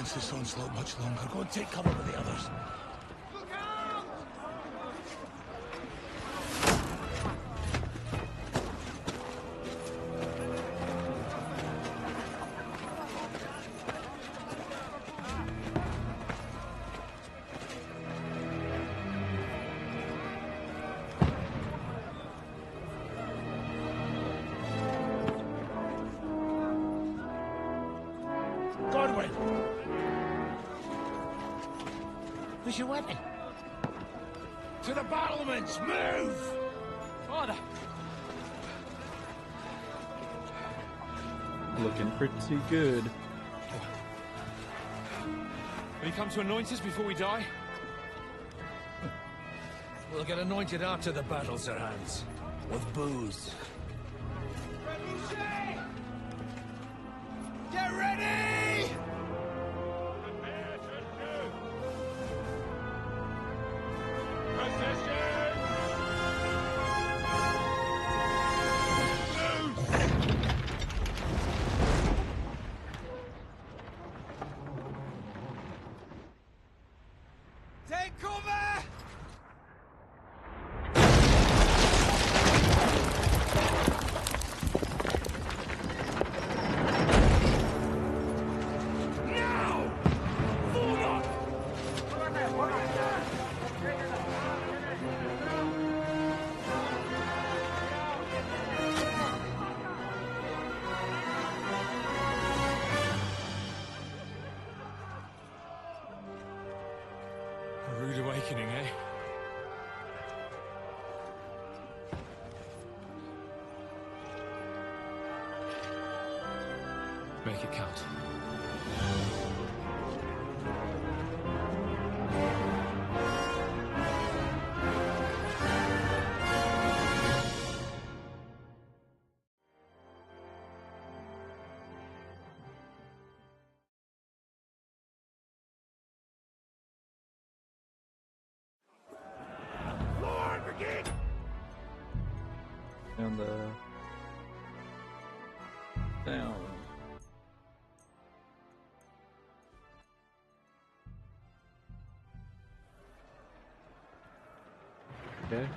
against this onslaught much longer. Go and take cover with the others. Where's your weapon? To the battlements! Move! Father! Looking pretty good. Will you come to anoint us before we die? We'll get anointed after the battles are hands. With booze. Get ready! Take cover! Now! Move up! A rude awakening, eh? Make it count. Lord, begin! And down. Okay.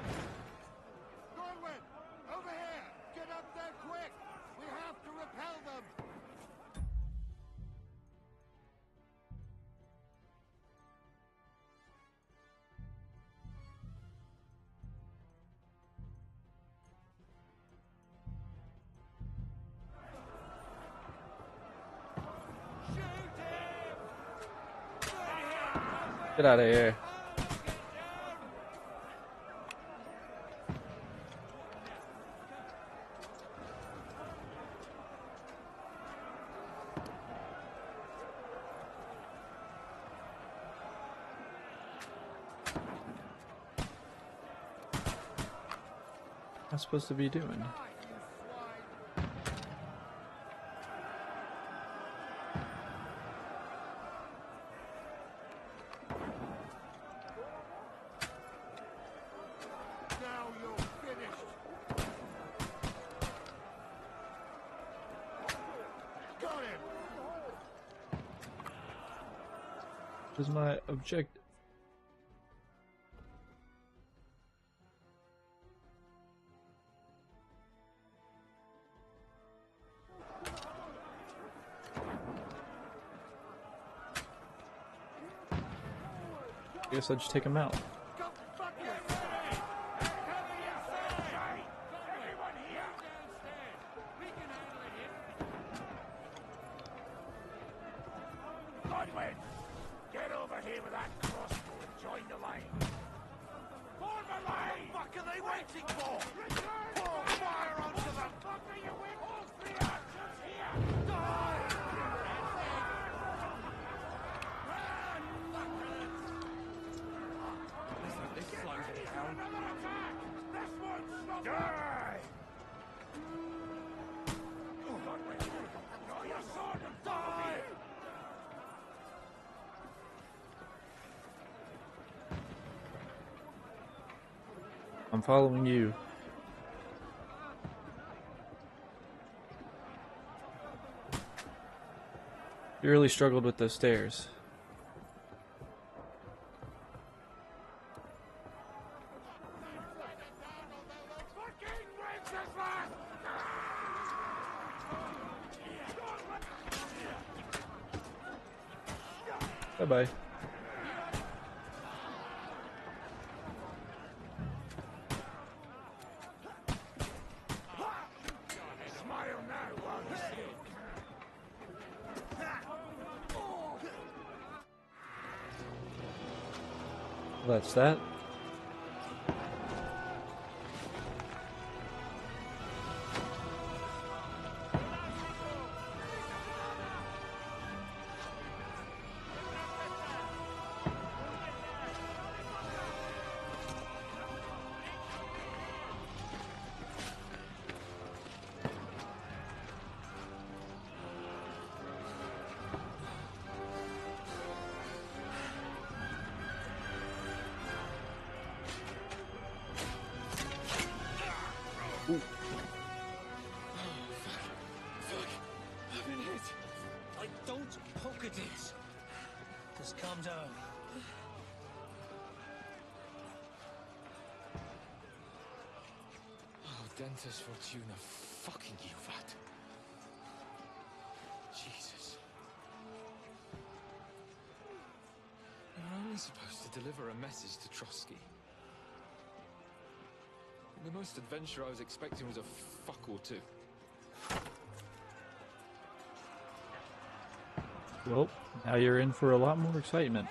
Norwin! Over here! Get up there quick! We have to repel them! Get out of here. What am I supposed to be doing? Now you're finished! Got him! What is my objective? I guess I'll just take him out. Go fuck yourself! Everyone here! Downstairs! We can handle it here! Godwin! Get over here with that crossbow and join the line. Form a line! What the fuck are they waiting for? Pour fire onto them! What are you with? All three archers here! Die! This slows it down. Another attack! This one's not... Die! Godwin! Draw your sword and die! I'm following you. You really struggled with those stairs. Fucking Wenceslas! Bye-bye. Smile now while you still can. That's that. I've been hit. Don't poke at it. Just calm down. Oh, Dentes Fortuna, fucking you, Vat. Jesus. You're only supposed to deliver a message to Trotsky. The most adventure I was expecting was a fuck or two. Well, now you're in for a lot more excitement.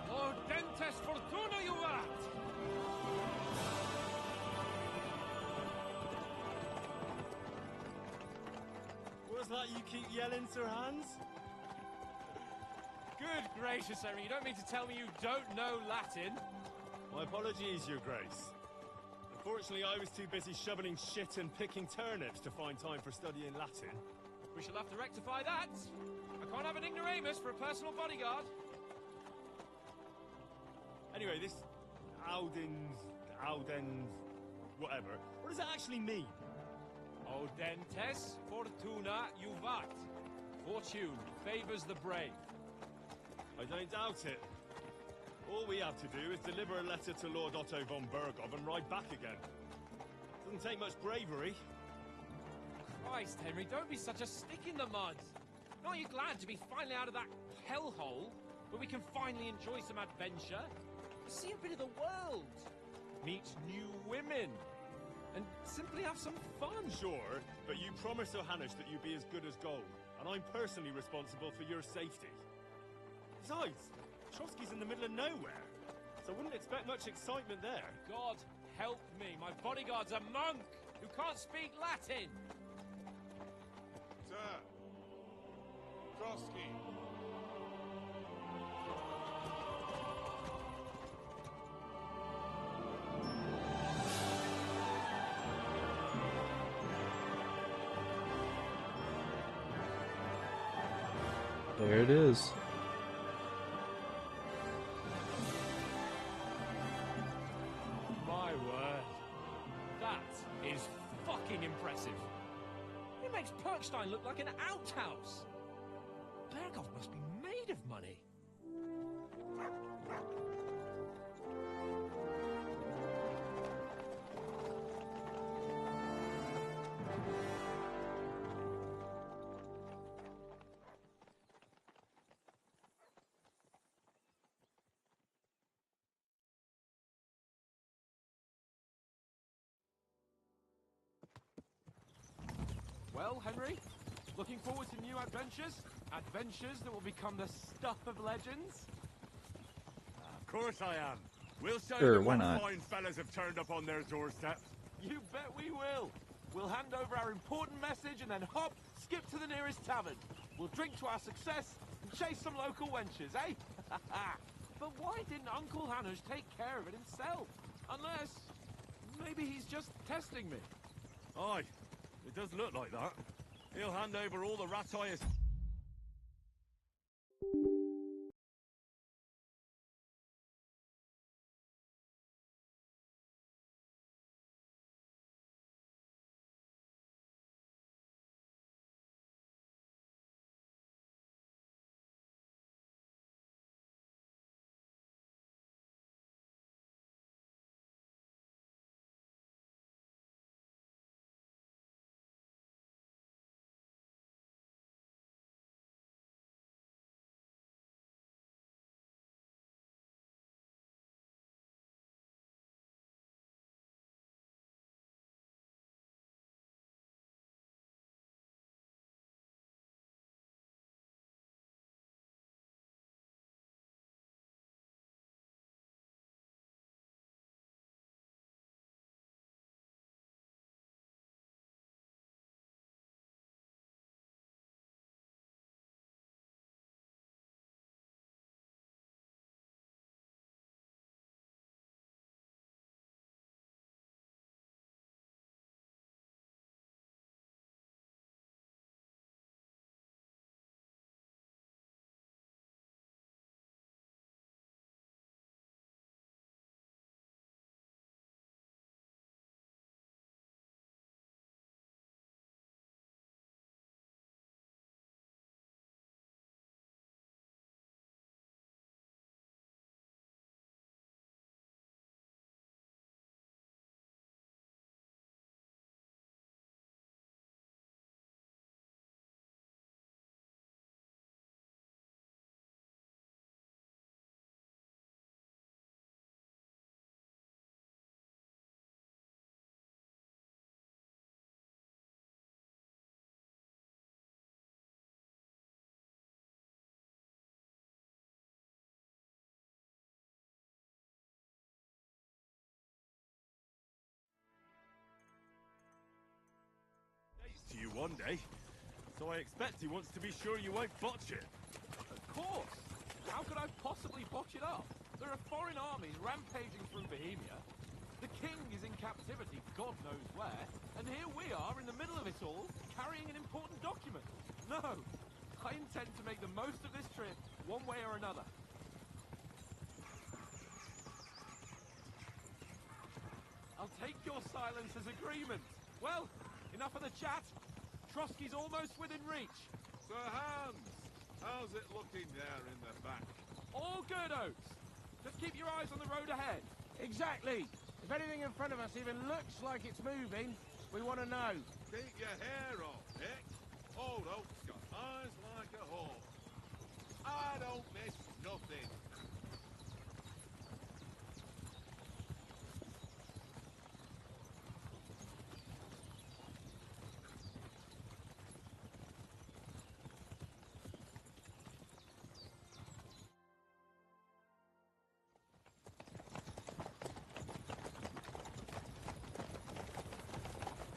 Lord Dentes Fortuna, you vat! What's that you keep yelling, Sir Hans? Good gracious, Henry, you don't mean to tell me you don't know Latin? My apologies, Your Grace. Unfortunately, I was too busy shoveling shit and picking turnips to find time for studying Latin. We shall have to rectify that. I can't have an ignoramus for a personal bodyguard. Anyway, this Audens, whatever. What does that actually mean? Audentes Fortuna juvat. Fortune favors the brave. I don't doubt it. All we have to do is deliver a letter to Lord Otto von Bergov and ride back again. Doesn't take much bravery. Christ, Henry, don't be such a stick in the mud. Aren't you glad to be finally out of that hellhole where we can finally enjoy some adventure? See a bit of the world. Meet new women. And simply have some fun. Sure, but you promised Johannes that you'd be as good as gold, and I'm personally responsible for your safety. Besides, Trotsky's in the middle of nowhere, so I wouldn't expect much excitement there. God help me, my bodyguard's a monk who can't speak Latin. Sir. Trotsky. There it is. My word. That is fucking makes Perkstein look like an outhouse. Berghoff must be made of money. Well, Henry, looking forward to new adventures? Adventures that will become the stuff of legends? Of course I am. We'll show Sure, them why what not? fine fellas have turned up on their doorstep. You bet we will. We'll hand over our important message and then hop, skip to the nearest tavern. We'll drink to our success and chase some local wenches, eh? But why didn't Uncle Hanush take care of it himself? Unless, maybe he's just testing me. Aye, it does look like that. He'll hand over all the rat-eyes. To you one day, so I expect he wants to be sure you won't botch it. Of course. How could I possibly botch it up? There are foreign armies rampaging through Bohemia. The king is in captivity, God knows where, and here we are in the middle of it all, carrying an important document. No, I intend to make the most of this trip, one way or another. I'll take your silence as agreement. Well, enough of the chat. Trotsky's almost within reach. Sir Hans, how's it looking there in the back? All good, Oates. Just keep your eyes on the road ahead. Exactly. If anything in front of us even looks like it's moving, we want to know. Keep your hair off, Nick. Old Oak's got eyes like a hawk. I don't miss nothing.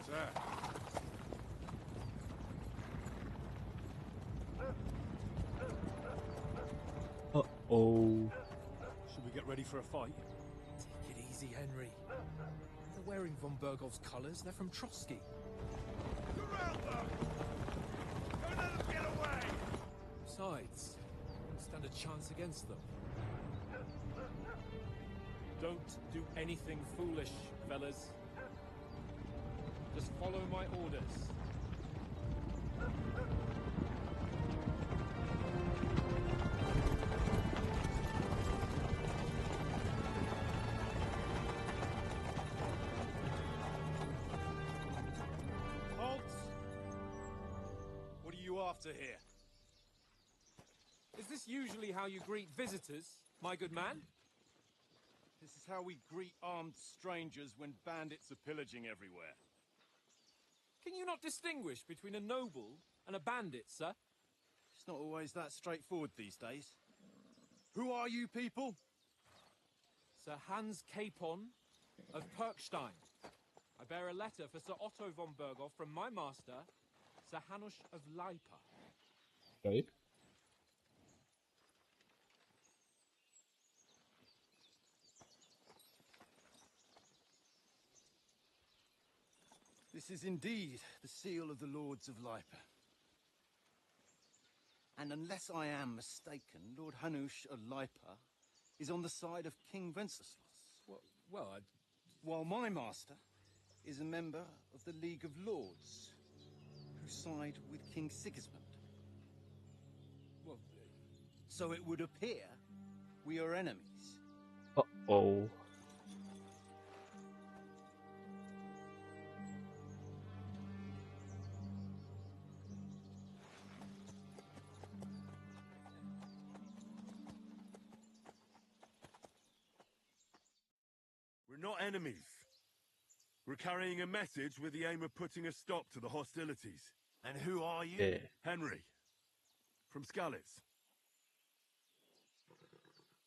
Sir. Uh-oh. Should we get ready for a fight? Take it easy, Henry. They're wearing von Berghoff's colours. They're from Trotsky. Corral them! Don't let them get away! Besides, don't stand a chance against them. Don't do anything foolish, fellas. Just follow my orders. after here? Is this usually how you greet visitors, my good man? This is how we greet armed strangers when bandits are pillaging everywhere. Can you not distinguish between a noble and a bandit, sir? It's not always that straightforward these days. Who are you people? Sir Hans Capon of Perkstein. I bear a letter for Sir Otto von Berghoff from my master, Sir Hanush of Leipa. Right? This is indeed the seal of the Lords of Leipa. And unless I am mistaken, Lord Hanush of Leipa is on the side of King Wenceslas. Well, While my master is a member of the League of Lords, who side with King Sigismund. well, So it would appear we are enemies. Uh-oh. We're not enemies. We're carrying a message with the aim of putting a stop to the hostilities. And who are you? Yeah. Henry. From Skalitz.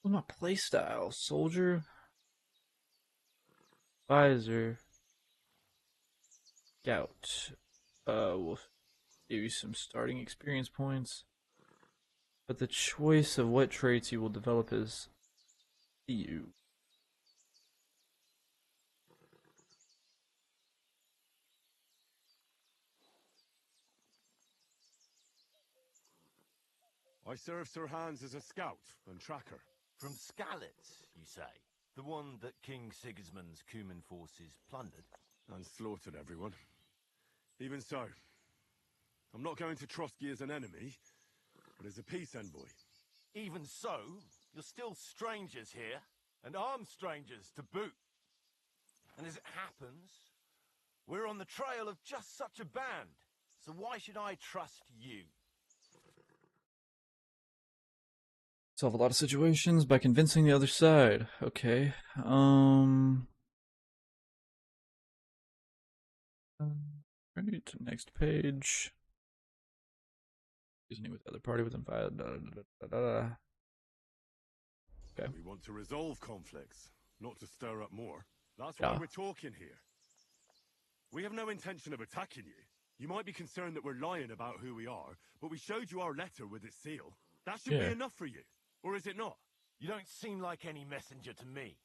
What's my playstyle? Soldier, Visor, Scout. We'll give you some starting experience points. But the choice of what traits you will develop is you. I serve Sir Hans as a scout and tracker. From Skalitz, you say? The one that King Sigismund's Cuman forces plundered? And slaughtered everyone. Even so, I'm not going to Trotsky as an enemy, but as a peace envoy. Even so, you're still strangers here, and armed strangers to boot. And as it happens, we're on the trail of just such a band, so why should I trust you? Solve a lot of situations by convincing the other side. Okay. Ready to next page. Reasoning with the other party within file. Okay. We want to resolve conflicts, not to stir up more. That's Yeah. why we're talking here. We have no intention of attacking you. You might be concerned that we're lying about who we are, but we showed you our letter with its seal. That should Yeah. be enough for you. Or is it not? You don't seem like any messenger to me.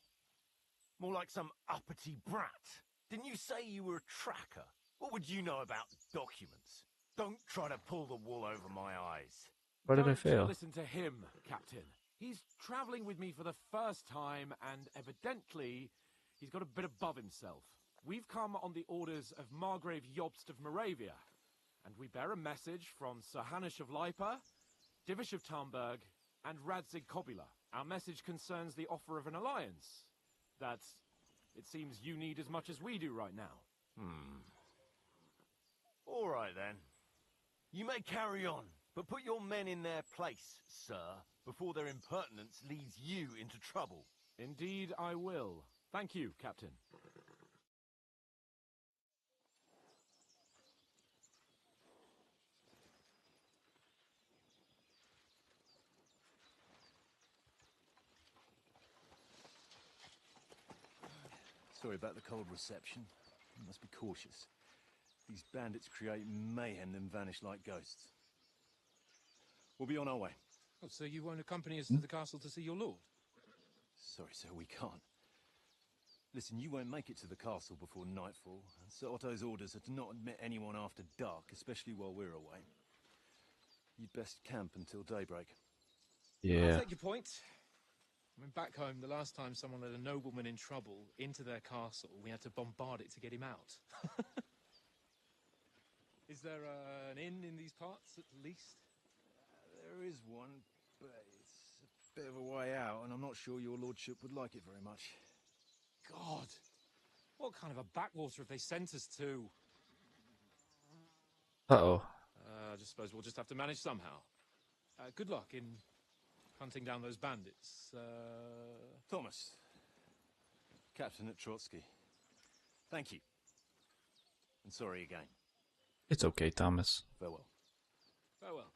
More like some uppity brat. Didn't you say you were a tracker? What would you know about documents? Don't try to pull the wool over my eyes. Why did I Don't fail? listen to him, Captain. He's traveling with me for the first time, and evidently, he's got a bit above himself. We've come on the orders of Margrave Jobst of Moravia, and we bear a message from Sir Hanush of Leipa, Divish of Tarnberg, and Radzig Kobula. Our message concerns the offer of an alliance that it seems you need as much as we do right now. All right, then. You may carry on, but put your men in their place, sir, before their impertinence leads you into trouble. Indeed, I will. Thank you, Captain. Sorry about the cold reception. You must be cautious. These bandits create mayhem and vanish like ghosts. We'll be on our way. Oh, so you won't accompany us to the castle to see your lord? Sorry, sir, we can't. Listen, you won't make it to the castle before nightfall, and Sir Otto's orders are to not admit anyone after dark, especially while we're away. You'd best camp until daybreak. I'll Yeah. take your point. I mean, back home, the last time someone led a nobleman in trouble into their castle, we had to bombard it to get him out. Is there an inn in these parts, at least? There is one, but it's a bit of a way out, and I'm not sure your lordship would like it very much. God, what kind of a backwater have they sent us to? Uh-oh. Just suppose we'll just have to manage somehow. Good luck in hunting down those bandits. Thomas, Captain at Trotsky. Thank you. And sorry again. It's okay, Thomas. Farewell. Farewell.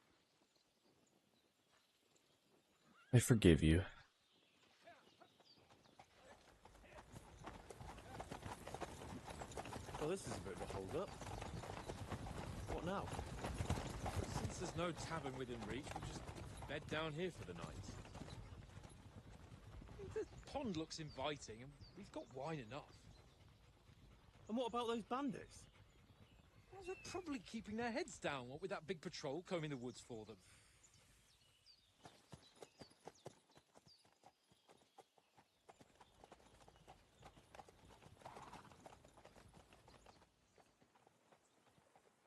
I forgive you. Well, this is a bit of a hold-up. What now? Since there's no tavern within reach, we'll just bed down here for the night. The pond looks inviting, and we've got wine enough. And what about those bandits? Well, they're probably keeping their heads down, what with that big patrol combing the woods for them.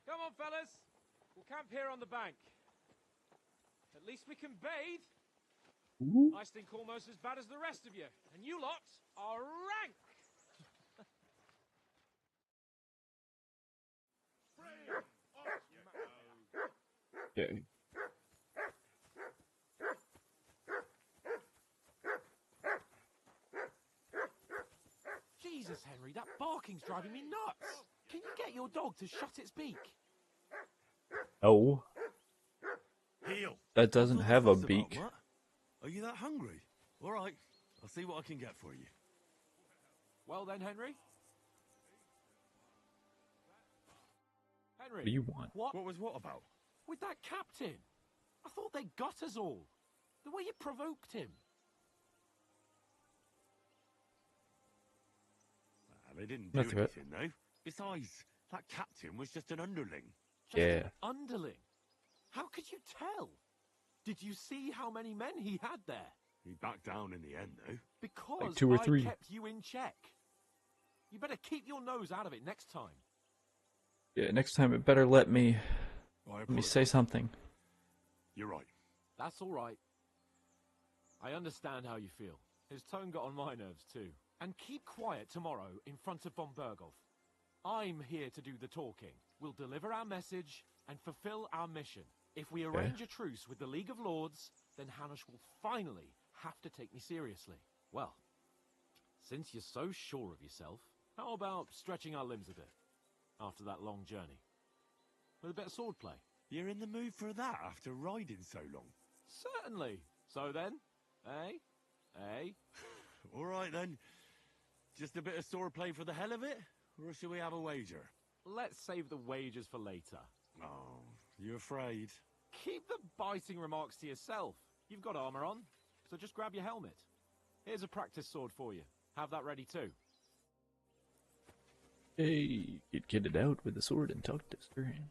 Come on, fellas. We'll camp here on the bank. At least we can bathe. I stink almost as bad as the rest of you. And you lot are rank. Okay. Jesus, Henry, that barking's driving me nuts. Can you get your dog to shut its beak? Oh, Heel. that doesn't What's all have the a fuss about, beak. what? Are you that hungry? All right. I'll see what I can get for you. Well then, Henry. Henry. What do you want? What? What was what about? With that captain? I thought they got us all. The way you provoked him. They didn't do Nothing. anything, though. Besides, that captain was just an underling. Just Yeah. an underling. How could you tell? Did you see how many men he had there? He backed down in the end, though. Because Like 2 or 3. I kept you in check. You better keep your nose out of it next time. Yeah, next time it better let me say something. You're right. That's all right. I understand how you feel. His tone got on my nerves too. And keep quiet tomorrow in front of von Berghoff. I'm here to do the talking. We'll deliver our message and fulfill our mission. If we arrange a truce with the League of Lords, then Hanush will finally have to take me seriously. Well, since you're so sure of yourself, how about stretching our limbs a bit after that long journey? With a bit of swordplay. You're in the mood for that after riding so long. Certainly. So then, eh? Eh? All right, then. Just a bit of swordplay for the hell of it? Or should we have a wager? Let's save the wagers for later. Oh, you afraid? Keep the biting remarks to yourself. You've got armor on, so just grab your helmet. Here's a practice sword for you. Have that ready too. Hey, get kitted out with the sword and talk to Styrian.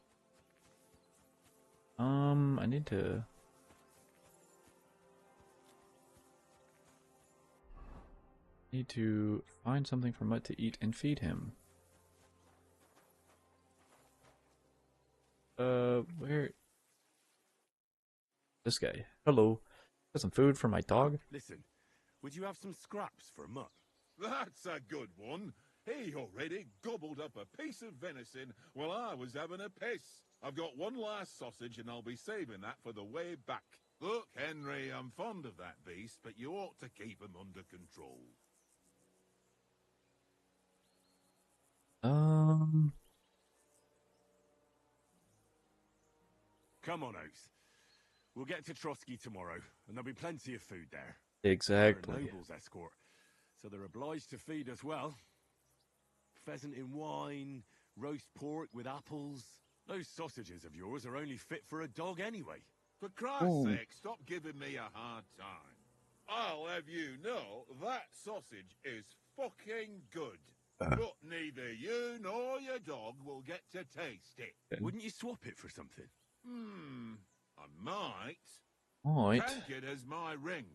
I need to... find something for Mutt to eat and feed him. Where? This guy. Hello. Got some food for my dog? Listen, would you have some scraps for Mutt? That's a good one. He already gobbled up a piece of venison while I was having a piss. I've got one last sausage and I'll be saving that for the way back. Look, Henry, I'm fond of that beast, but you ought to keep him under control. Come on, Oaks. We'll get to Trotsky tomorrow, and there'll be plenty of food there. Exactly. We're a noble's escort, so they're obliged to feed us well. Pheasant in wine, roast pork with apples. Those sausages of yours are only fit for a dog anyway. For Christ's Ooh. sake, stop giving me a hard time. I'll have you know that sausage is fucking good. But neither you nor your dog will get to taste it. Wouldn't you swap it for something? I might. Alright. Tankard has my ring.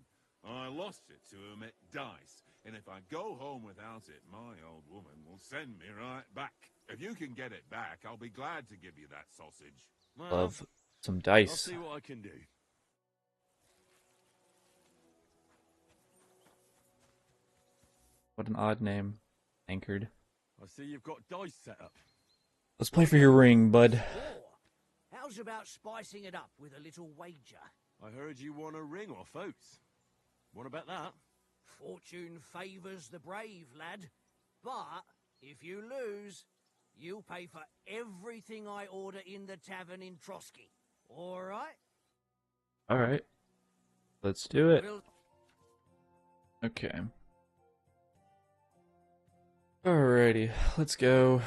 I lost it to him at dice, and if I go home without it, my old woman will send me right back. If you can get it back, I'll be glad to give you that sausage. Well, Love some I'll dice. see what I can do. What an odd name. Anchored. I see you've got dice set up. Let's play for your ring, bud. How's How's about spicing it up with a little wager? I heard you won a ring off Oates. What about that? Fortune favours the brave, lad. But if you lose, you'll pay for everything I order in the tavern in Trotsky. All right? Alright. Let's do it. We'll Okay. Alrighty, let's go.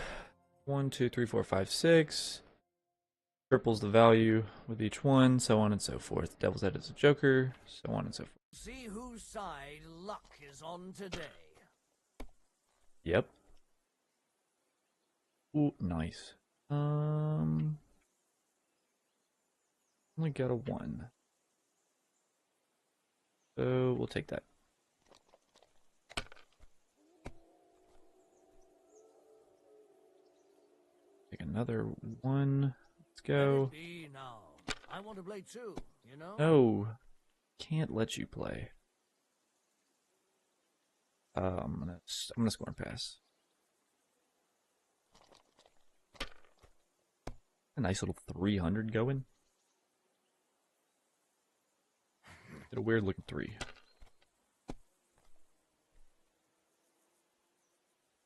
1, 2, 3, 4, 5, 6. Triples the value with each one, so on and so forth. Devil's Head is a joker, so on and so forth. see whose side luck is on today. Yep. Ooh, nice. Only got a 1. So we'll take that. Take another 1. Let's go. Let it be now. I want to play too, you know? No. Can't let you play. I'm gonna score and pass. A nice little 300 going. Did a weird looking 3.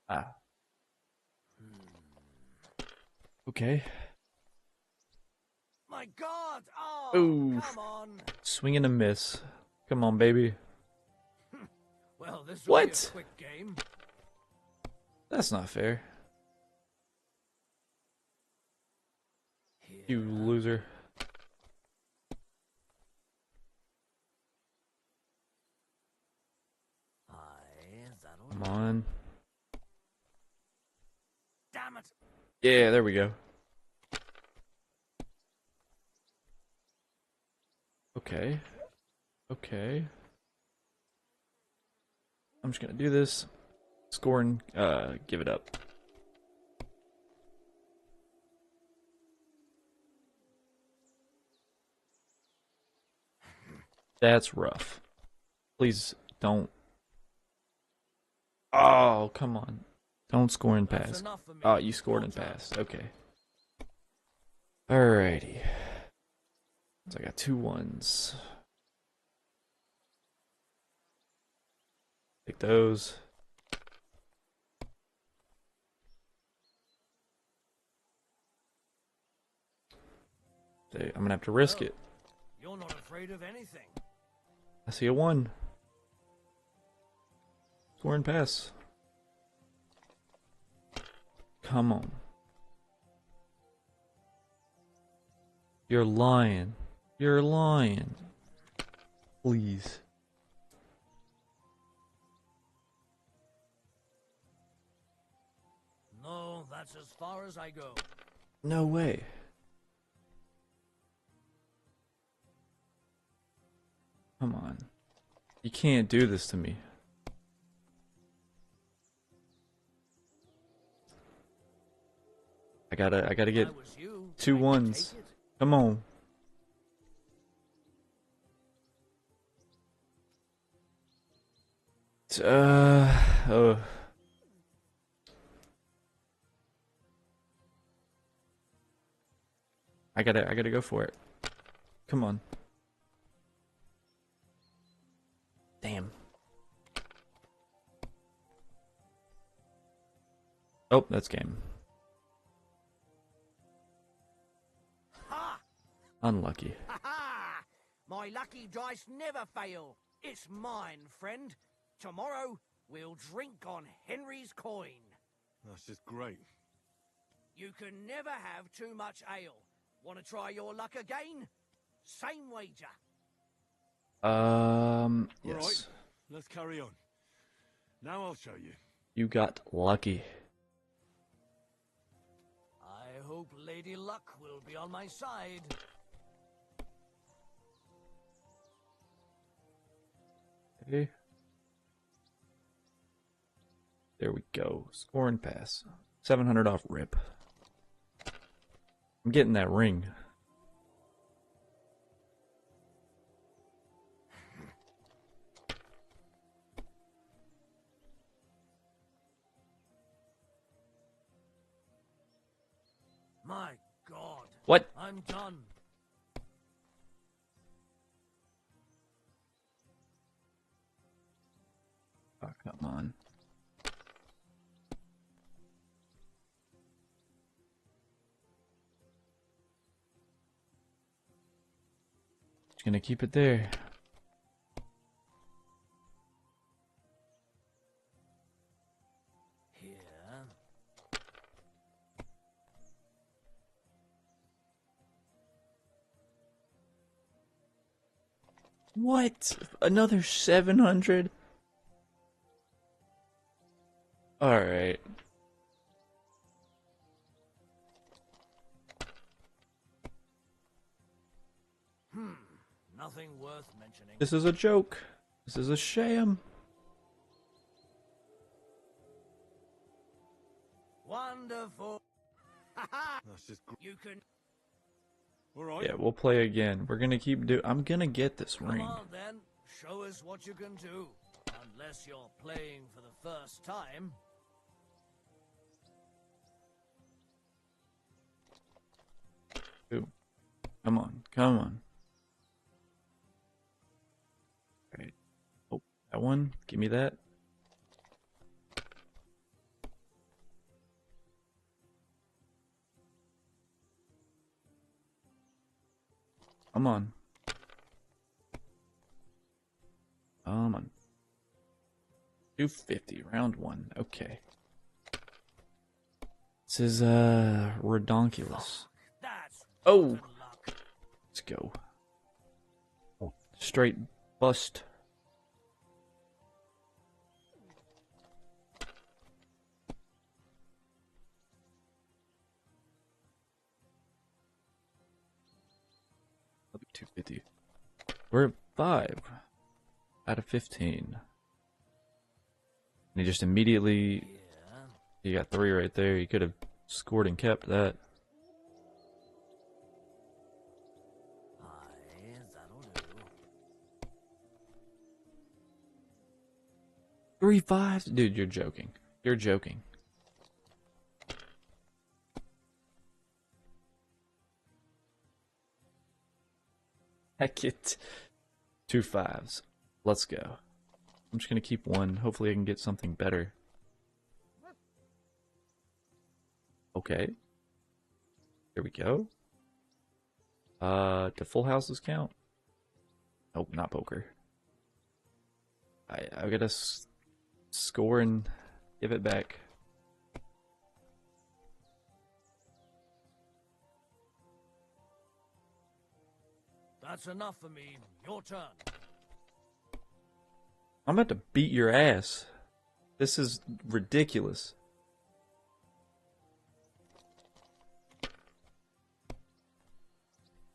Ah. Okay. My God! Oh, Ooh. come on! Swing and a miss. Come on, baby. Well, this will be a What? quick game. That's not fair. Here. You loser. That'll Come on. Damn it! Yeah, there we go. Okay. Okay. I'm just gonna do this. Score and give it up. That's rough. Please don't. Oh, come on. Don't score and That's pass. enough for me. Oh, you scored Your and turn. passed. Okay. Alrighty. So I got 2 1s. Take those. I'm gonna have to risk it. You're not afraid of anything. I see a 1. Score and pass. Come on. You're lying. You're lying. Please. No, that's as far as I go. No way. Come on. You can't do this to me. I gotta If get I was you, 2 I'd 1s. take it. Come on. Oh. I gotta go for it. Come on. Damn. Oh, that's game. Ha! Unlucky. Ha ha! My lucky dice never fail. It's mine, friend. Tomorrow, we'll drink on Henry's coin. That's just great. You can never have too much ale. Want to try your luck again? Same wager. Yes. Right, let's carry on. Now I'll show you. You got lucky. I hope Lady Luck will be on my side. Okay. There we go. Score and pass. 700 off rip. I'm getting that ring. My God, What? I'm done. Oh, come on. Just gonna keep it there. Here. What? Another 700? Alright. Nothing worth mentioning. This is a joke. This is a sham. Wonderful. That's just You can alright. Yeah, we'll play again. We're gonna keep I'm gonna get this come ring. on then. Show us what you can do. Unless you're playing for the first time. Ooh. Come on, come on. Alright. Oh, that one. Give me that. Come on. Come on. 250, round one. Okay. This is, redonkulous. That's Oh! rotten luck. Let's go. Straight bust. That'll be 250. We're at 5 out of 15. And he just immediately... Yeah. He got 3 right there. He could have scored and kept that. Aye, that'll do. 3 5s? Dude, you're joking. You're joking. Heck it. 2 5s. Let's go. I'm just gonna keep one. Hopefully I can get something better. Okay. Here we go. Do full houses count? Nope, not poker. I gotta score and give it back. That's enough for me. Your turn. I'm about to beat your ass. This is ridiculous.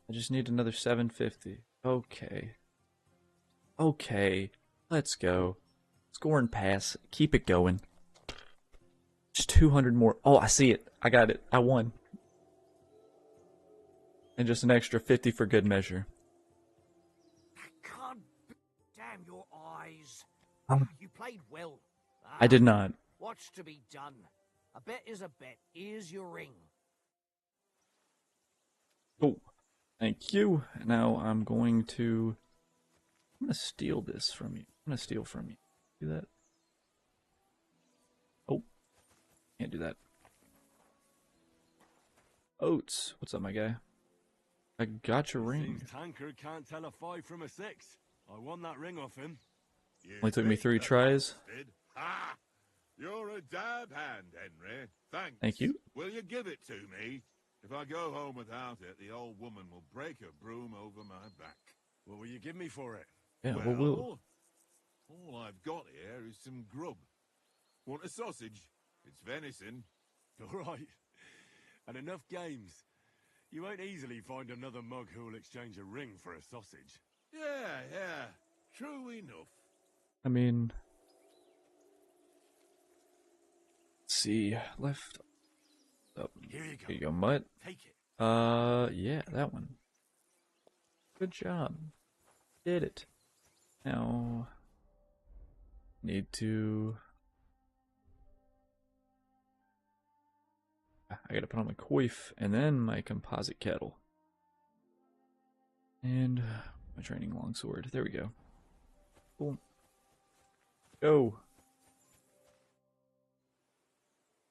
I just need another 750. Okay. Okay. Let's go. Score and pass. Keep it going. Just 200 more. Oh, I see it. I got it. I won. And just an extra 50 for good measure. Can't be. Damn your eyes. Um, You played well. I did not. What's to be done? A bet is a bet. Here's your ring. Oh, thank you. Now I'm going to steal this from you. I'm gonna steal from you. Do that. Oh, can't do that. Oates, what's up, my guy? I got your ring. Seems Tankard can't tell a 5 from a 6. I won that ring off him. Only took me 3 tries. Ha! You're a dab hand, Henry. Thanks. Thank you. Will you give it to me? If I go home without it, the old woman will break her broom over my back. What will you give me for it? Yeah, well, we'll. All I've got here is some grub. Want a sausage? It's venison. All right. And enough games. You won't easily find another mug who'll exchange a ring for a sausage. Yeah. True enough. I mean, let's see, left. Up. Here you go. Here you go, mutt. Take it. Yeah, that one. Good job. Did it. Now, need to. I gotta put on my coif and then my composite kettle. And my training longsword. There we go. Cool. Go.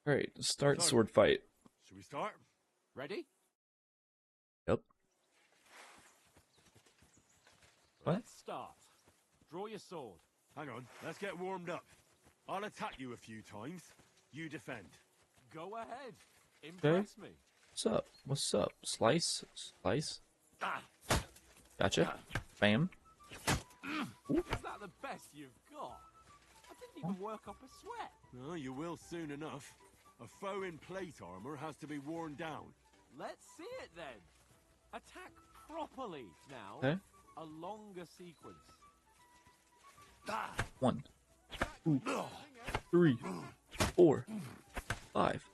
Alright, start sword fight. Should we start? Ready? Yep. What? Let's start. Draw your sword. Hang on, let's get warmed up. I'll attack you a few times. You defend. Go ahead. Impress me. What's up? What's up? Slice? Slice? Ah. Gotcha. Bam. Is that the best you've got? I didn't even work up a sweat. No, you will soon enough. A foe in plate armor has to be worn down. Let's see it then. Attack properly now. Okay. A longer sequence. 1, 2, 3, 4, 5.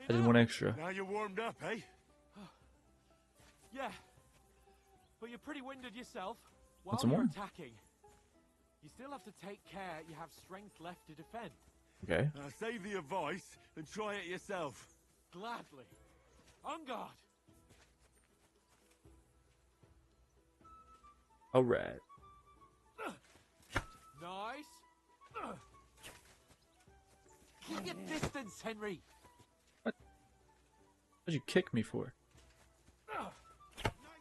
I did one extra. Now you're warmed up, eh? Yeah. But you're pretty winded yourself. While Want some you're more? attacking, you still have to take care you have strength left to defend. Okay. Now save the advice and try it yourself. Gladly. On guard. Alright. Nice. Keep your distance, Henry. What'd you kick me for?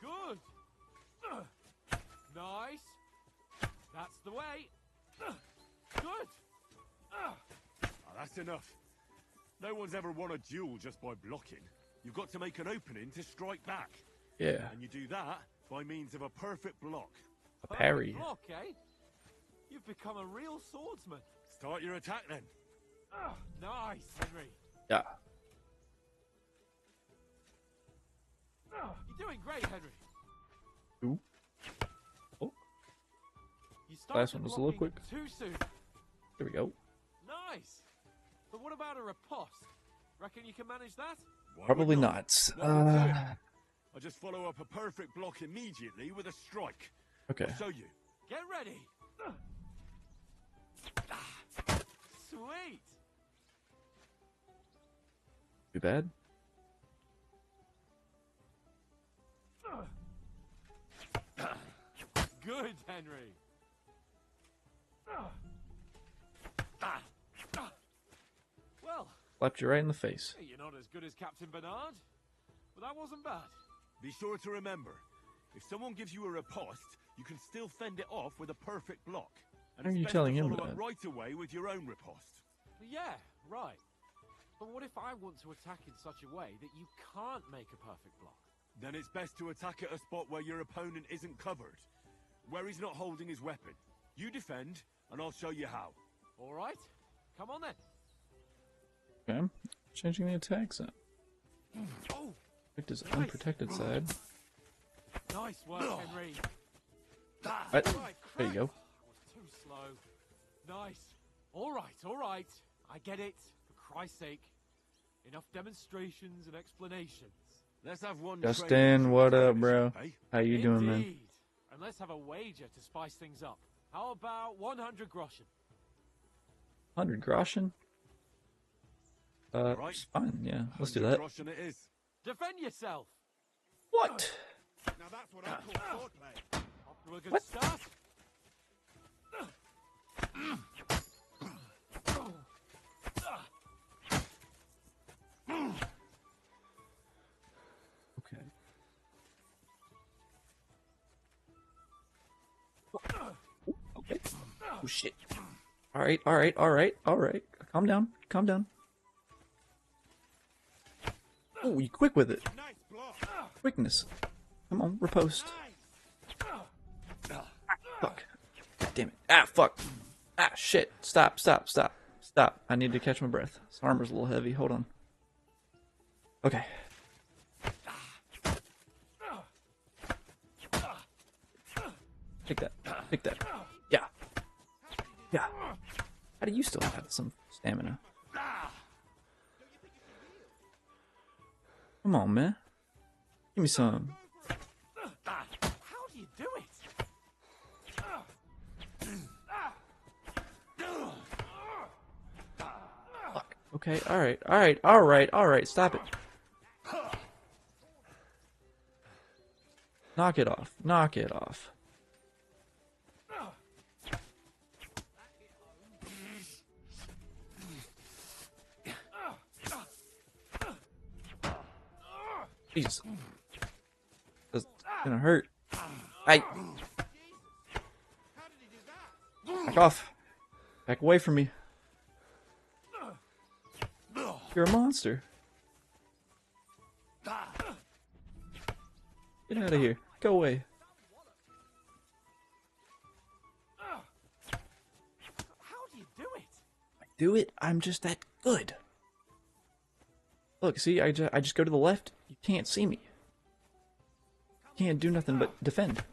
Good. Nice. That's the way. Good. That's enough. No one's ever won a duel just by blocking. You've got to make an opening to strike back. Yeah. And you do that by means of a perfect block. A parry. Block, eh? You've become a real swordsman. Start your attack then. Nice, Henry. Yeah. You're doing great, Henry. Ooh. Oh, You started Last one was a little blocking quick. too soon. there we go. Nice. But what about a riposte? Reckon you can manage that? Why Probably would not. Nothing to it. I just follow up a perfect block immediately with a strike. Okay. I'll show you. Get ready. Sweet. Too bad. Good, Henry. Well, Slapped you right in the face. you're not as good as Captain Bernard, but that wasn't bad. Be sure to remember, if someone gives you a riposte, you can still fend it off with a perfect block. And How are it's you best telling to him follow up that? right away with your own riposte. Yeah, right. But what if I want to attack in such a way that you can't make a perfect block? Then it's best to attack at a spot where your opponent isn't covered, where he's not holding his weapon. You defend, and I'll show you how. All right, come on then. Okay. Changing the attack zone. Oh, Picked his unprotected side. nice work, Henry. What? Right, There you go. I was too slow. Nice. All right. I get it. For Christ's sake. Enough demonstrations and explanations. Let's have one. Justin, training what up, competition, bro? eh? How you doing, man? Indeed. And let's have a wager to spice things up. How about 100 groschen? 100 groschen? Right. It's fine, yeah. Let's do 100 that. groschen it is. Defend yourself. What? Now that's what I call swordplay. Off to a good What? start. Okay. Okay. Oh shit. Alright. Calm down. Oh, you quick with it. Nice block. Quickness. Come on, riposte. Nice. Fuck. God damn it. Ah, fuck. Ah, shit. Stop. I need to catch my breath. This armor's a little heavy. Hold on. Okay. Take that. Yeah. How do you still have some stamina? Come on, man. Give me some. How do you do it? Fuck. Okay, alright, alright, alright, alright, stop it. Knock it off, knock it off. Jeez. That's gonna hurt. Hey! Back off. Back away from me. You're a monster. Get out of here. Go away. How do you do it? I do it. I'm just that good. Look, see, I just go to the left. You can't see me. Can't do nothing but defend.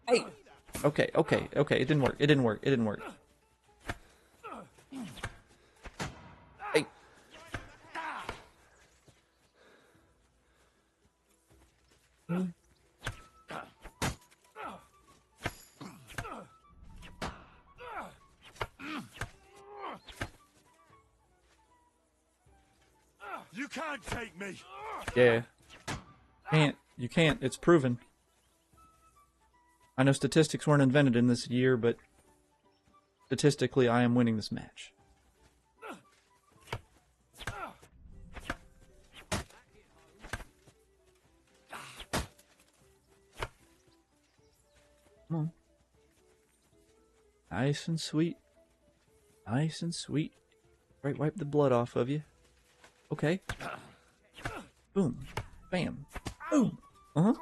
Hey! Okay, okay, okay. It didn't work. It didn't work. It didn't work. Hey! You can't take me! Yeah. Can't. You can't. It's proven. I know statistics weren't invented in this year, but statistically, I am winning this match. Come on. Nice and sweet. Nice and sweet. Right, wipe the blood off of you. Okay. Boom. Bam. Boom. Uh-huh.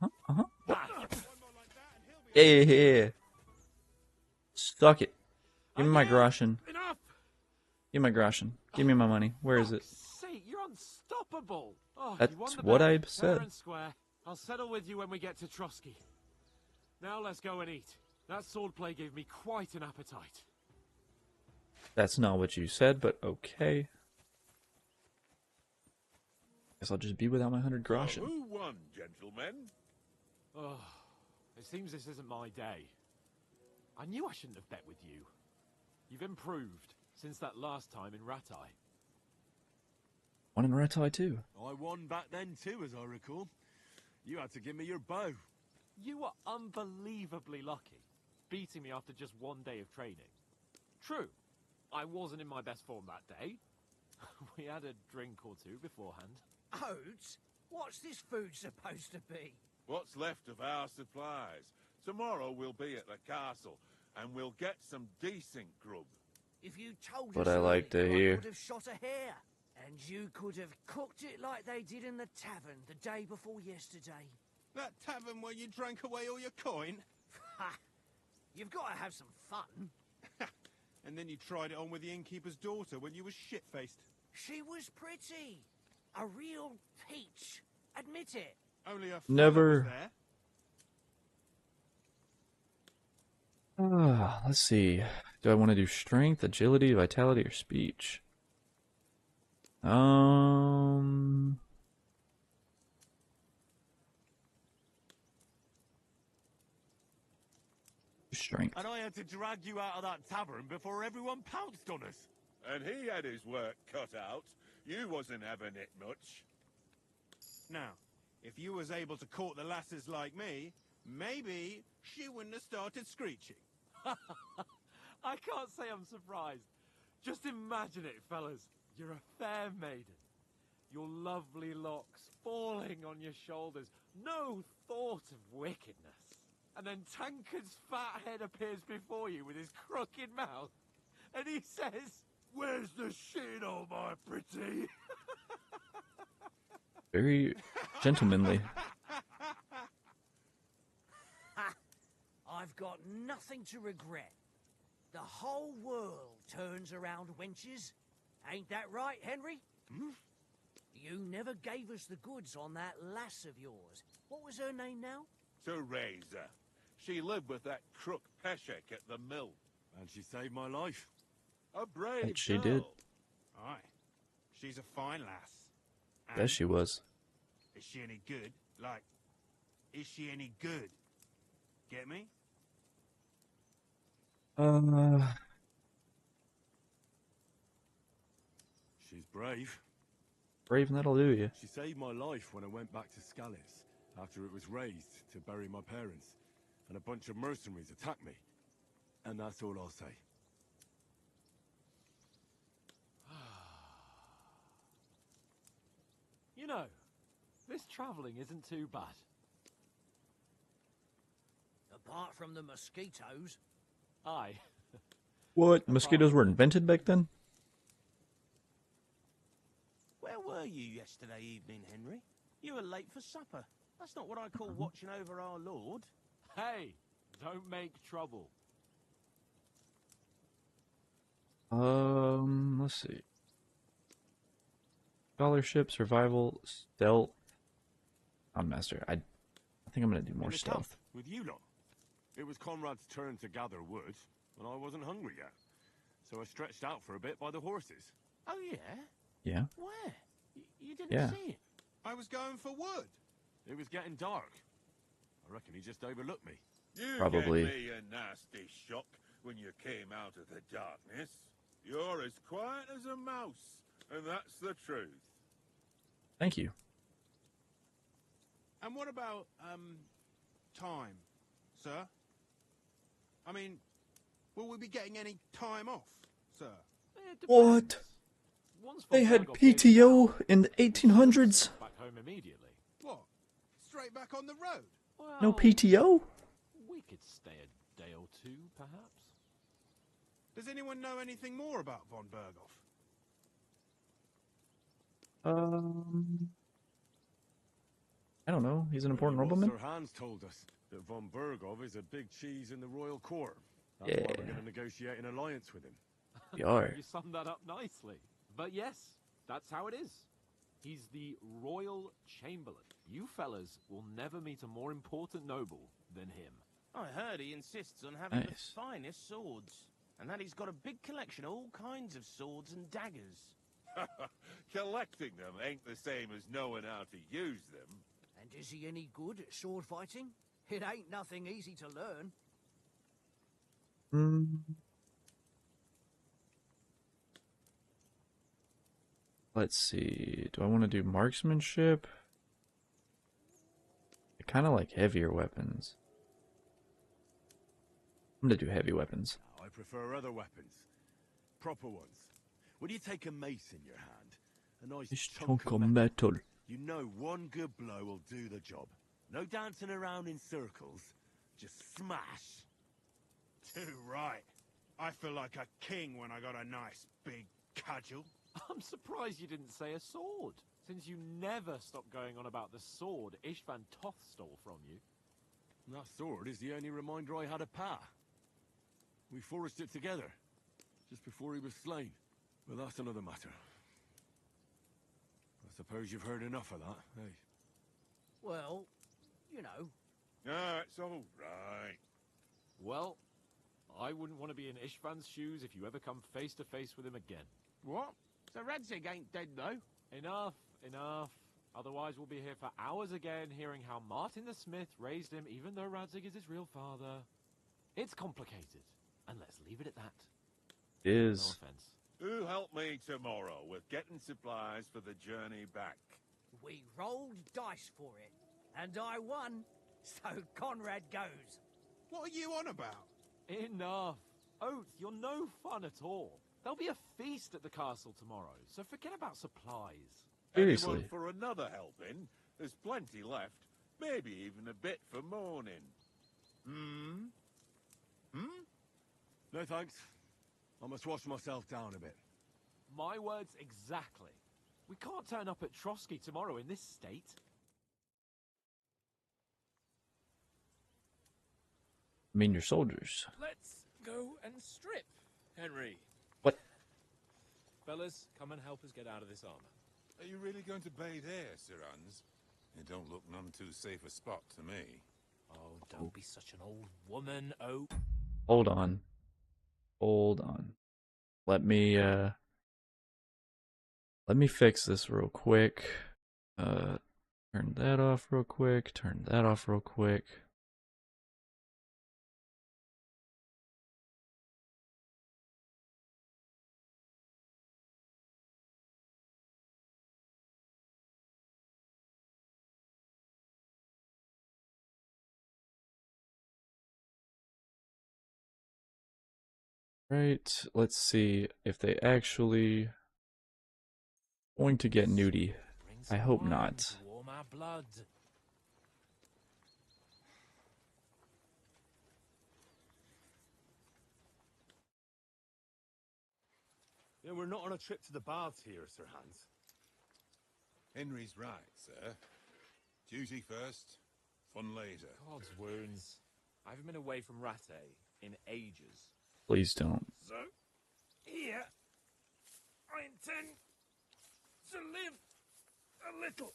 Uh-huh. Uh-huh. Yeah. Stuck it. Give me my groschen. Enough! Give me my groschen. Give me my money. Where is it? Say, you're unstoppable. Oh, That's you won the what bet. I Fair said. and square. I'll settle with you when we get to Trotsky. Now let's go and eat. That swordplay gave me quite an appetite. That's not what you said, but okay. Guess I'll just be without my 100 groschen. Who won, gentlemen? Oh, it seems this isn't my day. I knew I shouldn't have bet with you. You've improved since that last time in Ratai. One in Ratai too. I won back then too, as I recall. You had to give me your bow. You were unbelievably lucky, beating me after just one day of training. True, I wasn't in my best form that day. We had a drink or two beforehand. Oats? What's this food supposed to be? What's left of our supplies? Tomorrow we'll be at the castle, and we'll get some decent grub. If you told What us I like earlier, to I hear. could have shot a hare. And you could have cooked it like they did in the tavern the day before yesterday. That tavern where you drank away all your coin? Ha! You've got to have some fun. And then you tried it on with the innkeeper's daughter when you were shit-faced. She was pretty. A real peach. Admit it. Only a Never. was there. Let's see. Do I want to do strength, agility, vitality, or speech? Strength. And I had to drag you out of that tavern before everyone pounced on us. And he had his work cut out. You wasn't having it much. Now, if you was able to court the lasses like me, maybe she wouldn't have started screeching. I can't say I'm surprised. Just imagine it, fellas. You're a fair maiden. Your lovely locks falling on your shoulders. No thought of wickedness. And then Tankard's fat head appears before you with his crooked mouth. And he says, Where's the shit, oh my pretty? Very gentlemanly. I've got nothing to regret. The whole world turns around wenches. Ain't that right, Henry? Hmm? You never gave us the goods on that lass of yours. What was her name now? Teresa. She lived with that crook Peshek at the mill. And she saved my life. A brave And she girl. did. Aye. She's a fine lass. Yes, she was. Is she any good? Like, is she any good? Get me? She's brave. Brave and that'll do you. She saved my life when I went back to Scallis after it was razed to bury my parents, and a bunch of mercenaries attacked me. And that's all I'll say. You know, this travelling isn't too bad. Apart from the mosquitoes. Aye. What? Mosquitoes were invented back then? Where were you yesterday evening, Henry? You were late for supper. That's not what I call watching over our Lord. Hey, don't make trouble. Let's see. Scholarship, survival, stealth. I'm master. I think I'm gonna do more In the stealth. camp with you lot. It was Conrad's turn to gather wood, and I wasn't hungry yet. So I stretched out for a bit by the horses. Oh, yeah? Yeah. Where? You didn't Yeah. see it? I was going for wood. It was getting dark. I reckon he just overlooked me. You Probably. gave me a nasty shock when you came out of the darkness. You're as quiet as a mouse, and that's the truth. Thank you. And what about, time, sir? I mean, will we be getting any time off, sir? It What? depends. Once They Von had Berghoff gave us PTO out, in the 1800s? back home immediately. What? Straight back on the road? Well, No PTO? we could stay a day or two, perhaps. Does anyone know anything more about Von Berghoff? I don't know. He's an important Only what nobleman. Sir Hans told us that von Bergov is a big cheese in the royal court. That's why we're Yeah. going to negotiate an alliance with him. You are. You summed that up nicely. But yes, that's how it is. He's the Royal Chamberlain. You fellas will never meet a more important noble than him. I heard he insists on having Nice. the finest swords. And that he's got a big collection of all kinds of swords and daggers. Collecting them ain't the same as knowing how to use them. And is he any good at sword fighting? It ain't nothing easy to learn. Let's see. Do I want to do marksmanship? I kind of like heavier weapons. I'm gonna do heavy weapons. I prefer other weapons. Proper ones. When you take a mace in your hand, a nice This chunk of metal, you know one good blow will do the job. No dancing around in circles. Just smash. Too right. I feel like a king when I got a nice big cudgel. I'm surprised you didn't say a sword, since you never stop going on about the sword Ishvan Toth stole from you. That sword is the only reminder I had of Pa. We forged it together, just before he was slain. But that's another matter. I suppose you've heard enough of that, hey? Well, you know. Ah, it's all right. Well, I wouldn't want to be in Ishvan's shoes if you ever come face to face with him again. What? So Radzig ain't dead, though? Enough, enough. Otherwise we'll be here for hours again hearing how Martin the Smith raised him even though Radzig is his real father. It's complicated, and let's leave it at that. It No is. offense. Who'll help me tomorrow with getting supplies for the journey back? We rolled dice for it, and I won, so Conrad goes. What are you on about? Enough. Oath, you're no fun at all. There'll be a feast at the castle tomorrow, so forget about supplies. Seriously. Anyone for another helping? There's plenty left. Maybe even a bit for morning. No thanks. I must wash myself down a bit. My words exactly. We can't turn up at Trotsky tomorrow in this state. I mean, you're soldiers. Let's go and strip, Henry. What? Fellas, come and help us get out of this armor. Are you really going to bathe here, Sir Hans? It don't look none too safe a spot to me. Oh, don't be such an old woman, Oak. Hold on. Hold on. Let me fix this real quick. Turn that off real quick. Turn that off real quick. Right, let's see if they actually going to get nudie. Bring I some hope wine not. to warm our blood. Yeah, we're not on a trip to the baths here, Sir Hans. Henry's right, sir. Duty first, fun later. God's wounds. I haven't been away from Rattay in ages. Please don't. So, here, I intend to live a little.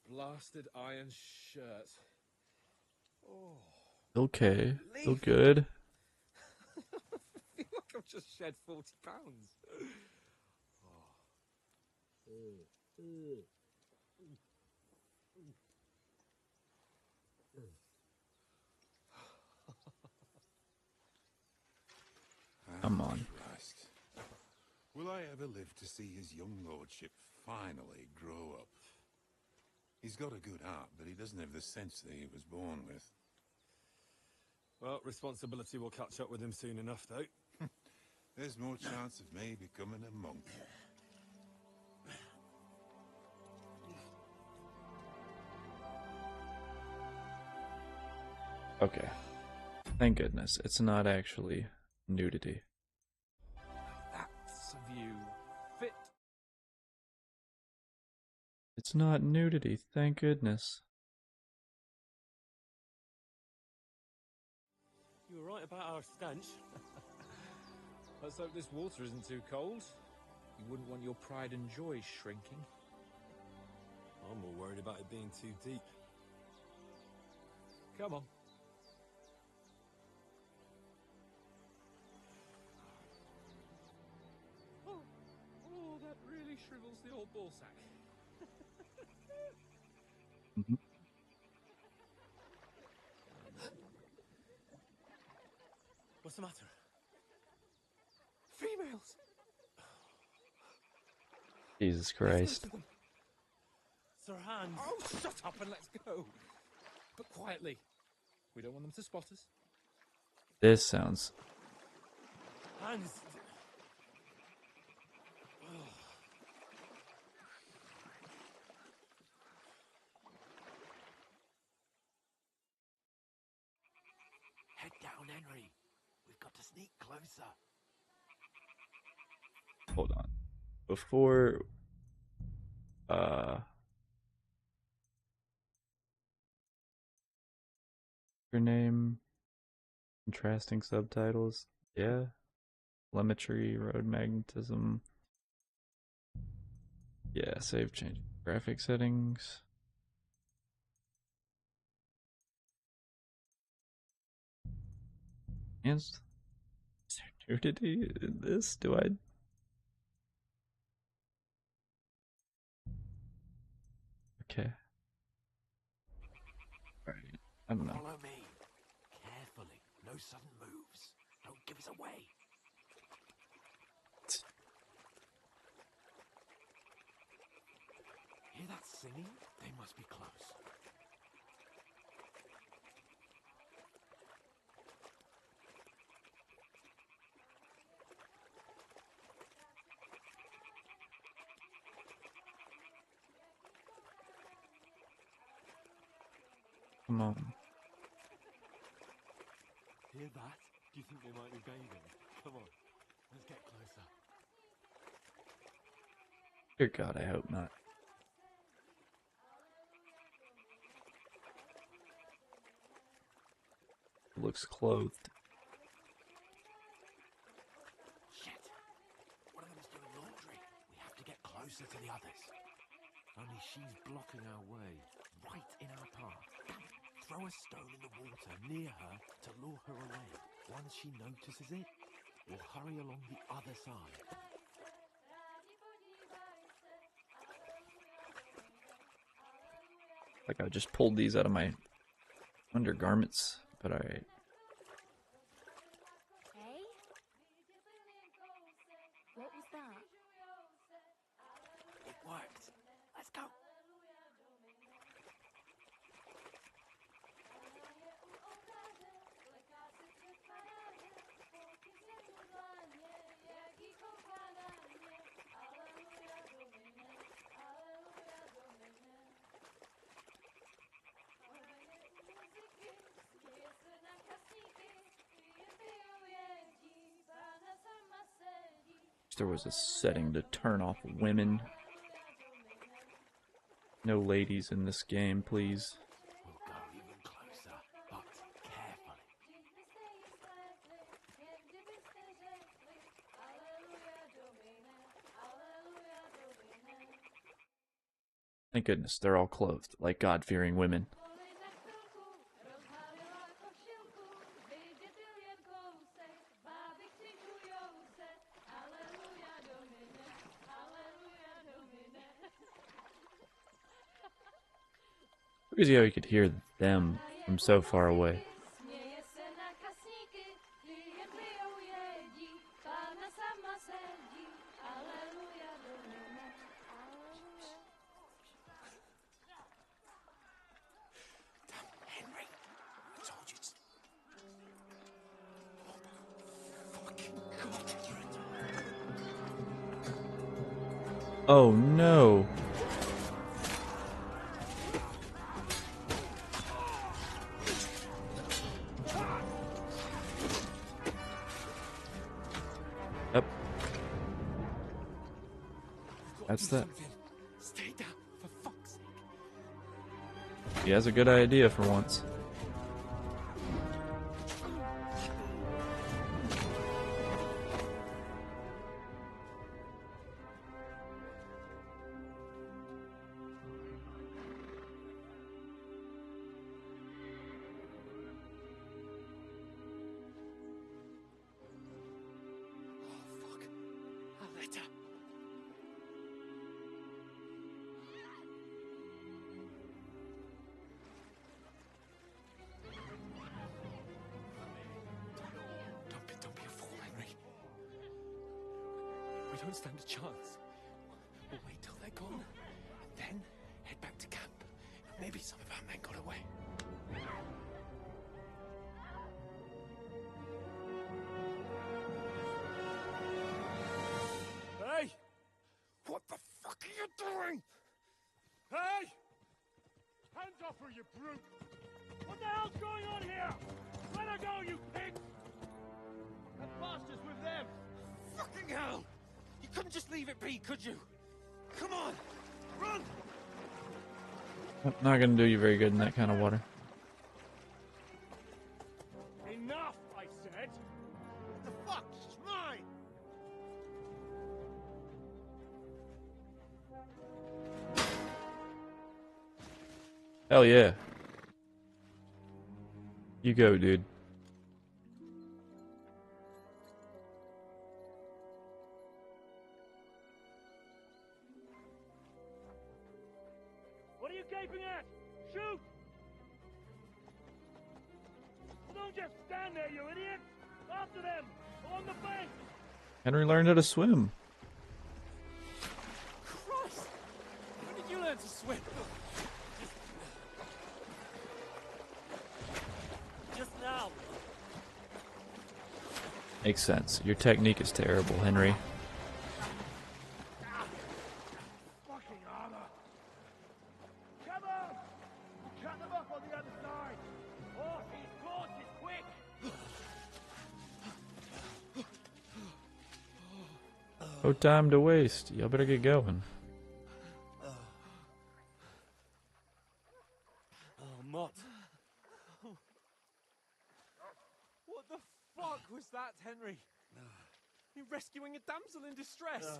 Blasted iron shirt. Oh. Okay, feel good. I feel like I've just shed 40 pounds. Come on. Christ. Will I ever live to see his young lordship finally grow up? He's got a good heart, but he doesn't have the sense that he was born with. Well, responsibility will catch up with him soon enough, though. There's more chance of me becoming a monk. Okay. Thank goodness, it's not actually nudity. That's a view fit. It's not nudity, thank goodness. You were right about our stench. Let's hope this water isn't too cold. You wouldn't want your pride and joy shrinking. I'm more worried about it being too deep. Come on. Oh, that really shrivels the old ball sack. Mhm. What's the matter? Females! Jesus Christ. Sir Hans! Oh, shut up and let's go. But quietly. We don't want them to spot us. This sounds... Hans! Head down, Henry. We've got to sneak closer. Hold on. Before... Your name... Contrasting subtitles. Yeah. Telemetry, road magnetism. Yeah, save change. Graphic settings. Is there nudity in this? Do I... Okay. Alright. I don't know. Follow me. Carefully. No sudden moves. Don't give us away. Hear that singing? They must be close. Come on. Hear that? Do you think they might be bathing? Come on, let's get closer. Dear God, I hope not. Looks clothed. Shit. One of them's doing laundry. We have to get closer to the others. Only she's blocking our way. Right in our path. Throw a stone in the water near her to lure her away. Once she notices it, we'll hurry along the other side. Like I just pulled these out of my undergarments, but alright. Hey? What was that? It worked. Let's go. There was a setting to turn off women. No ladies in this game, please. We'll go even closer, but carefully. Thank goodness they're all clothed like God-fearing women. Crazy how you could hear them from so far away. Henry, I told you to... Oh no! Yep. That's that. Stay down, for fuck's sake. He has a good idea for once. Oh, fuck. A letter. Don't be a fool, Henry. We don't stand a chance. We'll wait till they're gone, and then head back to camp. Maybe some of our men got away. Hey! What the fuck are you doing? Hey! Hands off her, you brute! What the hell's going on here? Let her go, you pig! That bastard's with them! Fucking hell! You couldn't just leave it be, could you? Come on! Run! Not gonna do you very good in that kind of water. Enough, I said! The fuck? She's mine! Hell yeah. You go, dude. What are you gaping at? Shoot! Well, don't just stand there, you idiot! After them! Along the bank! Henry learned how to swim. Christ! When did you learn to swim? Just now. Makes sense. Your technique is terrible, Henry. Fucking armor! Come on! We'll cut them up on the other side! Horses, quick! No time to waste. Y'all better get going. Oh, Mott. What the fuck was that, Henry? You rescuing a damsel in distress?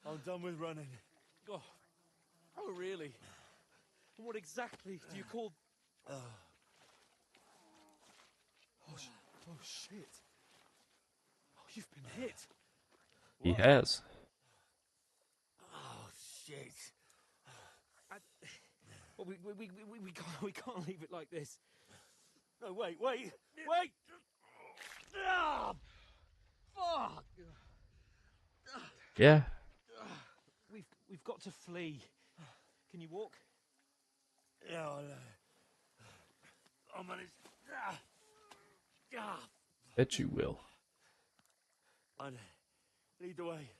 I'm done with running. Oh, really? And what exactly do you call... Oh, shit. Oh, you've been hit. He has. Oh, shit. Well, we can't leave it like this. No, wait! Ah, fuck! Yeah. We've got to flee. Can you walk? Yeah, I'll manage. Bet you will. I'll lead the way.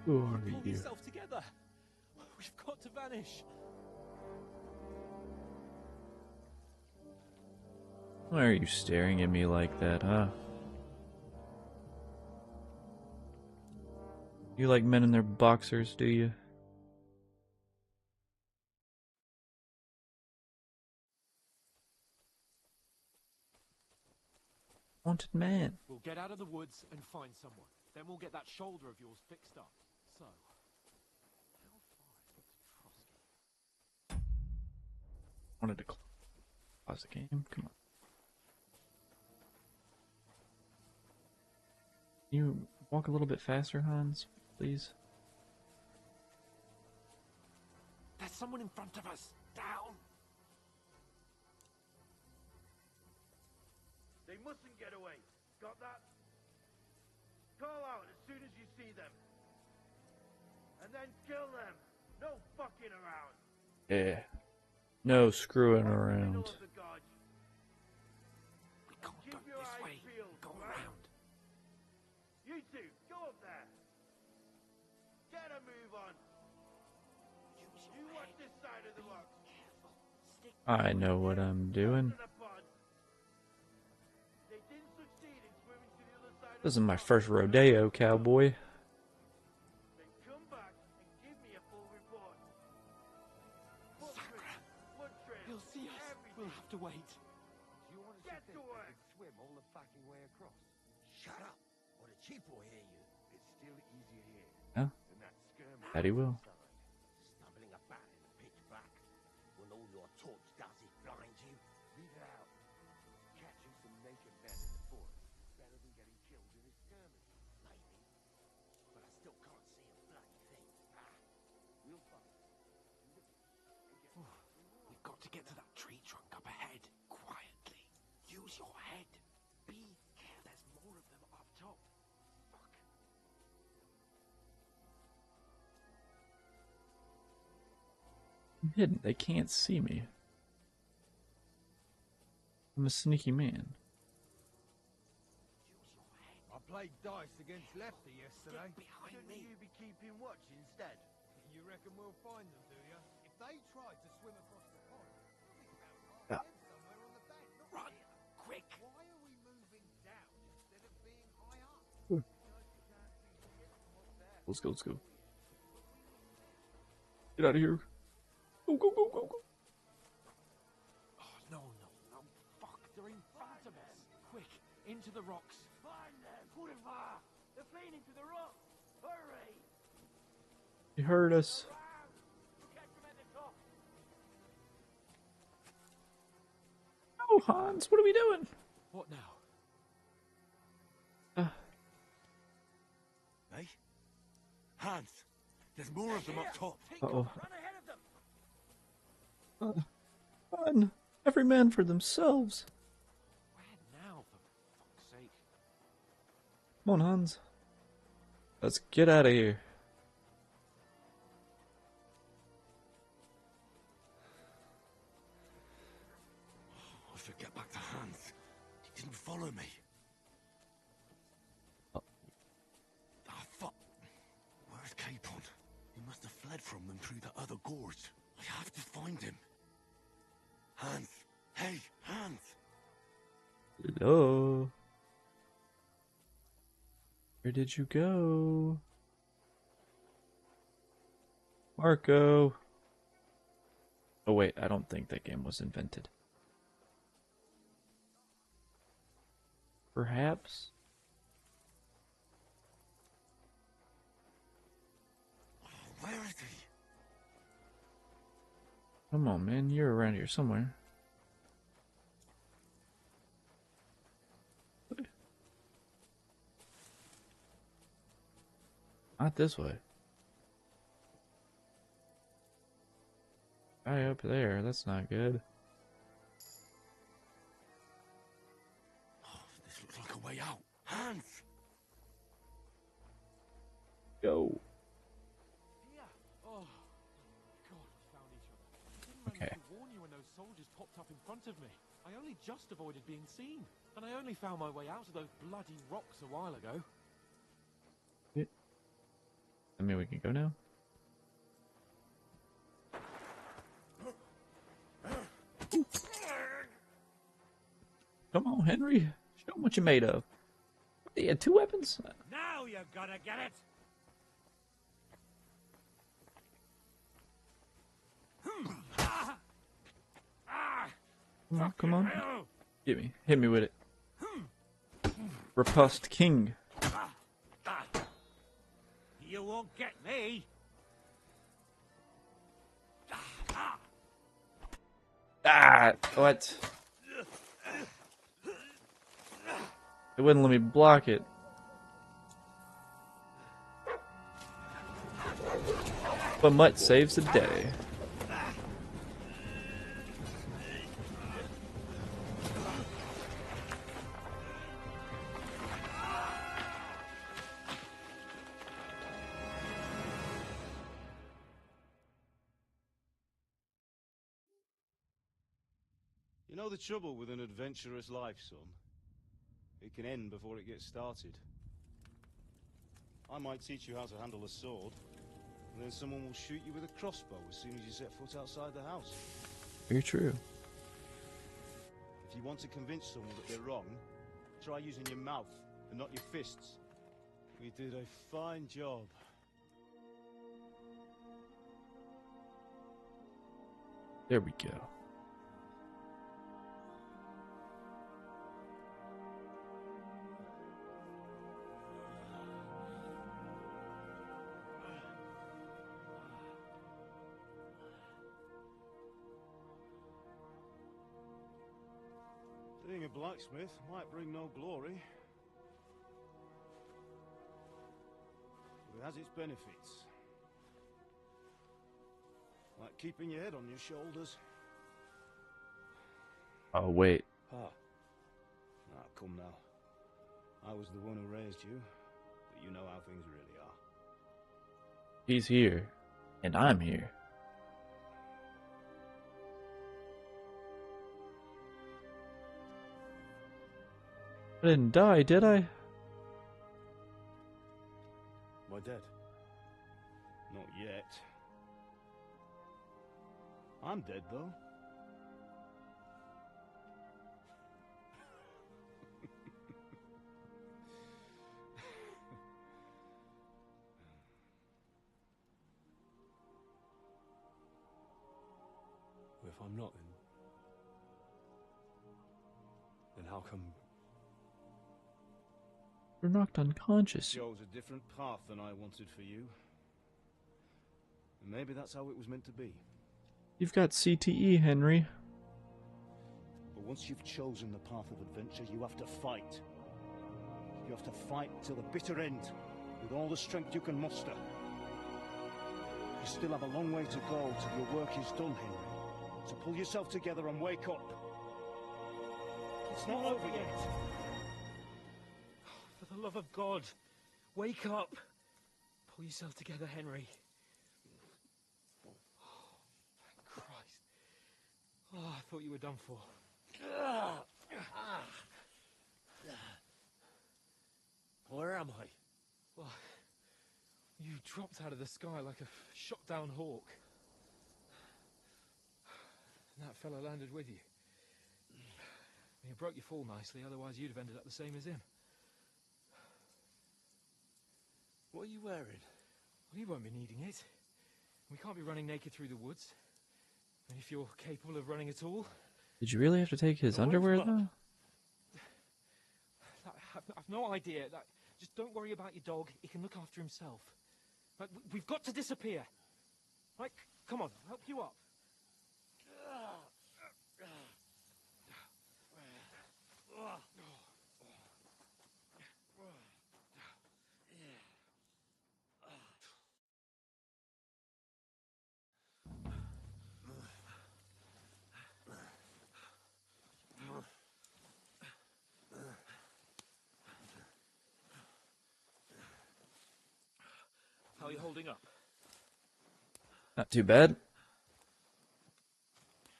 Who are Pull you? yourself together. We've got to vanish. Why are you staring at me like that, huh? You like men in their boxers, do you? Wanted man. We'll get out of the woods and find someone. Then we'll get that shoulder of yours fixed up. So, how far is Trosky? Wanted to pause the game. Come on. Can you walk a little bit faster, Hans, please? There's someone in front of us. Down. They mustn't get away. Got that? Call out as soon as you see them. And then kill them. No fucking around. Yeah. No screwing around. We can't go this way. Go around. You two, go up there. Get a move on. You watch this side of the box. I know what I'm doing. They didn't succeed in swimming to the other side. This is my first rodeo, cowboy. Then come back and give me a full report. Sakra. Blood trail. He'll see us. We'll have to wait. Do you honestly Get think to we work. can swim all the fucking way across? Shut up, or the chief will hear you. It's still easier here Huh? than that skirmish. That he will. Stumbling about in the pitch black, when all your torch does is blind you. Leave it out. Catching some naked men in the forest is better than getting killed in a skirmish. Maybe. But I still can't see a bloody thing. We'll find. We've got to get to that tree trunk up ahead. Quietly. Use your head. Be careful. There's more of them up top. Fuck. I'm hidden. They can't see me. I'm a sneaky man. I played dice against Lefty yesterday. Behind Shouldn't me. you be keeping watch instead? You reckon we'll find them, do you? If they tried to swim across the pond, we'll be about Yeah. half dead somewhere on the bank. Not Run, here. quick. Why are we moving down instead of being high up? Let's go, let's go. Get out of here. Go, go, go, go, go. Oh, no. Fuck. They're in front of us. Quick. Into the rocks. Find them! Kurva! They're fleeing into the rock! Hurry! You heard us. We'll catch them at the top! Oh, Hans, what are we doing? What now? Hey? Hans! There's more of them up top. Uh-oh. Run ahead of them! Run. Every man for themselves. Where now, for fuck's sake? Come on, Hans. Let's get out of here. I should get back to Hans. He didn't follow me. Oh. Ah, fuck. Where's Capon? He must have fled from them through the other gorge. I have to find him. Hans! Hey, Hans! Hello. Where did you go? Marco. Oh wait, I don't think that game was invented. Perhaps? Where is he? Come on, man, you're around here somewhere. Not this way. Guy up there, that's not good. Oh, this looks like a way out. Hans! Go. Here. Oh, God, we found each other. I didn't Okay. manage to warn you when those soldiers popped up in front of me. I only just avoided being seen. And I only found my way out of those bloody rocks a while ago. I mean, we can go now. Come on, Henry. Show them what you're made of. He had 2 weapons? Now you're gonna get it! Come on, come on. Get me. Hit me with it. Repulsed King. You won't get me! Ah, what? It wouldn't let me block it. But Mutt saves the day. You know the trouble with an adventurous life, son? It can end before it gets started. I might teach you how to handle a sword, and then someone will shoot you with a crossbow as soon as you set foot outside the house. Very true. If you want to convince someone that they're wrong, try using your mouth and not your fists. We did a fine job. There we go. Being a blacksmith might bring no glory, but it has its benefits. Like keeping your head on your shoulders. Oh, wait. Ah, come now. I was the one who raised you, but you know how things really are. He's here. And I'm here. I didn't die, did I? Am I dead? Not yet. I'm dead, though. If I'm not, then how come... You're knocked unconscious. Chose a different path than I wanted for you. And maybe that's how it was meant to be. You've got CTE, Henry. But once you've chosen the path of adventure, you have to fight. You have to fight till the bitter end, with all the strength you can muster. You still have a long way to go till your work is done, Henry. So pull yourself together and wake up. It's not over yet. For the love of God, wake up. Pull yourself together, Henry. Oh, thank Christ. Oh, I thought you were done for. Where am I? Well, you dropped out of the sky like a shot-down hawk. And that fella landed with you. You broke your fall nicely, otherwise you'd have ended up the same as him. What are you wearing? Well, you won't be needing it. We can't be running naked through the woods. And if you're capable of running at all... Did you really have to take his underwear, though? I've no idea. Just don't worry about your dog. He can look after himself. We've got to disappear. Right, come on, I'll help you up. How are you holding up? Not too bad.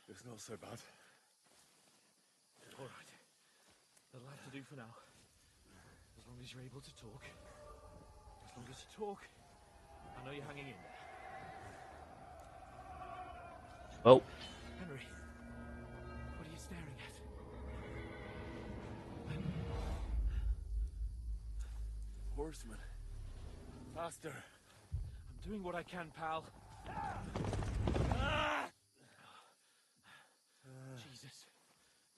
It's not so bad. All right. That'll have to do for now. As long as you're able to talk. As long as you talk, I know you're hanging in there. Oh, Henry, what are you staring at? Horseman. Faster. I'm doing what I can, pal. Jesus,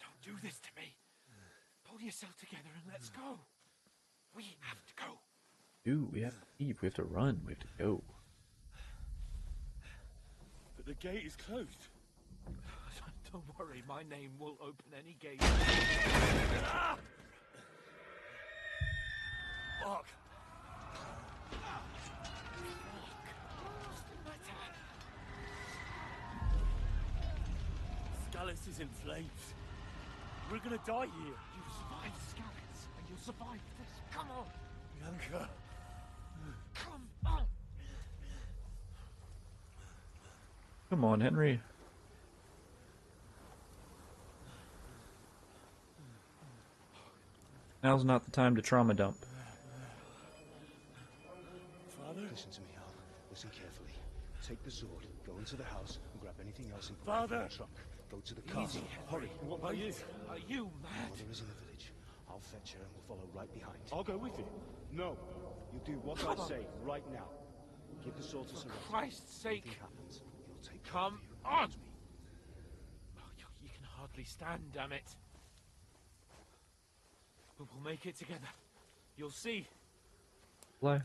don't do this to me. Pull yourself together and let's go. We have to go. dude, we have to leave. We have to run. We have to go. But the gate is closed. Don't worry, my name will open any gate. Fuck. Scallis is in flames. We're gonna die here. You survived Scallops, and you'll survive this. Come on, Bianca. come on. Come on, Henry. Now's not the time to trauma dump. Father? Listen to me, Al. Listen carefully. Take the sword, go into the house, and grab anything else important Father! from the truck. Go to the car. Easy, Hurry. What about you? Are you mad? Mother is in the village. I'll fetch her and we'll follow right behind. I'll go with you. No. You do what I say right now. Give the sword to For Sorrento. Christ's sake, Anything happens, he'll take care come of you. on. Trust me. Oh, you can hardly stand, damn it. But we'll make it together. You'll see. Fly.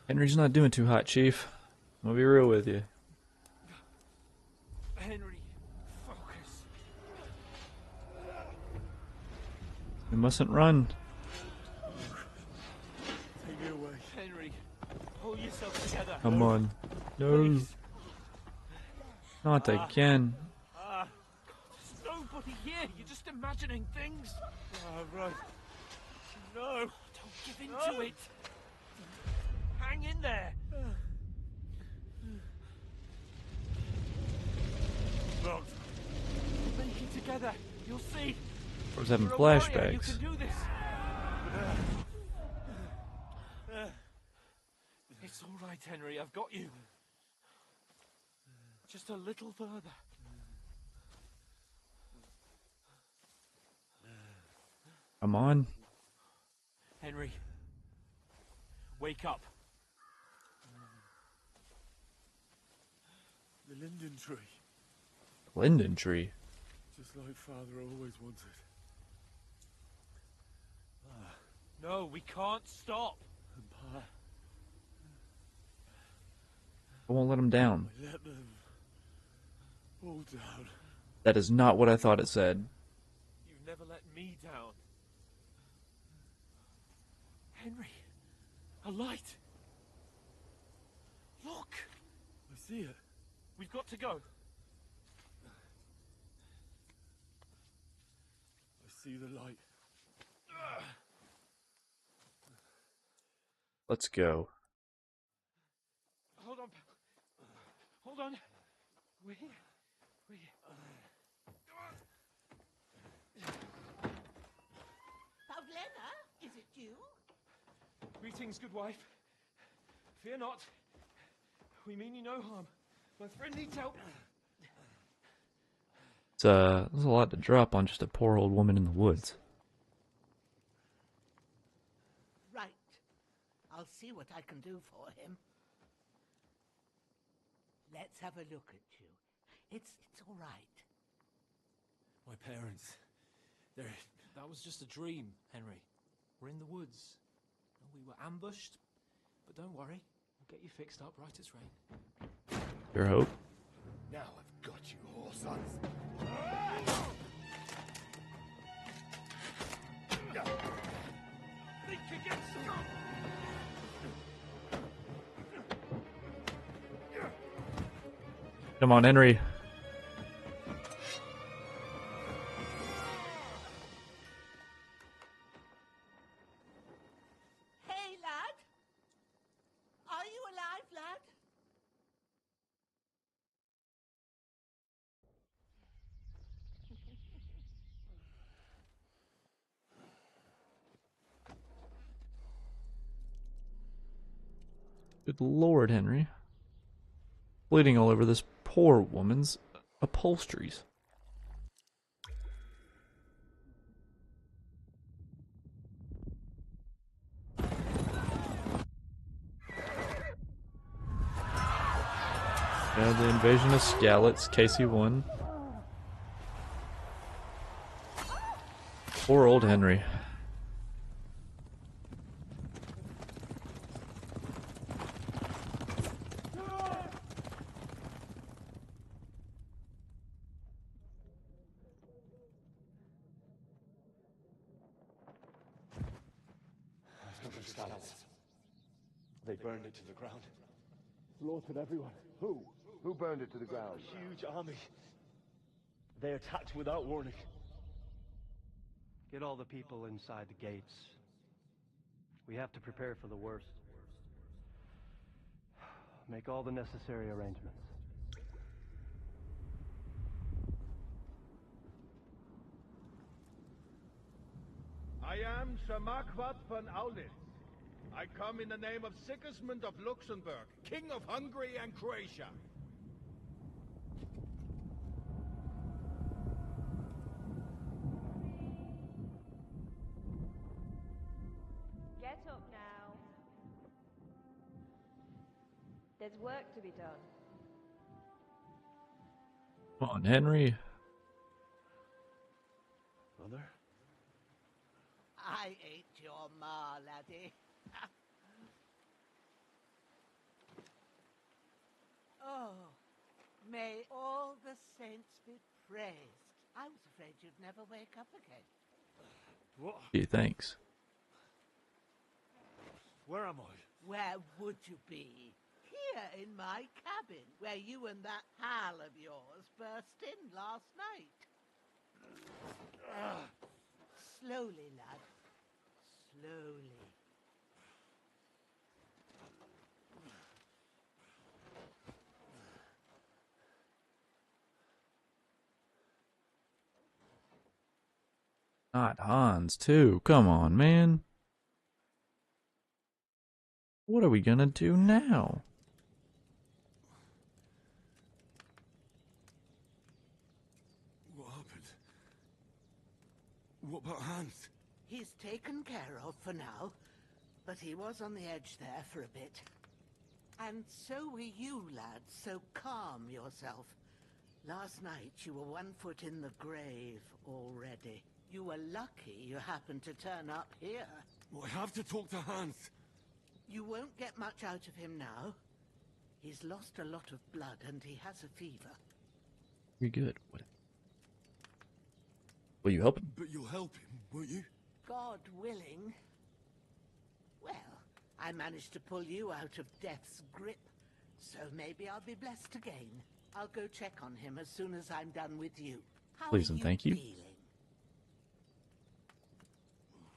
Henry's not doing too hot, Chief. I'm gonna be real with you. Henry, focus. We mustn't run. Take me away. Henry, pull yourself together. Come on. No. Please. Not again. There's nobody here. You're just imagining things. Right. No. Don't give in to it. Hang in there. Locked. Make it together. You'll see. I was having You're a warrior. You flashbacks. can do this. It's all right, Henry. I've got you. Just a little further. Come on. Henry, wake up. The linden tree. Linden tree. Just like Father always wanted. No, we can't stop. And Pa, I won't let him down. I let them all down. That is not what I thought it said. You've never let me down. Henry, a light. Look, I see it. we've got to go. I see the light. Let's go. Hold on, pal. Hold on. We're here. We're here. Pavlena, is it you? Greetings, good wife. Fear not. We mean you no harm. My friend needs help. There's a lot to drop on just a poor old woman in the woods. Right. I'll see what I can do for him. Let's have a look at you. It's all right. My parents. That was just a dream, Henry. We're in the woods. We were ambushed, but don't worry. We'll get you fixed up right as rain. Your hope. Now I've got you, whore sons. Think again, son! Come on, Henry. Hey, lad. Are you alive, lad? Good Lord, Henry. Bleeding all over this poor woman's upholsteries. Yeah, the invasion of Scallots, KC1. Poor old Henry. They burned it to the ground. Slaughtered everyone. Who? Who burned it to the ground? A huge army. They attacked without warning. Get all the people inside the gates. We have to prepare for the worst. Make all the necessary arrangements. I am Sir Marquardt von Aulitz. I come in the name of Sigismund of Luxembourg, King of Hungary and Croatia. Get up now. There's work to be done. Come on, Henry. Mother? I ain't your ma, laddie. Oh, may all the saints be praised. I was afraid you'd never wake up again. What? Gee, thanks. Where am I? Where would you be? Here in my cabin, where you and that pal of yours burst in last night. Slowly, lad. Slowly. Not Hans, too. Come on, man. What are we gonna do now? What happened? What about Hans? He's taken care of for now, but he was on the edge there for a bit. And so were you, lad, so calm yourself. Last night you were 1 foot in the grave already. You were lucky you happened to turn up here. Well, I have to talk to Hans. You won't get much out of him now. He's lost a lot of blood and he has a fever. You're good. What? Will you help him? But you'll help him, won't you? God willing. Well, I managed to pull you out of death's grip, so maybe I'll be blessed again. I'll go check on him as soon as I'm done with you. How Please are and you thank you. feeling?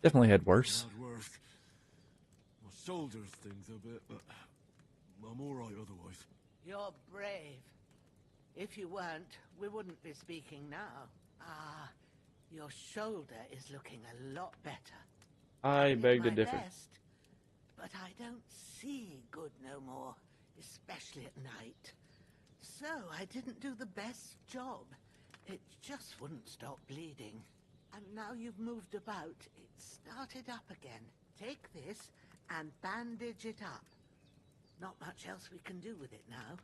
Definitely had worse. Had worse. My shoulders stings a bit, but I'm alright otherwise. You're brave. If you weren't, we wouldn't be speaking now. Ah, your shoulder is looking a lot better. I did beg to my differ. best, but I don't see good no more, especially at night. So I didn't do the best job. It just wouldn't stop bleeding. And now you've moved about, it started up again. Take this and bandage it up. Not much else we can do with it now.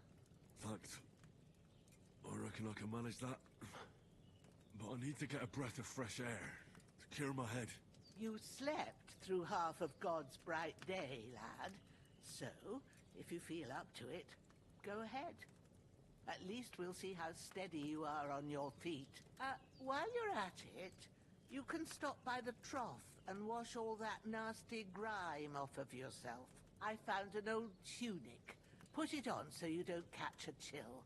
Thanks. I reckon I can manage that. But I need to get a breath of fresh air to clear my head. You slept through half of God's bright day, lad. So, if you feel up to it, go ahead. At least we'll see how steady you are on your feet. While you're at it, you can stop by the trough and wash all that nasty grime off of yourself. I found an old tunic. Put it on so you don't catch a chill.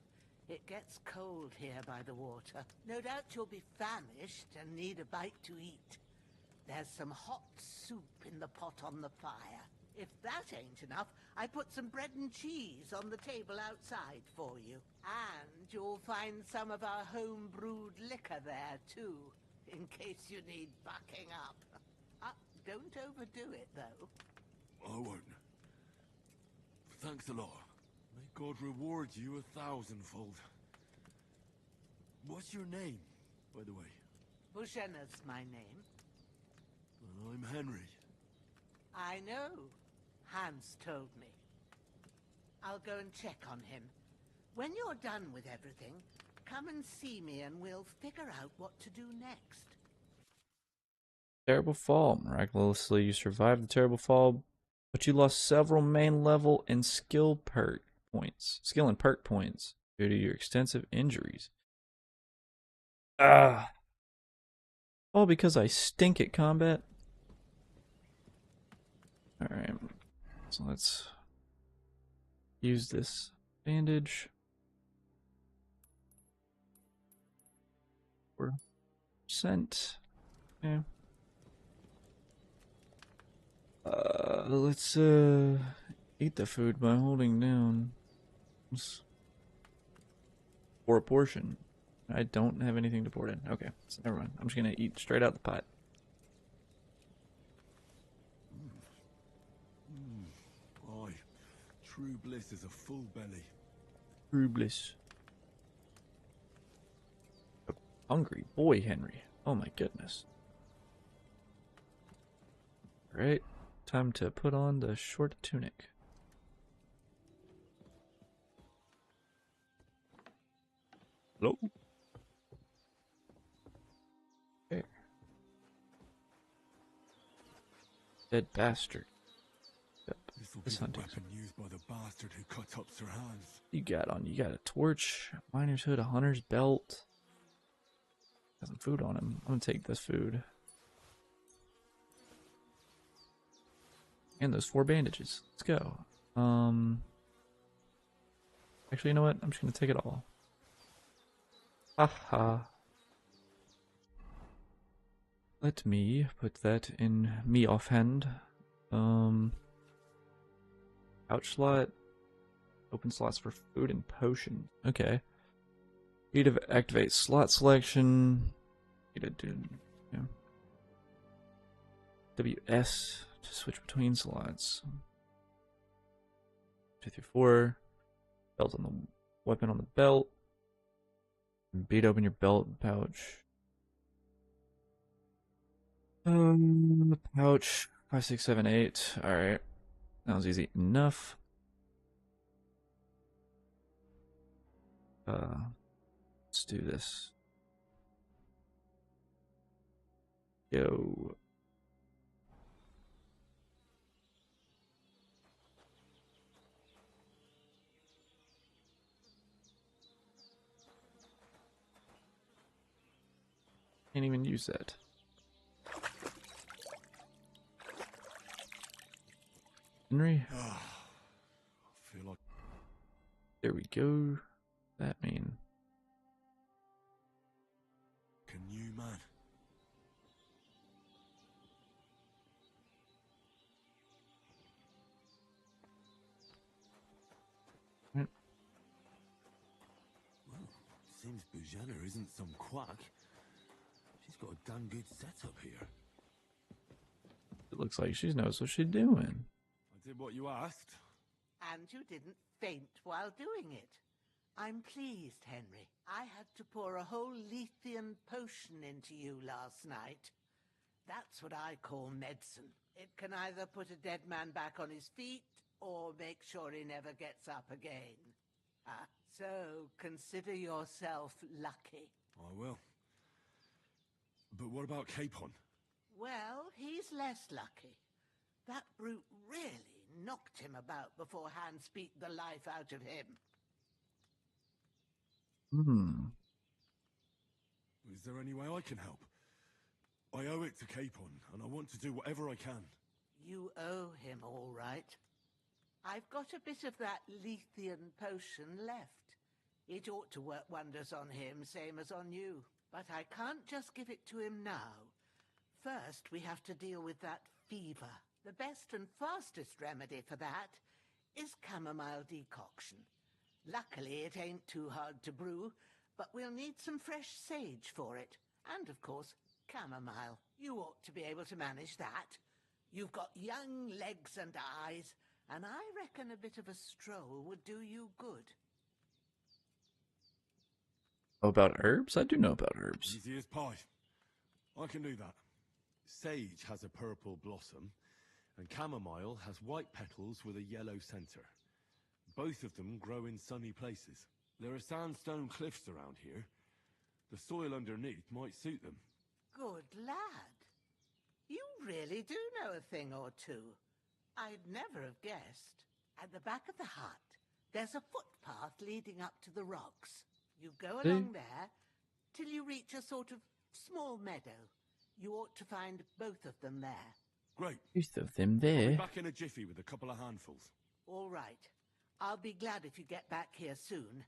It gets cold here by the water. No doubt you'll be famished and need a bite to eat. There's some hot soup in the pot on the fire. If that ain't enough, I put some bread and cheese on the table outside for you. And you'll find some of our home-brewed liquor there, too, in case you need bucking up. Don't overdo it, though. I won't. Thanks a lot. May God reward you 1,000-fold. What's your name, by the way? Bushenna's my name. I'm Henry. I know. Hans told me. I'll go and check on him. When you're done with everything, come and see me and we'll figure out what to do next. Terrible fall. Miraculously, you survived the terrible fall, but you lost several main level and skill and perk points due to your extensive injuries. Ah. All because I stink at combat. Alright. So let's use this bandage. 4%. Okay. Let's eat the food by holding down for a portion. I don't have anything to pour it in. Okay, so never mind. I'm just gonna eat straight out the pot. Aye, true bliss is a full belly. True bliss. A hungry boy, Henry. Oh my goodness. Alright, time to put on the short tunic. Hello? Okay. Dead bastard. Yep. This will be the weapon used by the bastard who cut up Sir Hans. You got on? You got a torch, a miner's hood, a hunter's belt. Got some food on him. I'm gonna take this food. And those 4 bandages. Let's go. Actually, you know what? I'm just gonna take it all. Haha. Let me put that in me offhand. Pouch slot. Open slots for food and potion. Okay. Need to activate slot selection. Need to do, yeah. WS to switch between slots. 2 through 4. Belt on the weapon on the belt. Beat open your belt pouch. Pouch 5, 6, 7, 8. Alright. That was easy enough. Let's do this. Yo. Can't even use that. Henry? I feel like... There we go. That mean? A new man. Right. Well, seems Bujana isn't some quack. She's got a damn good setup here. It looks like she knows what she's doing. I did what you asked. And you didn't faint while doing it. I'm pleased, Henry. I had to pour a whole Lethean potion into you last night. That's what I call medicine. It can either put a dead man back on his feet or make sure he never gets up again. So consider yourself lucky. I will. But what about Capon? Well, he's less lucky. That brute really knocked him about before Hans beat the life out of him. Is there any way I can help? I owe it to Capon, and I want to do whatever I can. You owe him, all right. I've got a bit of that Lethean potion left. It ought to work wonders on him, same as on you. But I can't just give it to him now. First, we have to deal with that fever. The best and fastest remedy for that is chamomile decoction. Luckily, it ain't too hard to brew, but we'll need some fresh sage for it. And, of course, chamomile. You ought to be able to manage that. You've got young legs and eyes, and I reckon a bit of a stroll would do you good. Oh, about herbs? I do know about herbs. Easy as pie. I can do that. Sage has a purple blossom, and chamomile has white petals with a yellow center. Both of them grow in sunny places. There are sandstone cliffs around here. The soil underneath might suit them. Good lad. You really do know a thing or two. I'd never have guessed. At the back of the hut, there's a footpath leading up to the rocks. You go along there till you reach a sort of small meadow. You ought to find both of them there. Great. Both of them I'll be there. back in a jiffy with a couple of handfuls. All right. I'll be glad if you get back here soon.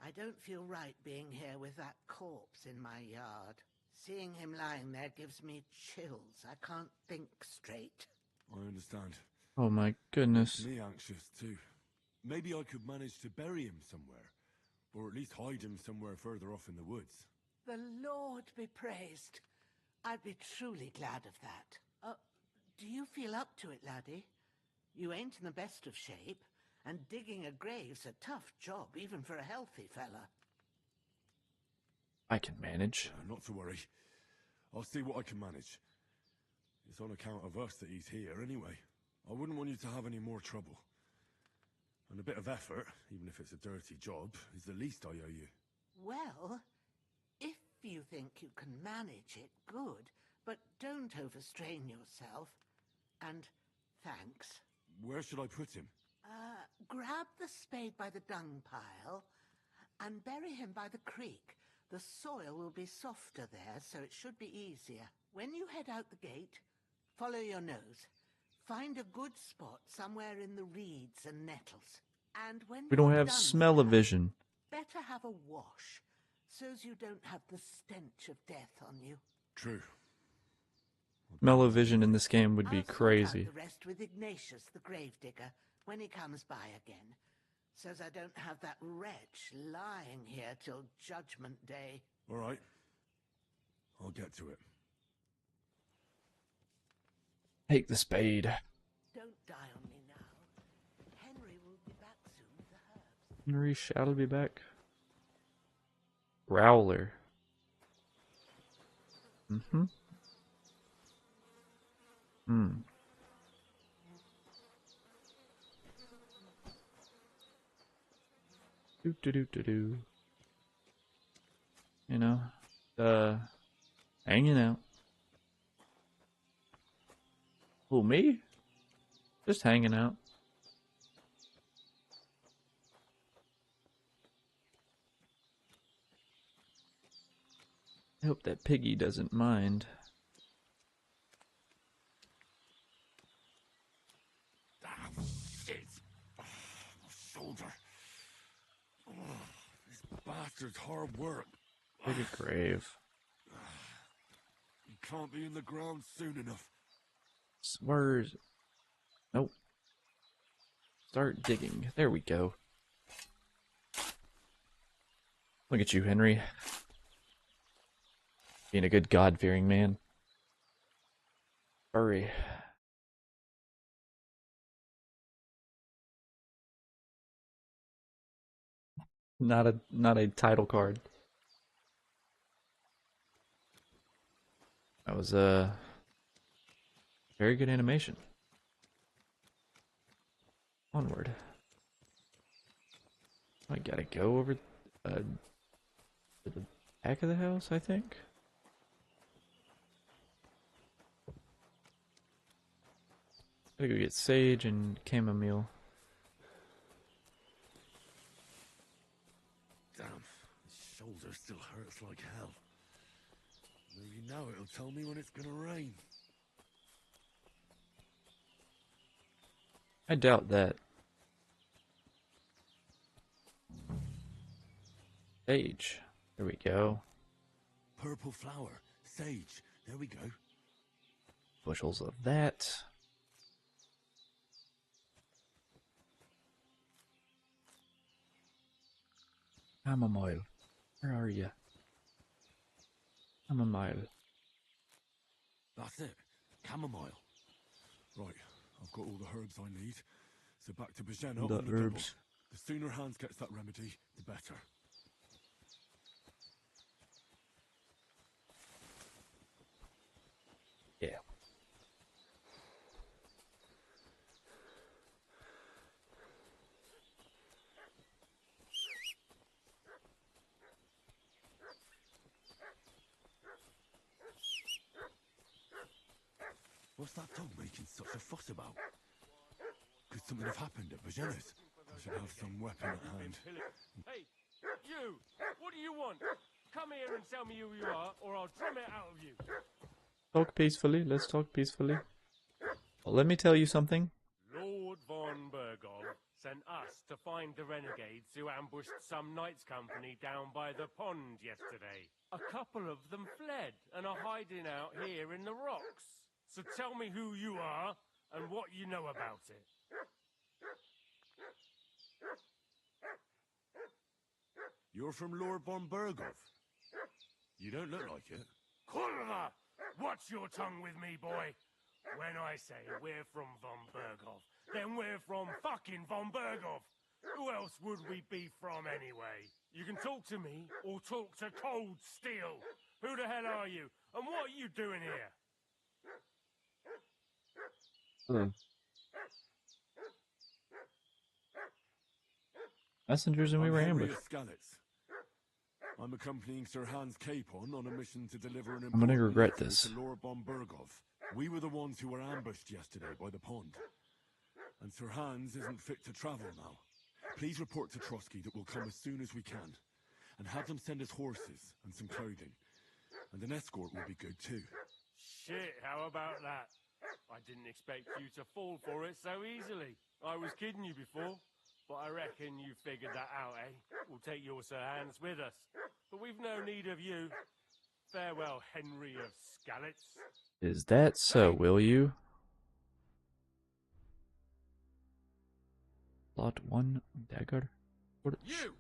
I don't feel right being here with that corpse in my yard. Seeing him lying there gives me chills. I can't think straight. I understand. Oh my goodness. Makes me anxious too. Maybe I could manage to bury him somewhere, or at least hide him somewhere further off in the woods. The Lord be praised. I'd be truly glad of that. Do you feel up to it, laddie? You ain't in the best of shape, and digging a grave's a tough job, even for a healthy fella. I can manage. Not to worry. I'll see what I can manage. It's on account of us that he's here anyway. I wouldn't want you to have any more trouble. And a bit of effort, even if it's a dirty job, is the least I owe you. Well, if you think you can manage it, good, but don't overstrain yourself. And thanks. Where should I put him? Grab the spade by the dung pile and bury him by the creek. The soil will be softer there, so it should be easier. When you head out the gate, follow your nose. Find a good spot somewhere in the reeds and nettles. And when We don't you're have done smell-o-vision. better have a wash, so's you don't have the stench of death on you. True. Smell-o-vision in this game would be I'll sort out crazy. the rest with Ignatius, the gravedigger, when he comes by again, so's I don't have that wretch lying here till Judgment Day. All right. I'll get to it. Take the spade. Don't die on me now. Henry will be back soon with the herbs. Henry shall be back. Growler. Mm-hmm. Hmm. Do. You know, hanging out. Who, me? Just hanging out. I hope that piggy doesn't mind. Ah, shit! My shoulder. This bastard's hard work. Dig a grave. He can't be in the ground soon enough. Where's... Nope. Start digging. There we go. Look at you, Henry. Being a good God-fearing man. Hurry. Not a title card. That was a very good animation. Onward. I gotta go over to the back of the house, I think. Gotta go get sage and chamomile. Damn, his shoulder still hurts like hell. Maybe now it'll tell me when it's gonna rain. I doubt that. Sage. There we go. Purple flower, sage. There we go. Bushels of that. Chamomile. Where are you? Chamomile. That's it. Chamomile. Right, I've got all the herbs I need, So back to Bajena The on the double. herbs. The sooner Hans gets that remedy, the better. Yeah. What's that dog making such a fuss about? Could something have happened at Bajena's? I should have some weapon at hand. Hey, you! What do you want? Come here and tell me who you are, or I'll drum it out of you. Talk peacefully. Let's talk peacefully. Well, let me tell you something. Lord von Bergov sent us to find the renegades who ambushed some knights' company down by the pond yesterday. A couple of them fled and are hiding out here in the rocks. So tell me who you are and what you know about it. You're from Lord von Bergov. You don't look like it. Kurva! Watch your tongue with me, boy. When I say we're from von Bergov, then we're from fucking von Bergov. Who else would we be from anyway? You can talk to me or talk to cold steel. Who the hell are you? And what are you doing here? Messengers and we I'm were Henry ambushed. of Skalitz. I'm accompanying Sir Hans Capon on a mission to deliver an I'm gonna important regret message this. to Lord von Bergov. We were the ones who were ambushed yesterday by the pond. And Sir Hans isn't fit to travel now. Please report to Trotsky that we'll come as soon as we can. And have them send us horses and some clothing. And an escort will be good too. Shit, how about that? I didn't expect you to fall for it so easily. I was kidding you before, but I reckon you figured that out, eh? We'll take your Sir Hans with us. But we've no need of you. Farewell, Henry of Skalitz. Is that so, will you? Lot 1 dagger. You!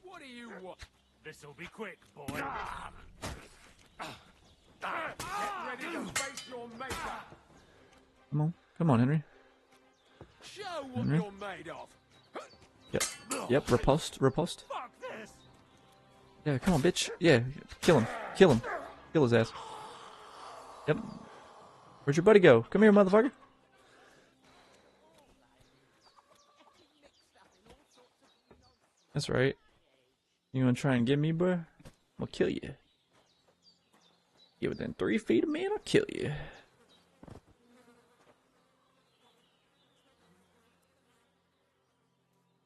What do you want? This'll be quick, boy. Get ready to face your maker. Come on, Henry. Show what Henry? you're made of. Yep, riposte. Fuck this! Yeah, come on, bitch. Yeah, kill him. Kill his ass. Yep. Where'd your buddy go? Come here, motherfucker. That's right. You wanna try and get me, bro? I'll kill you. Get within 3 feet of me and I'll kill you.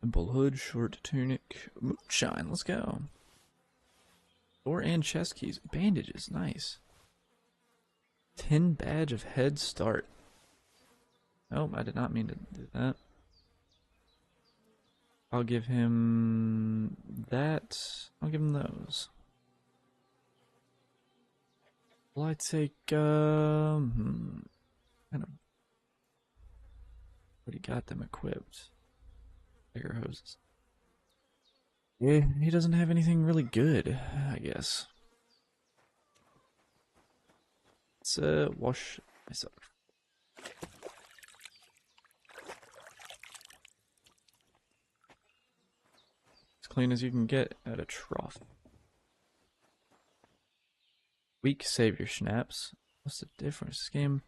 Simple hood, short tunic, moonshine, let's go. Door and chest keys, bandages, nice. 10 badge of head start. Oh, I did not mean to do that. I'll give him that. I'll give him those. Will I take, kind of, already got them equipped. Fire hoses. Yeah, he doesn't have anything really good, I guess. Let's, wash myself. As clean as you can get at a trough. Weak savior snaps. What's the difference? This game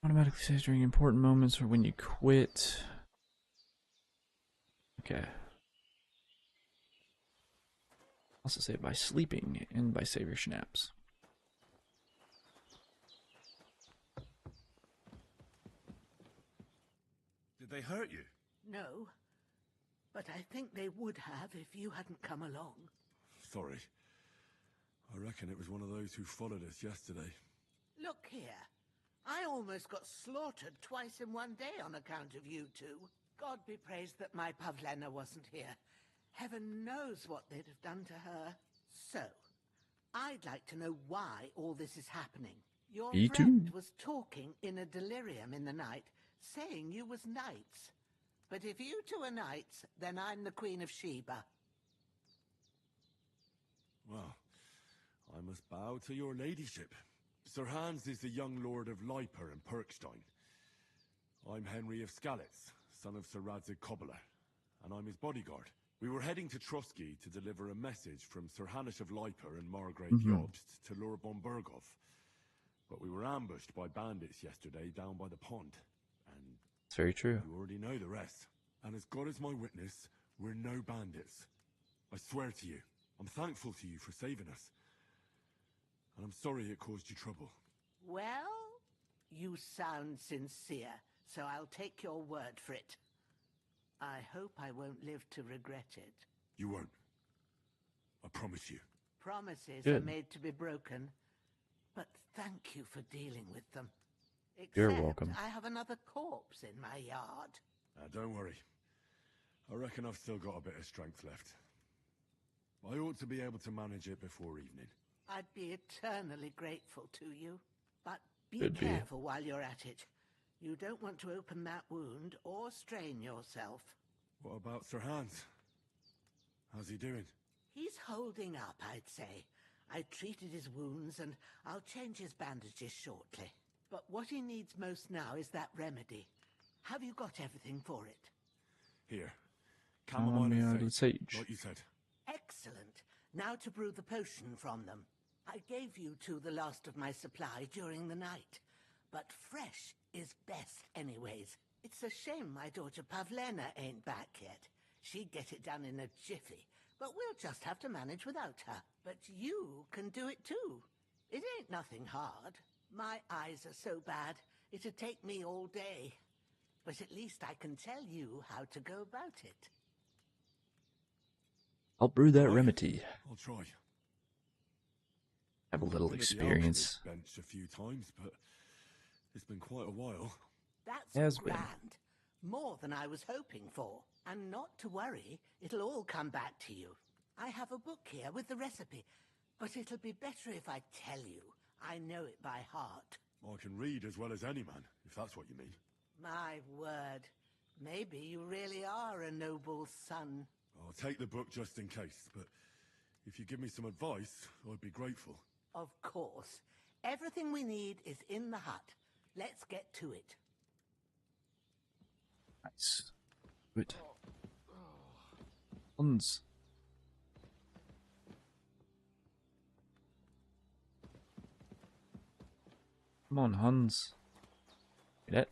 automatically saves during important moments or when you quit. Okay. Also save by sleeping and by savior snaps. Did they hurt you? No, but I think they would have if you hadn't come along. Sorry. I reckon it was one of those who followed us yesterday. Look here. I almost got slaughtered twice in one day on account of you two. God be praised that my Pavlena wasn't here. Heaven knows what they'd have done to her. So, I'd like to know why all this is happening. Your Me friend too. was talking in a delirium in the night, saying you was knights. But if you two are knights, then I'm the Queen of Sheba. Well, I must bow to your ladyship. Sir Hans is the young lord of Leiper and Perkstein. I'm Henry of Skalitz, son of Sir Radzig Cobbler, and I'm his bodyguard. We were heading to Trotsky to deliver a message from Sir Hanish of Leiper and Margrave Jobst to Lord von Berghoff. But we were ambushed by bandits yesterday down by the pond, and It's very true. you already know the rest. And as God is my witness, we're no bandits. I swear to you, I'm thankful to you for saving us. And I'm sorry it caused you trouble. Well, you sound sincere, so I'll take your word for it. I hope I won't live to regret it. You won't. I promise you. Promises Good. are made to be broken, but thank you for dealing with them. You're Except welcome. I have another corpse in my yard. Don't worry. I reckon I've still got a bit of strength left. I ought to be able to manage it before evening. I'd be eternally grateful to you. But be Could be. careful while you're at it. You don't want to open that wound or strain yourself. What about Sir Hans? How's he doing? He's holding up, I'd say. I treated his wounds and I'll change his bandages shortly. But what he needs most now is that remedy. Have you got everything for it? Here. Chamomile and sage, like you said. Excellent. Now to brew the potion from them. I gave you two the last of my supply during the night. But fresh is best anyways. It's a shame my daughter Pavlena ain't back yet. She'd get it done in a jiffy. But we'll just have to manage without her. But you can do it too. It ain't nothing hard. My eyes are so bad, it'd take me all day. But at least I can tell you how to go about it. I'll brew that remedy. I'll try. Have a little Been at the experience. alchemist bench a few times, but it's been quite a while. That's Has been. grand. More than I was hoping for. And not to worry, it'll all come back to you. I have a book here with the recipe, but it'll be better if I tell you. I know it by heart. I can read as well as any man, if that's what you mean. My word. Maybe you really are a noble son. I'll take the book just in case, but if you give me some advice, I'd be grateful. Of course. Everything we need is in the hut. Let's get to it. Nice. Good. Hans. Come on, Hans. Get it?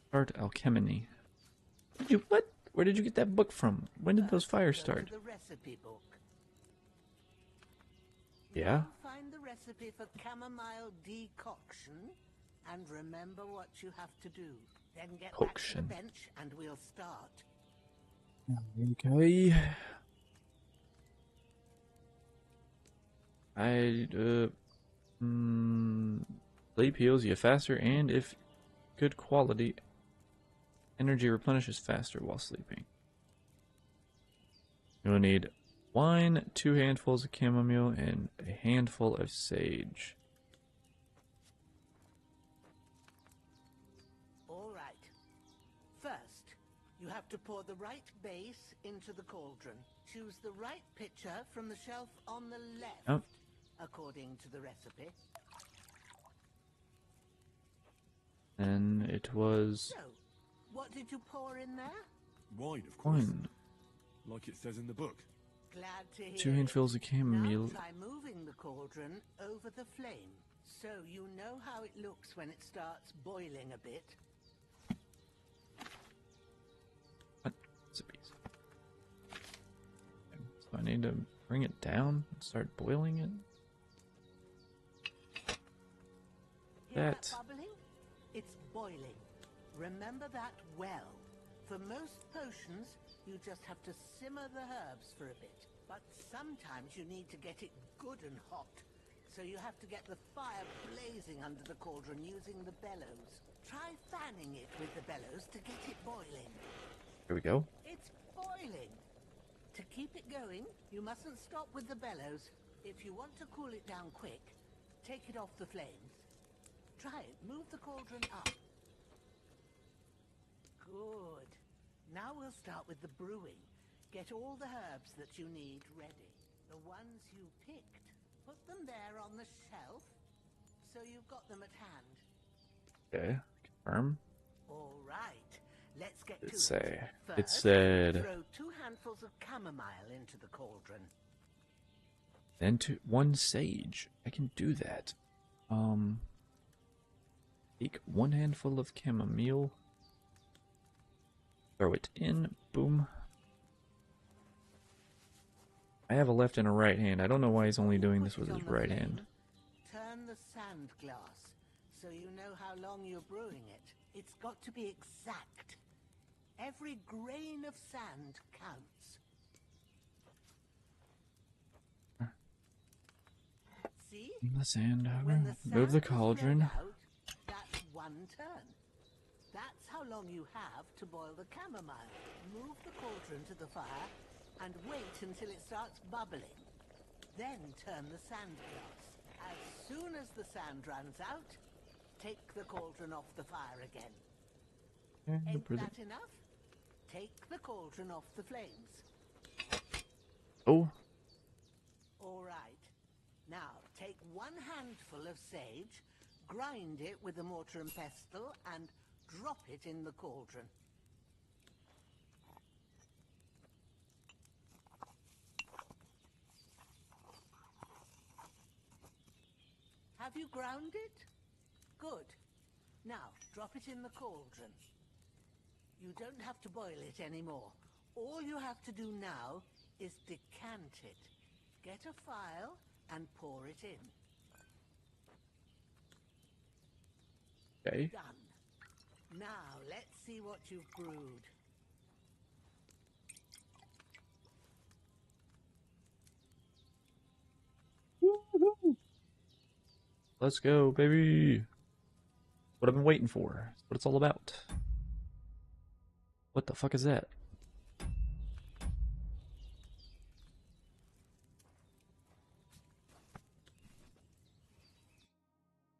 Start alchemy. What? Where did you get that book from? When did those fires start? The recipe book. Yeah? Find the recipe for chamomile decoction, and remember what you have to do. Then get back to the Decoction. bench, and we'll start. Okay. Sleep heals you faster, and if good quality, energy replenishes faster while sleeping. You'll need wine, 2 handfuls of chamomile, and a handful of sage. All right. First, you have to pour the right base into the cauldron. Choose the right pitcher from the shelf on the left, according to the recipe. And it was So, what did you pour in there? Wine, of course. wine. Like it says in the book. Glad to hear 2 it. handfuls of chamomile. Now try moving the cauldron over the flame, so you know how it looks when it starts boiling a bit. What? Recipes. So I need to bring it down and start boiling it. Hear That. bubbling? It's boiling. Remember that well. For most potions, you just have to simmer the herbs for a bit. But sometimes you need to get it good and hot. So you have to get the fire blazing under the cauldron using the bellows. Try fanning it with the bellows to get it boiling. Here we go. It's boiling. To keep it going, you mustn't stop with the bellows. If you want to cool it down quick, take it off the flames. Try it. Move the cauldron up. Good. Now we'll start with the brewing. Get all the herbs that you need ready. The ones you picked. Put them there on the shelf, so you've got them at hand. Okay. Confirm. All right. Let's get It to say? First, It said throw 2 handfuls of chamomile into the cauldron. then to 1 sage. I can do that. Take 1 handful of chamomile. Throw it in. Boom. I have a left and a right hand. I don't know why he's only doing this with his right hand. Turn the sand glass so you know how long you're brewing it. It's got to be exact. Every grain of sand counts. See? The sand. When the Move the sand is cauldron. spread out, that's 1 turn. That's how long you have to boil the chamomile. Move the cauldron to the fire and wait until it starts bubbling. Then turn the sand glass. As soon as the sand runs out, take the cauldron off the fire again. Ain't that enough? Take the cauldron off the flames. Oh. All right. Now, take 1 handful of sage, grind it with a mortar and pestle, and drop it in the cauldron. Have you ground it? Good. Now, drop it in the cauldron. You don't have to boil it anymore. All you have to do now is decant it. Get a file and pour it in. Okay. Done. Now, let's see what you've brewed. Let's go, baby. What I've been waiting for. That's what it's all about. What the fuck is that?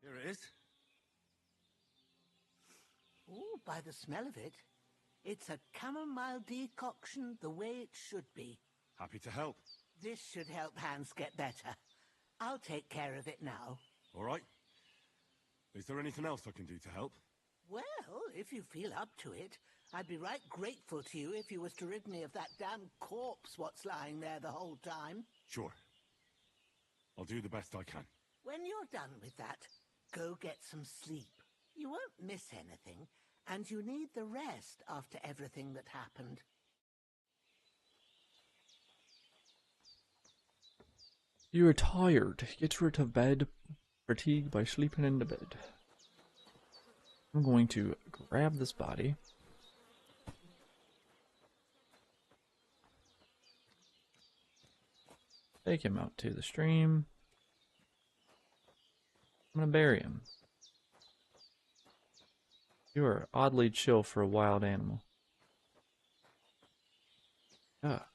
Here it is. Ooh, by the smell of it, it's a chamomile decoction the way it should be. Happy to help. This should help Hans get better. I'll take care of it now. All right. Is there anything else I can do to help? Well, if you feel up to it, I'd be right grateful to you if you was to rid me of that damn corpse what's lying there the whole time. Sure. I'll do the best I can. When you're done with that, go get some sleep. You won't miss anything, and you need the rest after everything that happened. You're tired. Get rid of bed fatigue by sleeping in the bed. I'm going to grab this body. Take him out to the stream. I'm gonna bury him. You are oddly chill for a wild animal. Ah.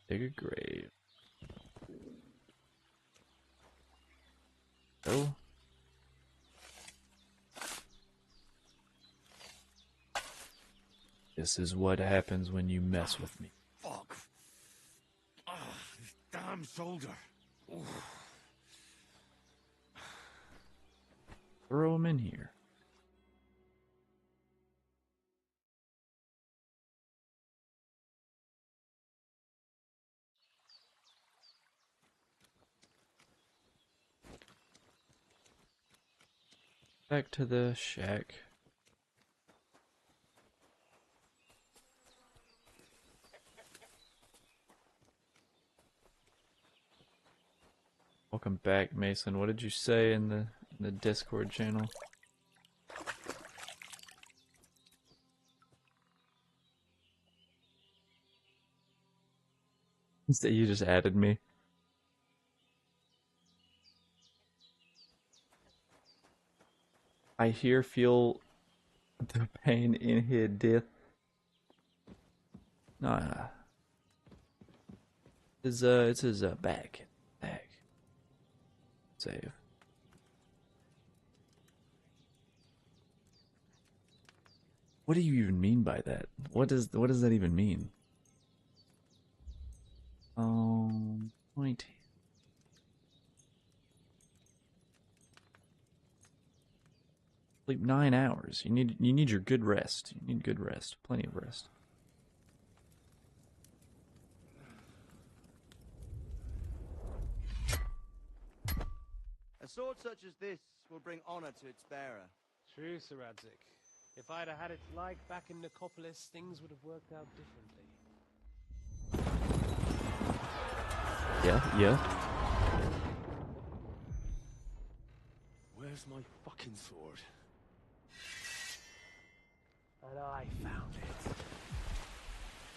Dig a grave. Go. This is what happens when you mess with me. Fuck. Ah, this damn shoulder. Oof. Throw him in here. Back to the shack. Welcome back, Mason. What did you say in the Discord channel? That you just added me. I feel the pain in his death. Nah. It's his back. Save. What do you even mean by that? What does that even mean? 20. Sleep 9 hours. You need your good rest. You need good rest. Plenty of rest. A sword such as this will bring honor to its bearer. True, Sir Radzik. If I'd have had its like back in Nicopolis, things would have worked out differently. Yeah. Where's my fucking sword? And I found it.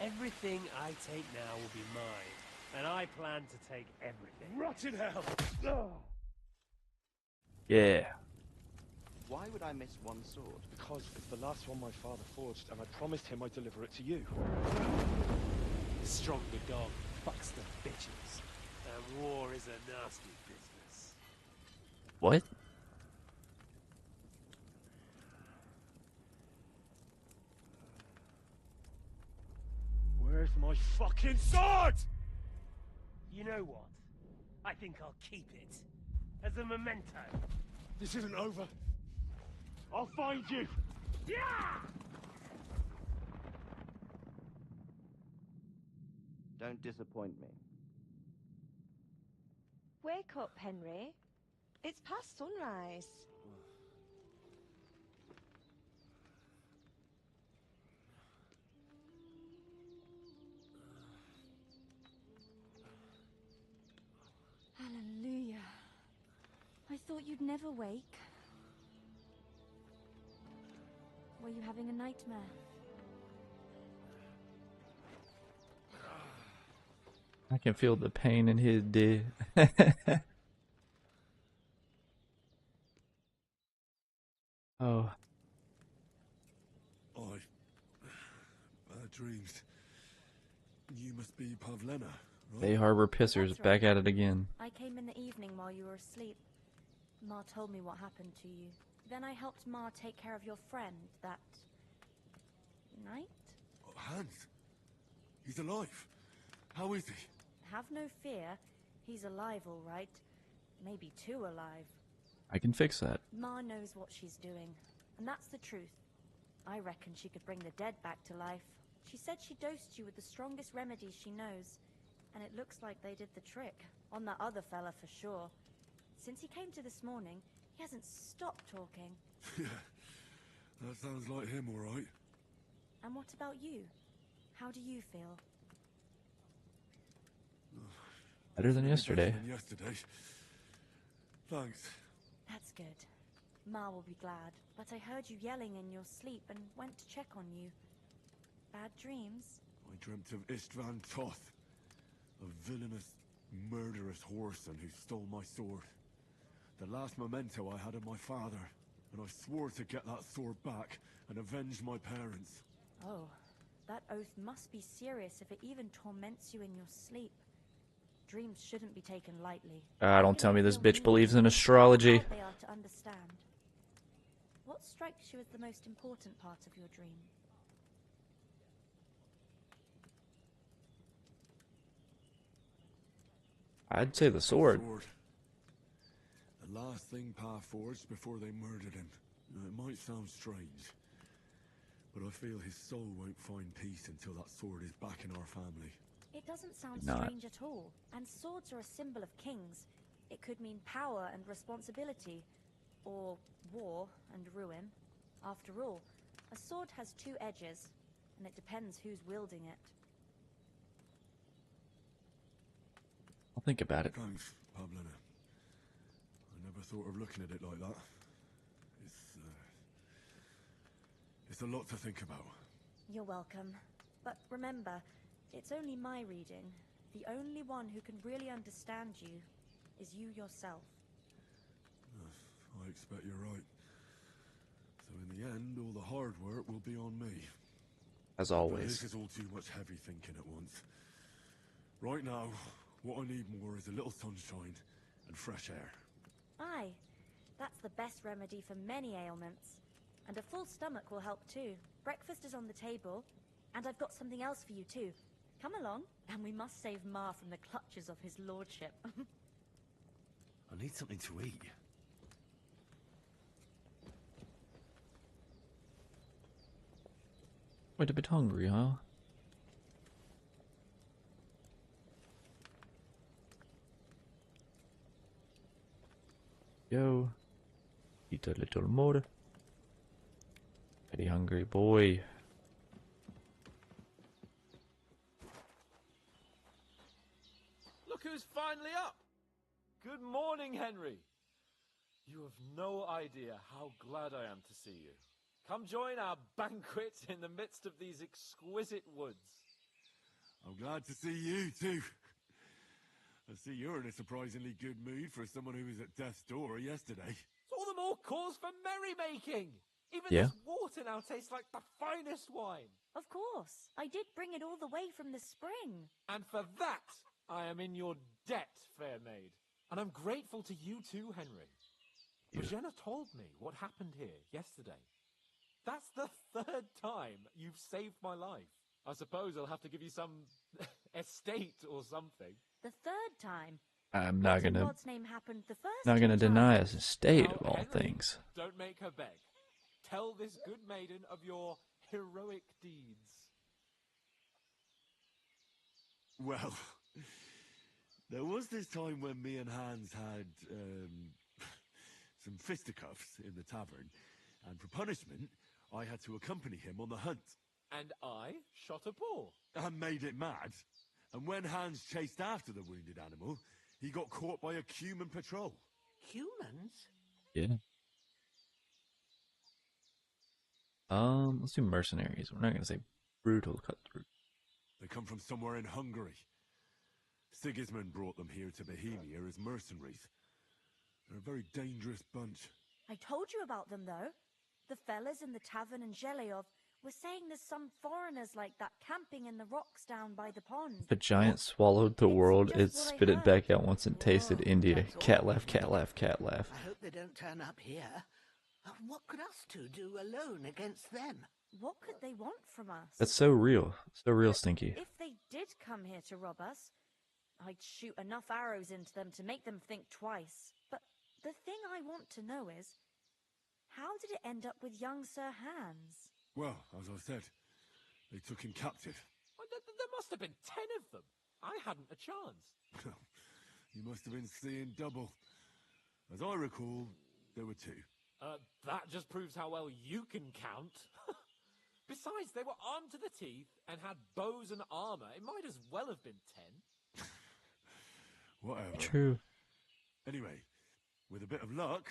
Everything I take now will be mine, and I plan to take everything. Rotten hell! Ugh. Yeah. Why would I miss one sword? Because it's the last one my father forged, and I promised him I'd deliver it to you. Strong the dog, fucks the bitches. And war is a nasty business. What? Where's my fucking sword? You know what? I think I'll keep it. As a memento. This isn't over. I'll find you! Yeah! Don't disappoint me. Wake up, Henry. It's past sunrise. Hallelujah. I thought you'd never wake. Were you having a nightmare? I can feel the pain in his dick. Oh. Bad dreams. You must be Pavlena, right? Bay Harbor Pissers, That's back right. at it again. I came in the evening while you were asleep. Ma told me what happened to you. Then I helped Ma take care of your friend that night? Oh, Hans. He's alive. How is he? Have no fear. He's alive, all right. Maybe too alive. I can fix that. Ma knows what she's doing, and that's the truth. I reckon she could bring the dead back to life. She said she dosed you with the strongest remedies she knows, and it looks like they did the trick. On that other fella for sure. Since he came to this morning, he hasn't stopped talking. Yeah, that sounds like him, all right. And what about you? How do you feel? Better than yesterday. Better than yesterday. Thanks. That's good. Ma will be glad, but I heard you yelling in your sleep and went to check on you. Bad dreams? I dreamt of Istvan Toth, a villainous, murderous whoreson who stole my sword. The last memento I had of my father, and I swore to get that sword back and avenge my parents. Oh, that oath must be serious if it even torments you in your sleep. Dreams shouldn't be taken lightly. Don't tell me this bitch believes in astrology. They are to understand. What strikes you as the most important part of your dream? I'd say the sword. The last thing Pa forged before they murdered him. Now, it might sound strange, but I feel his soul won't find peace until that sword is back in our family. It doesn't sound Not. strange at all. And swords are a symbol of kings. It could mean power and responsibility, or war and ruin. After all, a sword has two edges, and it depends who's wielding it. I'll think about it. Thanks, Pavlena. I never thought of looking at it like that. It's a lot to think about. You're welcome. But remember, it's only my reading. The only one who can really understand you is you yourself. I expect you're right. So in the end, all the hard work will be on me. As But always. this is all too much heavy thinking at once. Right now, what I need more is a little sunshine and fresh air. Aye, that's the best remedy for many ailments. And a full stomach will help too. Breakfast is on the table, and I've got something else for you too. Come along, and we must save Ma from the clutches of his lordship. I need something to eat. Quite a bit hungry, huh? Yo. Eat a little more. Very hungry boy. Look who's finally up! Good morning, Henry. You have no idea how glad I am to see you. Come join our banquet in the midst of these exquisite woods. I'm glad to see you too. I see you're in a surprisingly good mood for someone who was at death's door yesterday. It's all the more cause for merrymaking. Even Yeah. this water now tastes like the finest wine. Of course. I did bring it all the way from the spring. And for that, I am in your debt, fair maid. And I'm grateful to you too, Henry. Regina told me what happened here yesterday. That's the third time you've saved my life. I suppose I'll have to give you some estate or something. The third time? I'm not What in gonna God's name happened the first not gonna two deny times? us a state Now, of all Henry, things. Don't make her beg. Tell this good maiden of your heroic deeds. Well, there was this time when me and Hans had some fisticuffs in the tavern, and for punishment, I had to accompany him on the hunt. And I shot a boar. And made it mad. And when Hans chased after the wounded animal, he got caught by a human patrol. Humans? Yeah. Let's do mercenaries. We're not gonna say brutal cutthroat. They come from somewhere in Hungary. Sigismund brought them here to Bohemia as mercenaries. They're a very dangerous bunch. I told you about them, though. The fellas in the tavern in Zheleov were saying there's some foreigners like that camping in the rocks down by the pond. If a giant swallowed the world, it spit it back out once it tasted India. Cat laugh, cat laugh, cat laugh. I hope they don't turn up here. What could us two do alone against them? What could they want from us? That's so real. So real, Stinky. If they did come here to rob us, I'd shoot enough arrows into them to make them think twice. But the thing I want to know is, how did it end up with young Sir Hans? Well, as I said, they took him captive. Well, there must have been 10 of them. I hadn't a chance. You must have been seeing double. As I recall, there were 2. That just proves how well you can count. Besides, they were armed to the teeth and had bows and armor. It might as well have been 10. Whatever. True. Anyway, with a bit of luck,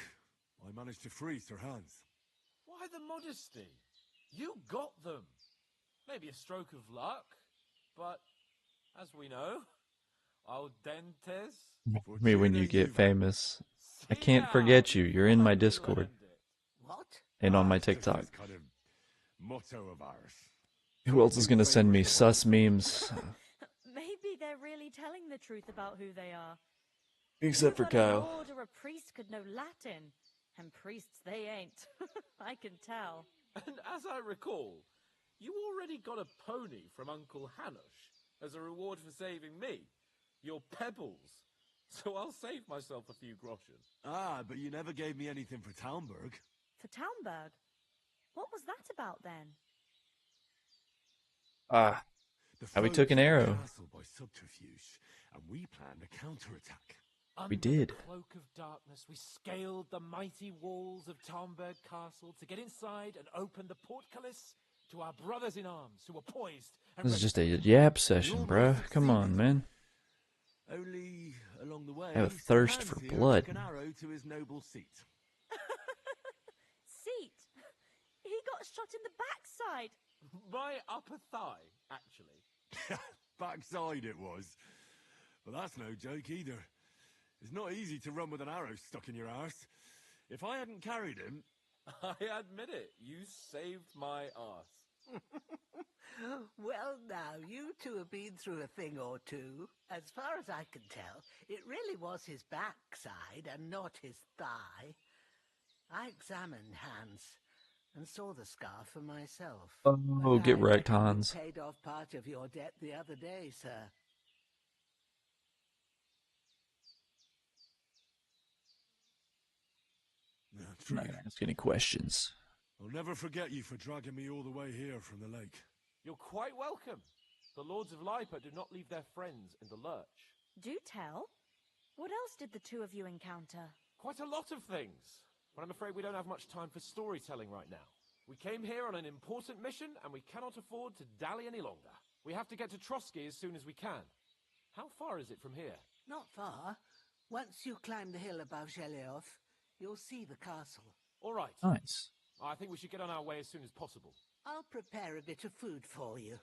I managed to free Sir Hans. Why the modesty? You got them. Maybe a stroke of luck, but as we know, al dentes. Me when you get famous. I can't forget you. You're in my Discord. What? And on my It's just TikTok. this kind of motto of ours. Who else is gonna send me sus memes? Maybe they're really telling the truth about who they are. Except for Who but a Kyle. lord or a priest could know Latin, and priests they ain't. I can tell. And as I recall, you already got a pony from Uncle Hanush as a reward for saving me. Your pebbles. So I'll save myself a few groschen. Ah, but you never gave me anything for Talmberg. For Townberg? What was that about then? Ah. The How we foe took an took the arrow. castle by subterfuge, and we planned a counterattack. We Under did. the cloak of darkness, we scaled the mighty walls of Talmberg Castle to get inside and open the portcullis to our brothers in arms who were poised and This is ready. just a yap session, bruh. Come on, man. Only along the way, I have a Sir thirst Hans for here blood. took an arrow to his noble seat. Seat! He got shot in the backside! My upper thigh, actually. Backside it was. But that's no joke either. It's not easy to run with an arrow stuck in your arse. If I hadn't carried him... I admit it, you saved my arse. Well, now, you two have been through a thing or two. As far as I can tell, it really was his backside and not his thigh. I examined Hans, and saw the scar for myself. Oh, But get I wrecked, reckon you Hans. paid off part of your debt the other day, sir. I'm not gonna ask any questions. I'll never forget you for dragging me all the way here from the lake. You're quite welcome. The Lords of Lipa do not leave their friends in the lurch. Do tell. What else did the two of you encounter? Quite a lot of things. But I'm afraid we don't have much time for storytelling right now. We came here on an important mission, and we cannot afford to dally any longer. We have to get to Trotsky as soon as we can. How far is it from here? Not far. Once you climb the hill above Geleoth, you'll see the castle. All right. Nice. I think we should get on our way as soon as possible. I'll prepare a bit of food for you,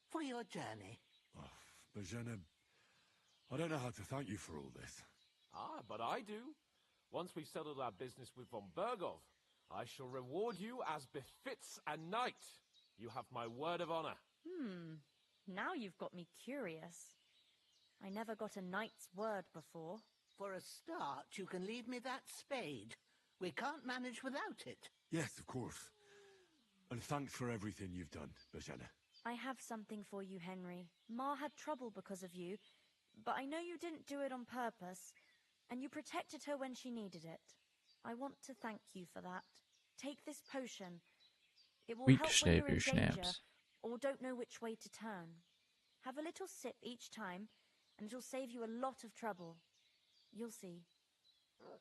for your journey. Oh, Bajena, I don't know how to thank you for all this. Ah, but I do. Once we've settled our business with von Bergov, I shall reward you as befits a knight. You have my word of honor. Now you've got me curious. I never got a knight's word before. For a start, you can leave me that spade. We can't manage without it. Yes, of course. And thanks for everything you've done, Bajena. I have something for you, Henry. Ma had trouble because of you, but I know you didn't do it on purpose, and you protected her when she needed it. I want to thank you for that. Take this potion. It will help when you're in danger, or don't know which way to turn. Have a little sip each time, and it'll save you a lot of trouble. You'll see.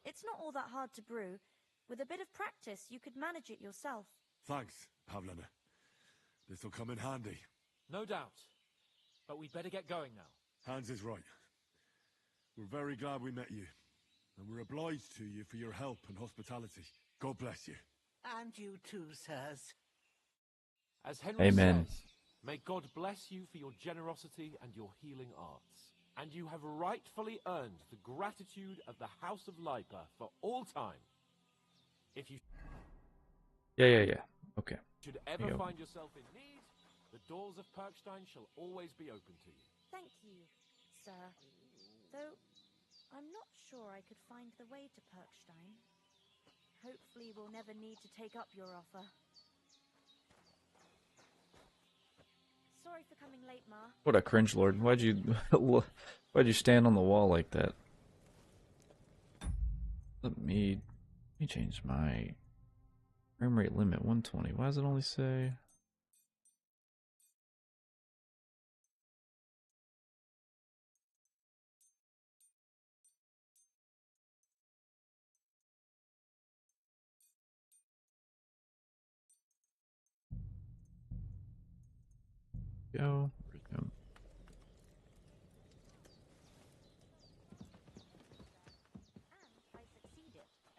It's not all that hard to brew. With a bit of practice, you could manage it yourself. Thanks, Pavlena. This'll come in handy. No doubt. But we'd better get going now. Hans is right. We're very glad we met you. And we're obliged to you for your help and hospitality. God bless you. And you too, sirs. As Henry Amen. says, may God bless you for your generosity and your healing arts. And you have rightfully earned the gratitude of the House of Lipa for all time. If you Yeah. Okay. should ever find yourself in need, the doors of Perkstein shall always be open to you. Thank you, sir. Though, I'm not sure I could find the way to Perkstein. Hopefully we'll never need to take up your offer. Sorry for coming late, Ma. What a cringe lord. Why'd you stand on the wall like that? Let me change my frame rate limit 120. Why does it only say? Go. Resume.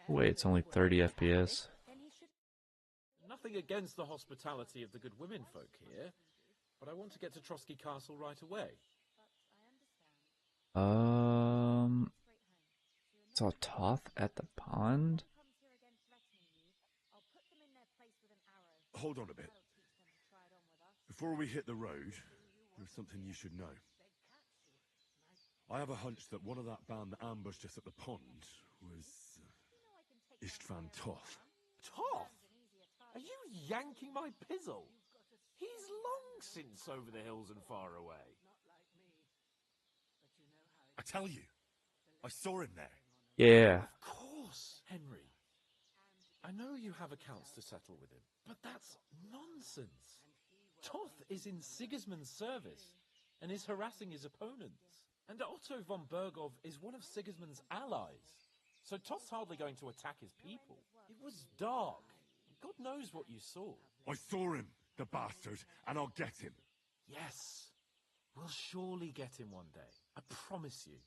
Wait, it's only 30 FPS. Nothing against the hospitality of the good women folk here, but I want to get to Trotsky Castle right away. Saw Toth at the pond? Hold on a bit. Before we hit the road, there's something you should know. I have a hunch that one of that band that ambushed us at the pond was Istvan Toth. Toth? Are you yanking my pizzle? He's long since over the hills and far away. I tell you, I saw him there. Yeah. Of course, Henry. I know you have accounts to settle with him, but that's nonsense. Toth is in Sigismund's service and is harassing his opponents. And Otto von Bergov is one of Sigismund's allies. So Toth's hardly going to attack his people. It was dark. God knows what you saw. I saw him, the bastard, and I'll get him. Yes. We'll surely get him one day. I promise you.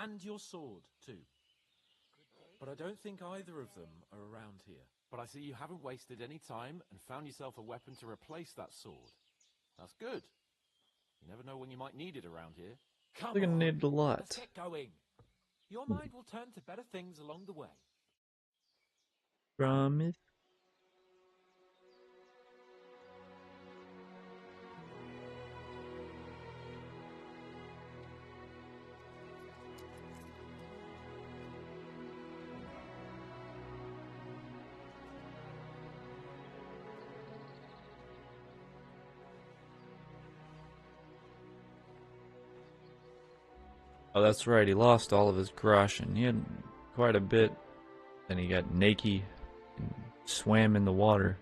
And your sword, too. But I don't think either of them are around here. But I see you haven't wasted any time and found yourself a weapon to replace that sword. That's good. You never know when you might need it around here. Come They're gonna on, need it a lot. let's get going. Your mind will turn to better things along the way. Promise. Oh, that's right. He lost all of his groschen. He had quite a bit. Then he got naked and swam in the water.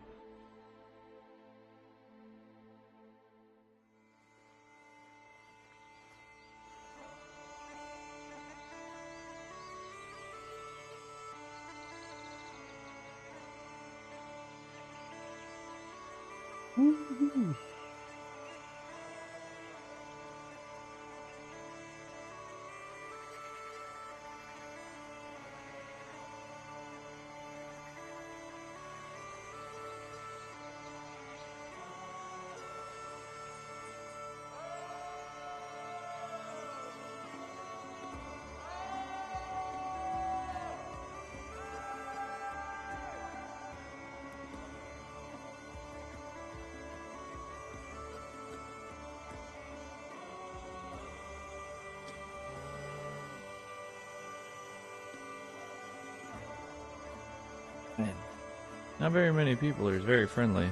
Man, not very many people. He's very friendly.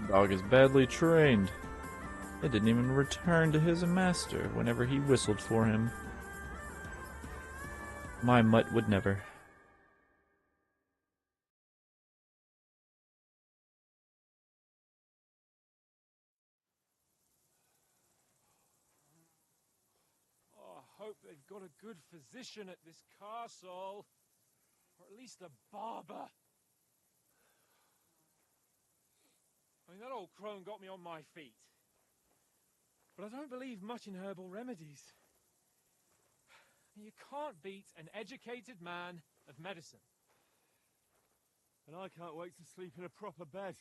The dog is badly trained. It didn't even return to his master whenever he whistled for him. My mutt would never. Oh, I hope they've got a good physician at this castle. Or at least a barber. I mean, that old crone got me on my feet. But I don't believe much in herbal remedies. You can't beat an educated man of medicine. And I can't wait to sleep in a proper bed.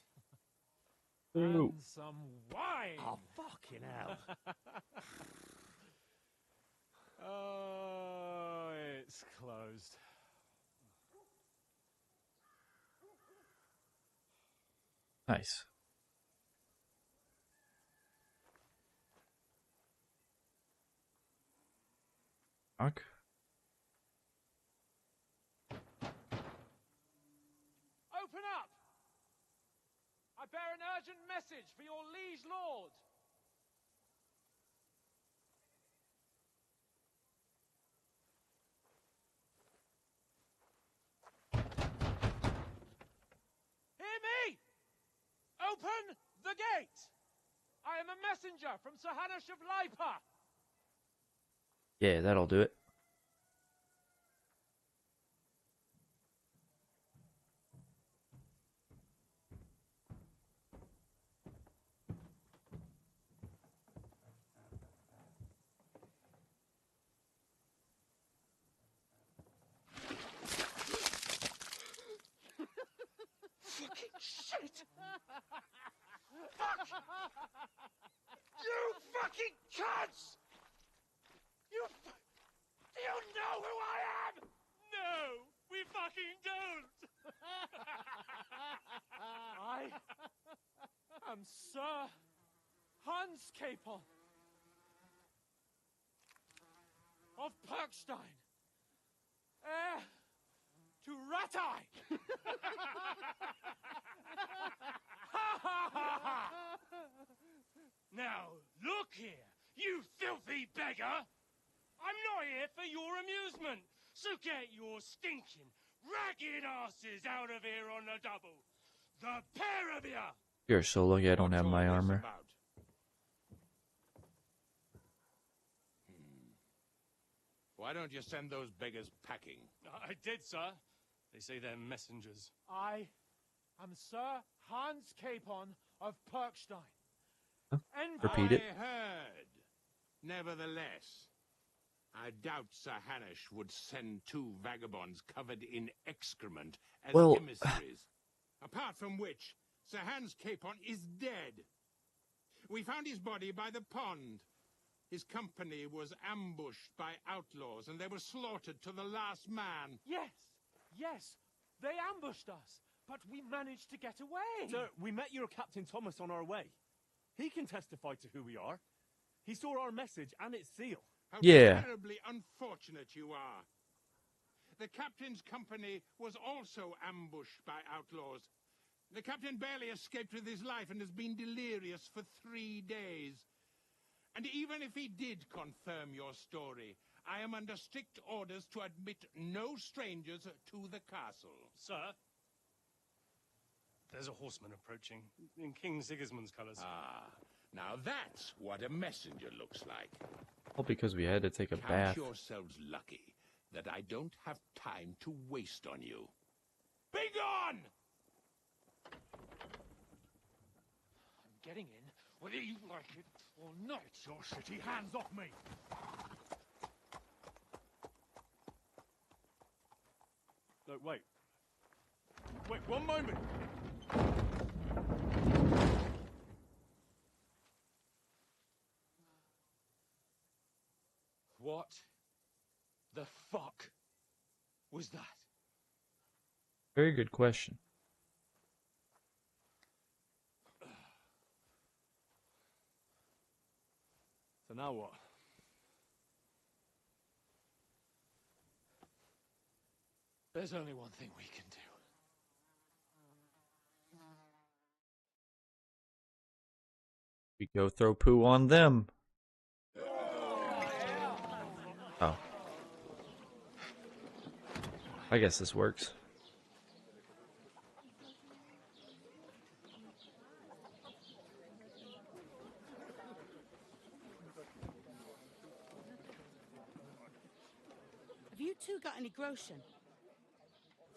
And some wine! Oh, fucking hell. Oh, it's closed. Nice. Fuck. Open up! I bear an urgent message for your liege lord. Hear me! Open the gate! I am a messenger from Sir Hanush of Lipa. Yeah, that'll do it. Fucking shit! Fuck! You fucking cunts! Do you know who I am? No, we fucking don't. I am Sir Hans Capon of Perkstein, heir to Ratai. Now, look here, you filthy beggar! I'm not here for your amusement, so get your stinking, ragged asses out of here on the double. The pair of you! You're so lucky I don't have my What's all this armor. about? Why don't you send those beggars packing? I did, sir. They say they're messengers. I am Sir Hans Capon of Perkstein. Repeat it. I heard. Nevertheless, I doubt Sir Hanush would send 2 vagabonds covered in excrement as Well, emissaries. Apart from which, Sir Hans Capon is dead. We found his body by the pond. His company was ambushed by outlaws, and they were slaughtered to the last man. Yes, they ambushed us, but we managed to get away. Sir, we met your Captain Thomas on our way. He can testify to who we are. He saw our message and its seal. How Yeah. terribly unfortunate you are. The captain's company was also ambushed by outlaws. The captain barely escaped with his life and has been delirious for 3 days. And even if he did confirm your story, I am under strict orders to admit no strangers to the castle. Sir, there's a horseman approaching in King Sigismund's colours. Ah, now that's what a messenger looks like. All because we had to take a Count bath. yourselves lucky that I don't have time to waste on you. Be gone! I'm getting in, whether you like it or not. Your shitty hands off me! No, wait. Wait, one moment! What the fuck was that? Very good question. So now what? There's only one thing we can do. We go throw poo on them. Oh. I guess this works. Have you two got any groschen?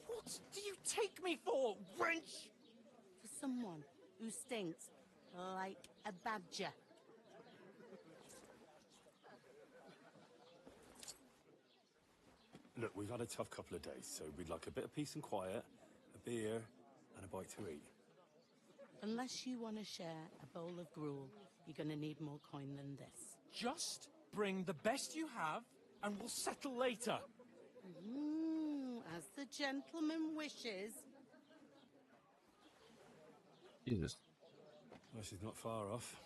What do you take me for, wench? For someone who stinks like a badger. Look, we've had a tough couple of days, so we'd like a bit of peace and quiet, a beer, and a bite to eat. Unless you want to share a bowl of gruel, you're going to need more coin than this. Just bring the best you have, and we'll settle later. As the gentleman wishes. Jesus. Well, she's not far off.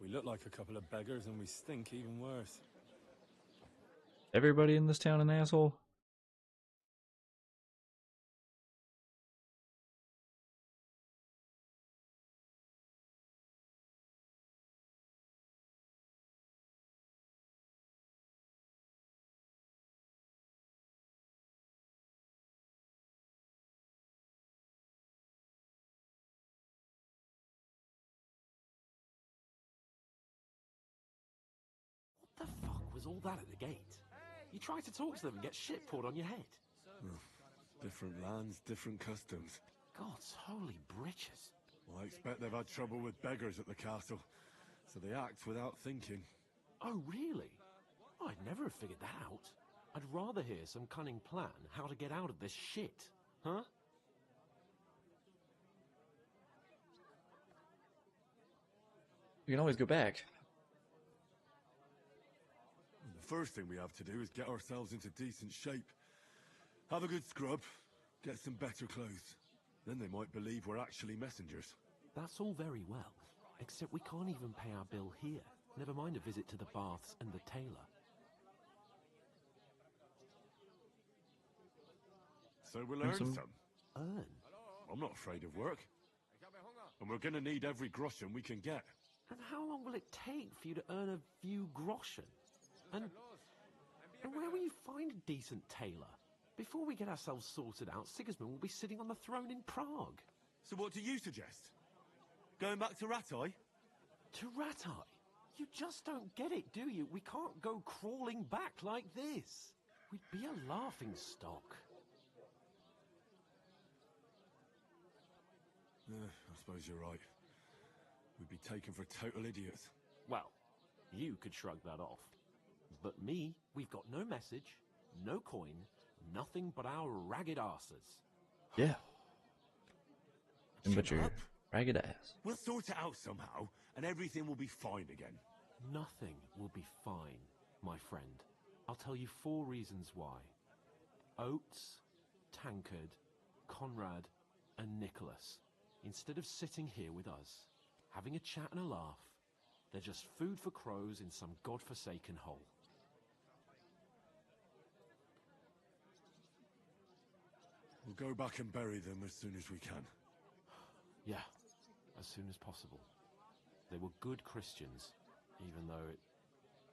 We look like a couple of beggars, and we stink even worse. Everybody in this town an asshole? What the fuck was all that at the gate? You try to talk to them and get shit poured on your head. Different lands, different customs. God's holy britches. Well, I expect they've had trouble with beggars at the castle, so they act without thinking. Oh, really? I'd never have figured that out. I'd rather hear some cunning plan how to get out of this shit. Huh? We can always go back. The first thing we have to do is get ourselves into decent shape. Have a good scrub, get some better clothes. Then they might believe we're actually messengers. That's all very well, except we can't even pay our bill here. Never mind a visit to the baths and the tailor. So we'll earn some. Earn? I'm not afraid of work. And we're gonna need every groschen we can get. And how long will it take for you to earn a few groschen? And where will you find a decent tailor? Before we get ourselves sorted out, Sigismund will be sitting on the throne in Prague. So what do you suggest? Going back to Ratai? To Ratai? You just don't get it, do you? We can't go crawling back like this. We'd be a laughing stock. I suppose you're right. We'd be taken for total idiots. Well, you could shrug that off. But me, we've got no message, no coin, nothing but our ragged asses. Yeah. And but Shut your up. ragged ass. We'll sort it out somehow, and everything will be fine again. Nothing will be fine, my friend. I'll tell you 4 reasons why. Oates, Tankard, Conrad, and Nicholas, instead of sitting here with us, having a chat and a laugh, they're just food for crows in some godforsaken hole. We'll go back and bury them as soon as we can. Yeah, as soon as possible. They were good Christians, even though it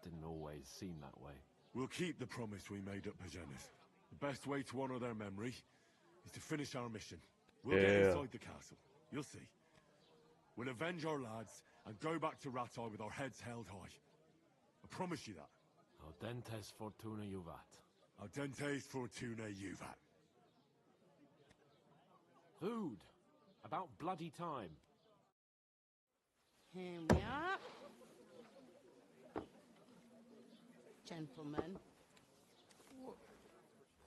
didn't always seem that way. We'll keep the promise we made at Pagenis. The best way to honor their memory is to finish our mission. We'll get inside the castle. You'll see. We'll avenge our lads and go back to Ratai with our heads held high. I promise you that. Audentes fortuna juvat. Audentes fortuna juvat. Food! About bloody time. Here we are. Gentlemen.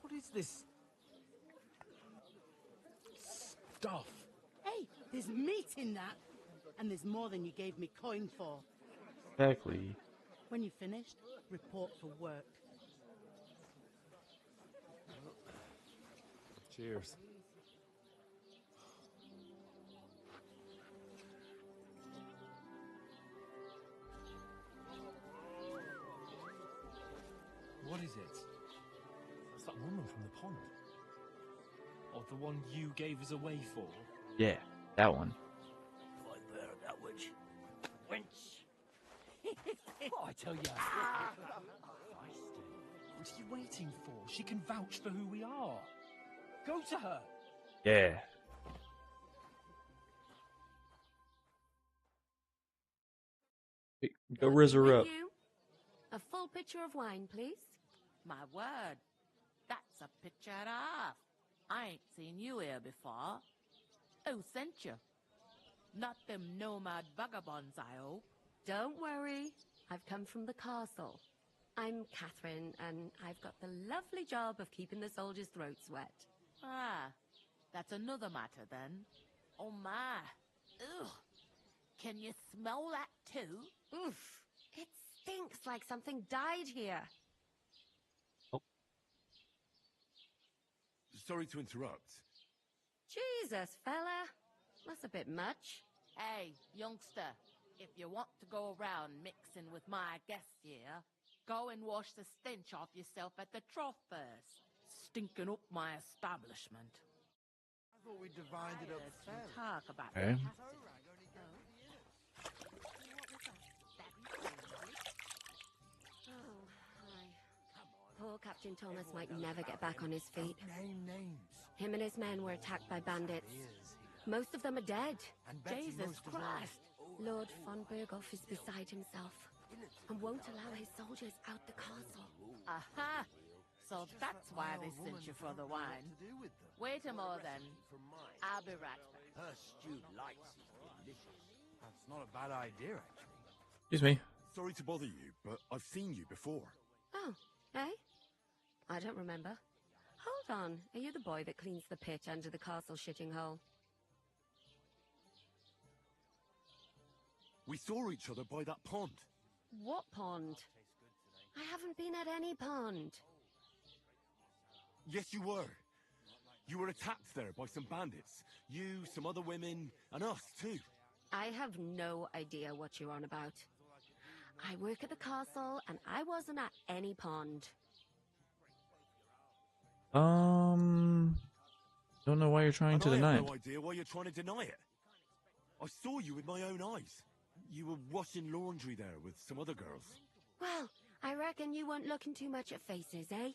What is this stuff? Hey, there's meat in that. And there's more than you gave me coin for. Exactly. When you're finished, report for work. Cheers. What is it? It's that woman from the pond. Or the one you gave us away for? Yeah, that one. Fight better, that witch. Wench! Oh, I tell you. What are you waiting for? She can vouch for who we are. Go to her. Yeah. Go riz her up. You? A full pitcher of wine, please. My word, that's a picture and a half. I ain't seen you here before. Who sent you? Not them nomad vagabonds, I hope. Don't worry. I've come from the castle. I'm Catherine, and I've got the lovely job of keeping the soldiers' throats wet. Ah, that's another matter then. Oh my. Ugh. Can you smell that too? Oof. It stinks like something died here. Sorry to interrupt. Jesus, fella. That's a bit much. Hey, youngster, if you want to go around mixing with my guests here, go and wash the stench off yourself at the trough first. Stinking up my establishment. I thought we divided up fairly. Talk about Okay. it. Oh, hi. Poor Captain Thomas might never get back on his feet. Name names. Him and his men were attacked by bandits. Most of them are dead. And Betsy Jesus most of all. Christ! Lord von Berghoff is beside himself and won't allow his soldiers out the castle. Aha! So that's why they sent you for the wine. Wait a more then. I'll be right back. Her stewed lights is delicious. That's not a bad idea, actually. Excuse me. Sorry to bother you, but I've seen you before. Oh, eh? I don't remember. Hold on. Are you the boy that cleans the pit under the castle shitting hole? We saw each other by that pond. What pond? I haven't been at any pond. Yes, you were. You were attacked there by some bandits. You, some other women, and us too. I have no idea what you're on about. I work at the castle, and I wasn't at any pond. Don't know why you're trying to And I deny have it. no idea why you're trying to deny it. I saw you with my own eyes. You were washing laundry there with some other girls. Well, I reckon you weren't looking too much at faces, eh?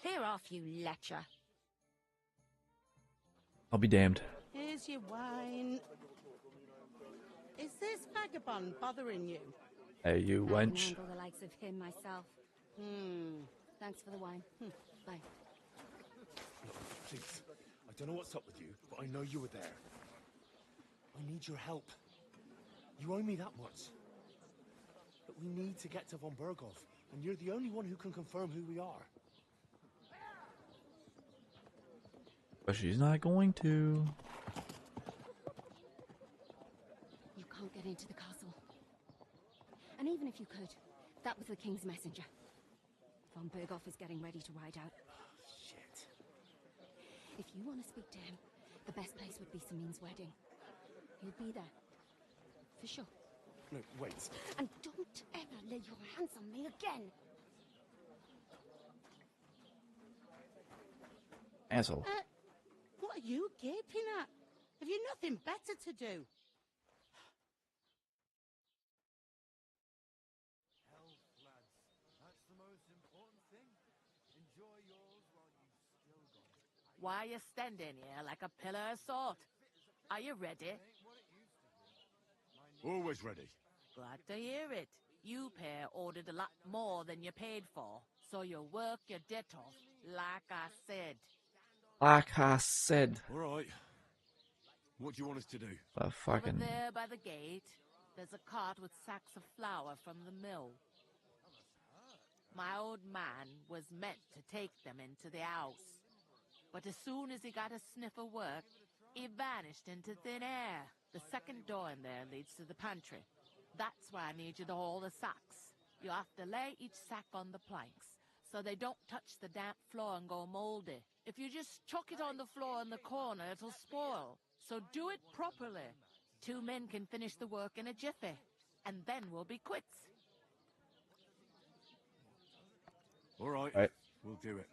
Clear off, you lecher. I'll be damned. Here's your wine. Is this vagabond bothering you? Hey, you I can wench. handle the likes of him myself. Thanks for the wine. Bye. Look, please. I don't know what's up with you, but I know you were there. I need your help. You owe me that much. But we need to get to von Berghoff, and you're the only one who can confirm who we are. But she's not going to. You can't get into the castle. And even if you could, that was the king's messenger. Von Berghoff is getting ready to ride out. Shit. If you want to speak to him, the best place would be Samin's wedding. He'll be there. For sure. No, wait. And don't ever lay your hands on me again! Asshole. What are you gaping at? Have you nothing better to do? Health, lads. That's the most important thing. Enjoy yours while you've still got it. Why are you standing here like a pillar of salt? Are you ready? Always ready. Glad to hear it. You pair ordered a lot more than you paid for, so you work your debt off, like I said. Like I said. All right. What do you want us to do? The fucking. Over there by the gate, there's a cart with sacks of flour from the mill. My old man was meant to take them into the house, but as soon as he got a sniff of work, he vanished into thin air. The second door in there leads to the pantry. That's why I need you to haul the sacks. You have to lay each sack on the planks, so they don't touch the damp floor and go moldy. If you just chuck it on the floor in the corner, it'll spoil. So do it properly. 2 men can finish the work in a jiffy, and then we'll be quits. All right. Right. We'll do it.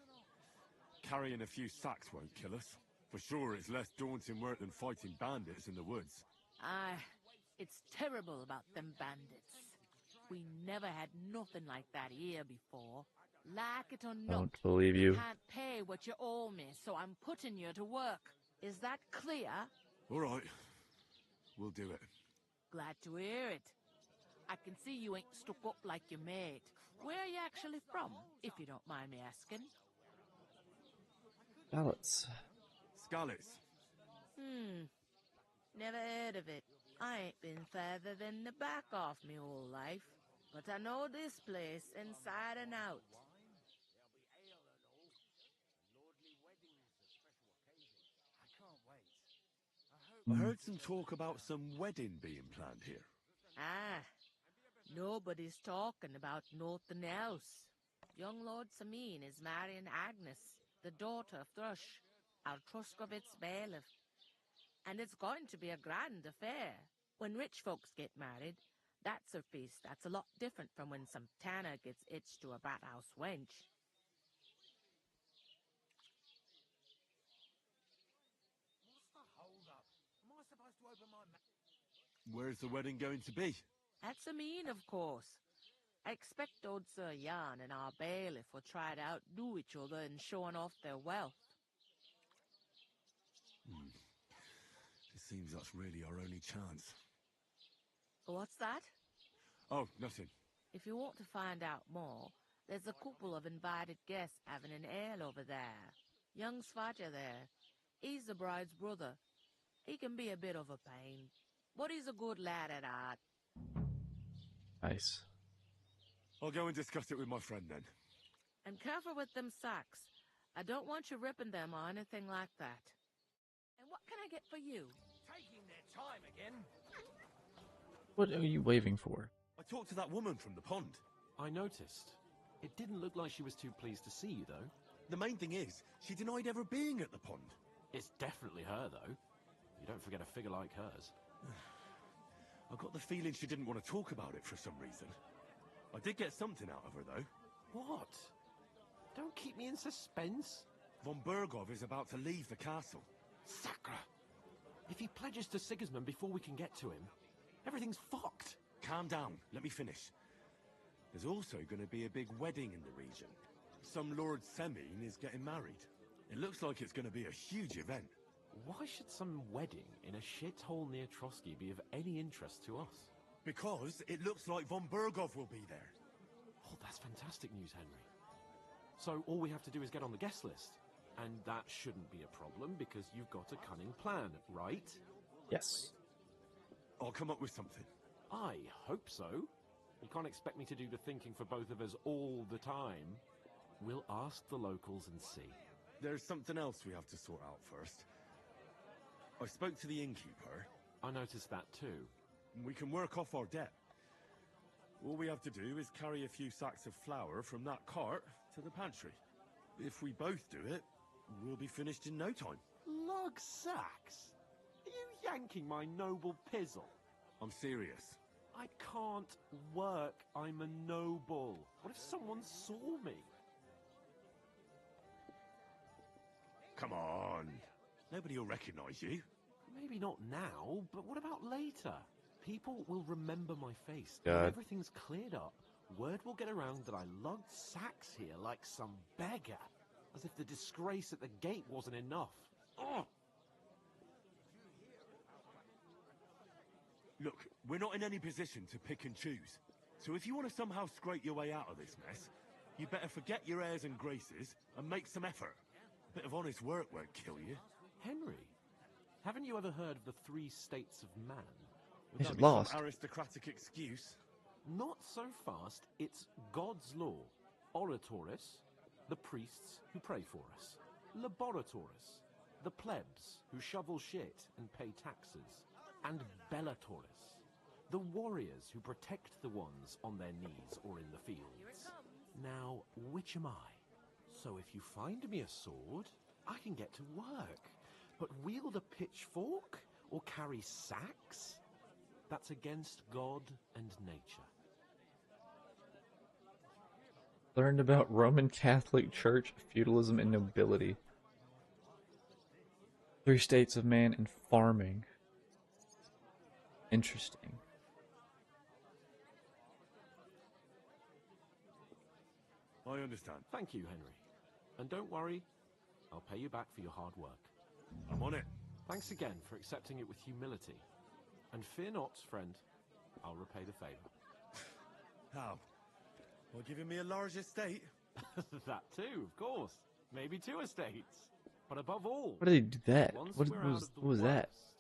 Carrying a few sacks won't kill us. For sure, it's less daunting work than fighting bandits in the woods. Aye, it's terrible about them bandits. We never had nothing like that here before. Like it or not, Don't believe you. can't pay what you owe me, so I'm putting you to work. Is that clear? All right. We'll do it. Glad to hear it. I can see you ain't stuck up like your mate. Where are you actually from, if you don't mind me asking? Ballots. Scallots. Never heard of it. I ain't been further than the back off me whole life. But I know this place inside and out. I heard some talk about some wedding being planned here. Ah, nobody's talking about nothing else. Young Lord Samin is marrying Agnes, the daughter of Thrush, our Truskovitz bailiff. And it's going to be a grand affair. When rich folks get married, that's a feast that's a lot different from when some tanner gets hitched to a brat-house wench. What's the hold-up? Am I supposed to open my mouth? Where's the wedding going to be? At Samin, of course. I expect old Sir Jan and our bailiff will try to outdo each other in showing off their wealth. It seems that's really our only chance. What's that? Oh, nothing. If you want to find out more, there's a couple of invited guests having an ale over there. Young Svaja there. He's the bride's brother. He can be a bit of a pain, but he's a good lad at heart. Nice. I'll go and discuss it with my friend then. And careful with them sacks. I don't want you ripping them or anything like that. And what can I get for you? Taking their time again. What are you waving for? I talked to that woman from the pond. I noticed. It didn't look like she was too pleased to see you, though. The main thing is, she denied ever being at the pond. It's definitely her, though. You don't forget a figure like hers. I got the feeling she didn't want to talk about it for some reason. I did get something out of her, though. What? Don't keep me in suspense. Von Berghoff is about to leave the castle. Sacre! If he pledges to Sigismund before we can get to him, everything's fucked. Calm down. Let me finish. There's also going to be a big wedding in the region. Some Lord Semin is getting married. It looks like it's going to be a huge event. Why should some wedding in a shithole near Trotsky be of any interest to us? Because it looks like von Bergov will be there. Oh, that's fantastic news, Henry. So all we have to do is get on the guest list. And that shouldn't be a problem because you've got a cunning plan, right? Yes. I'll come up with something. I hope so. You can't expect me to do the thinking for both of us all the time. We'll ask the locals and see. There's something else we have to sort out first. I spoke to the innkeeper. I noticed that too. We can work off our debt. All we have to do is carry a few sacks of flour from that cart to the pantry. If we both do it, we'll be finished in no time. Lug sacks? Are you yanking my noble pizzle? I'm serious. I can't work. I'm a noble. What if someone saw me? Come on. Nobody will recognize you. Maybe not now, but what about later? People will remember my face. God. When everything's cleared up, word will get around that I lugged sacks here like some beggar. As if the disgrace at the gate wasn't enough. Ugh. Look, we're not in any position to pick and choose. So if you want to somehow scrape your way out of this mess, you better forget your airs and graces and make some effort. A bit of honest work won't kill you. Henry, haven't you ever heard of the 3 states of man? He's That'd be lost. some aristocratic excuse. Not so fast. It's God's law. Oratoris, the priests who pray for us. Laboratoris, the plebs who shovel shit and pay taxes. And Bellatoris, the warriors who protect the ones on their knees or in the fields. Now, which am I? So if you find me a sword, I can get to work. But wield a pitchfork or carry sacks? That's against God and nature. Learned about Roman Catholic Church, feudalism, and nobility. 3 states of man and farming. Interesting. I understand. Thank you, Henry. And don't worry, I'll pay you back for your hard work. I'm on it. Thanks again for accepting it with humility. And fear not, friend, I'll repay the favor. How? Well, giving me a large estate? That too, of course. Maybe 2 estates. But above all, Why did he do that? once What we're out was of the what was that? worst,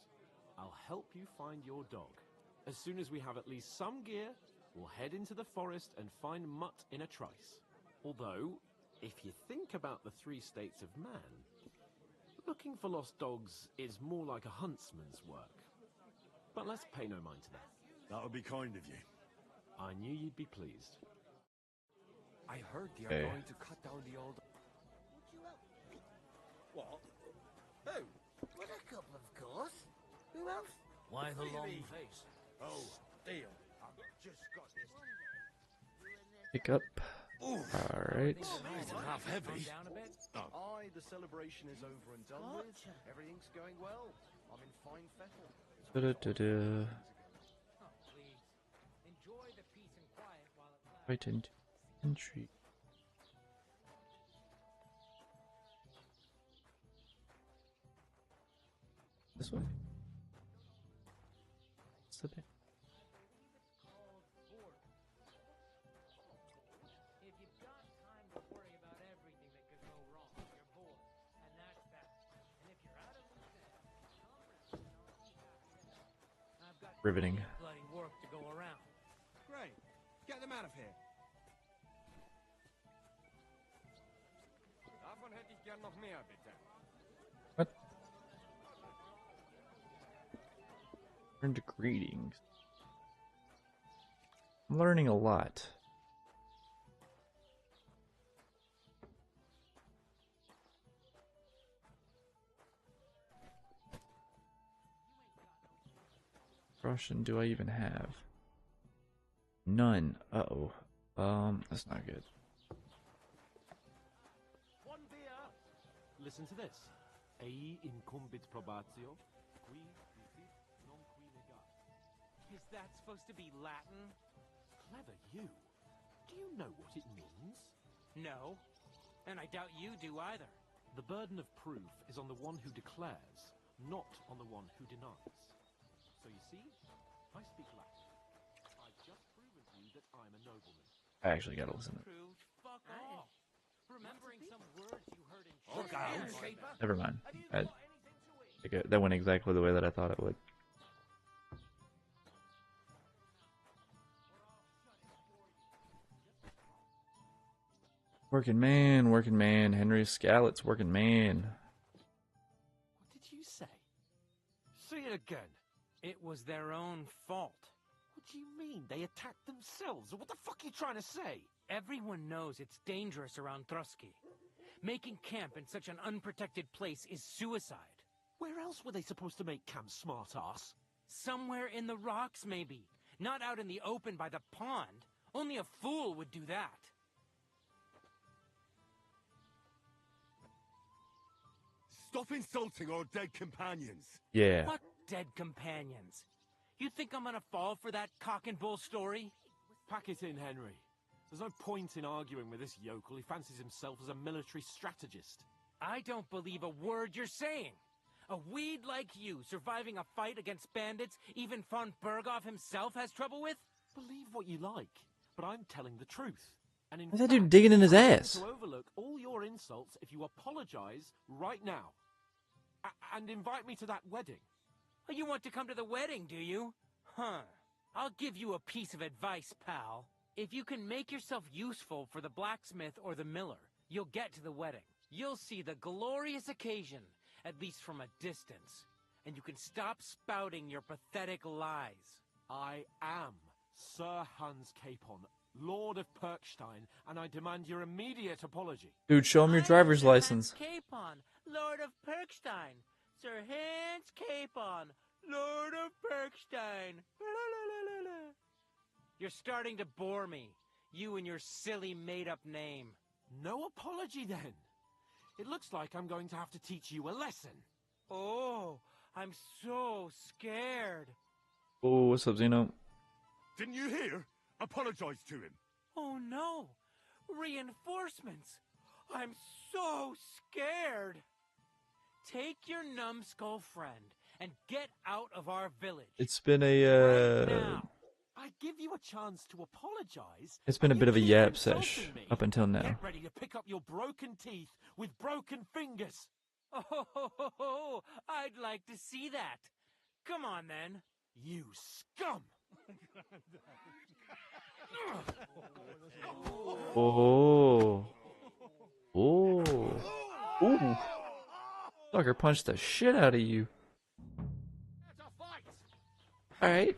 I'll help you find your dog. As soon as we have at least some gear, we'll head into the forest and find Mutt in a trice. Although, if you think about the 3 states of man, looking for lost dogs is more like a huntsman's work. But let's pay no mind to that. That would be kind of you. I knew you'd be pleased. I heard they Okay. are going to cut down the old... What? Who? Well, a couple, of course. Who else? Why the long Really? face? Oh, deal. I've just got this. Pick up. Alright. Half heavy. Aye, the celebration is over and done with. Everything's going well. I'm in fine fettle. Da-da-da-da. Oh, please. Enjoy the peace and quiet while it lasts. Right into entry. This way. What's the bit? If you've got time to worry about everything that could go wrong, you're bored, and that's that. And if you're out of loose ends, I've got Riveting. bloody work to go around. Great. Get them out of here. Davon hätte ich gern noch mehr, bitte. What? Turn to greetings. I'm learning a lot. Russian do I even have? None. Uh-oh. That's not good. One beer! Listen to this. Ei incumbit probatio, qui dicit non qui legat. Is that supposed to be Latin? Clever you. Do you know what it means? No. And I doubt you do either. The burden of proof is on the one who declares, not on the one who denies. So you see, I speak Latin. I've just proven to you that I'm a nobleman. I actually gotta listen to it. Fuck off. Remembering some words you heard in Never mind. That went exactly the way that I thought it would. Working man. Henry Scallett's working man. What did you say? Say it again. It was their own fault. What do you mean? They attacked themselves? What the fuck are you trying to say? Everyone knows it's dangerous around Trusky. Making camp in such an unprotected place is suicide. Where else were they supposed to make camp, smartass? Somewhere in the rocks, maybe. Not out in the open by the pond. Only a fool would do that. Stop insulting our dead companions. Yeah. What dead companions? You think I'm gonna fall for that cock and bull story? Pack it in, Henry. There's no point in arguing with this yokel. He fancies himself as a military strategist. I don't believe a word you're saying. A weed like you surviving a fight against bandits even von Berghoff himself has trouble with? Believe what you like, but I'm telling the truth. And in What's that dude fact, digging in his I'm going ass? to overlook all your insults if you apologize right now. And invite me to that wedding. Oh, you want to come to the wedding, do you? Huh. I'll give you a piece of advice, pal. If you can make yourself useful for the blacksmith or the miller, you'll get to the wedding. You'll see the glorious occasion, at least from a distance. And you can stop spouting your pathetic lies. I am Sir Hans Capon, Lord of Perkstein, and I demand your immediate apology. Dude, show him your driver's license. Capon, Lord of Perkstein. Sir Hans Capon, Lord of Perkstein. You're starting to bore me. You and your silly made-up name. No apology, then. It looks like I'm going to have to teach you a lesson. Oh, I'm so scared. Oh, what's up, Zeno? Didn't you hear? Apologize to him. Oh no! Reinforcements! I'm so scared! Take your numbskull friend and get out of our village. It's been a I give you a chance to apologize. it's been a bit of a yap sesh up until now. Get ready to pick up your broken teeth with broken fingers. Oh, I'd like to see that. Come on then. You scum! Oh. Oh. Ooh. Sucker punched the shit out of you. Alright.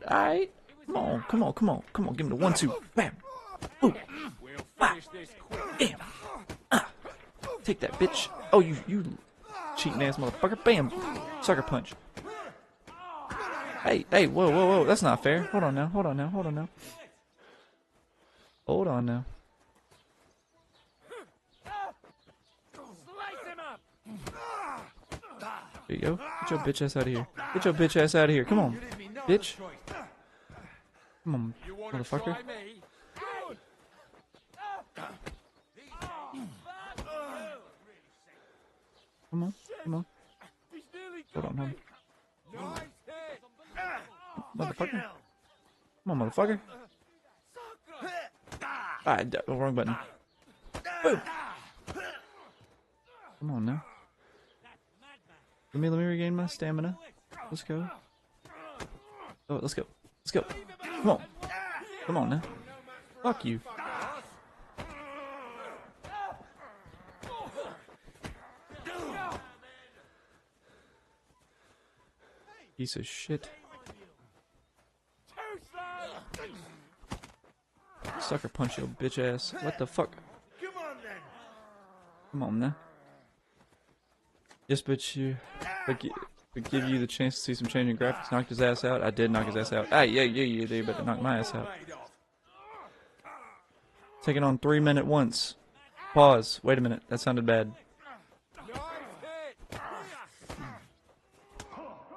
Come on. Give him the 1-2. Bam. Ooh. Ah. Bam. Ah. Take that, bitch. Oh, you cheating ass motherfucker. Bam. Sucker punch. Hey, whoa. That's not fair. Hold on now. Hold on now. There you go. Get your bitch ass out of here. Come on, bitch. Come on, motherfucker. Come on. Hold on, him. Motherfucker. Come on, motherfucker. Ah, wrong button. Boom. Come on now. Let me regain my stamina. Let's go. Oh, let's go. Come on now. Fuck you. Piece of shit. Sucker punch your bitch ass. What the fuck? Come on now. Yes, but give you the chance to see some changing graphics. Knocked his ass out. I did knock his ass out. Ah, yeah, you better knock my ass out. Taking on 3-minute once. Pause. Wait a minute. That sounded bad.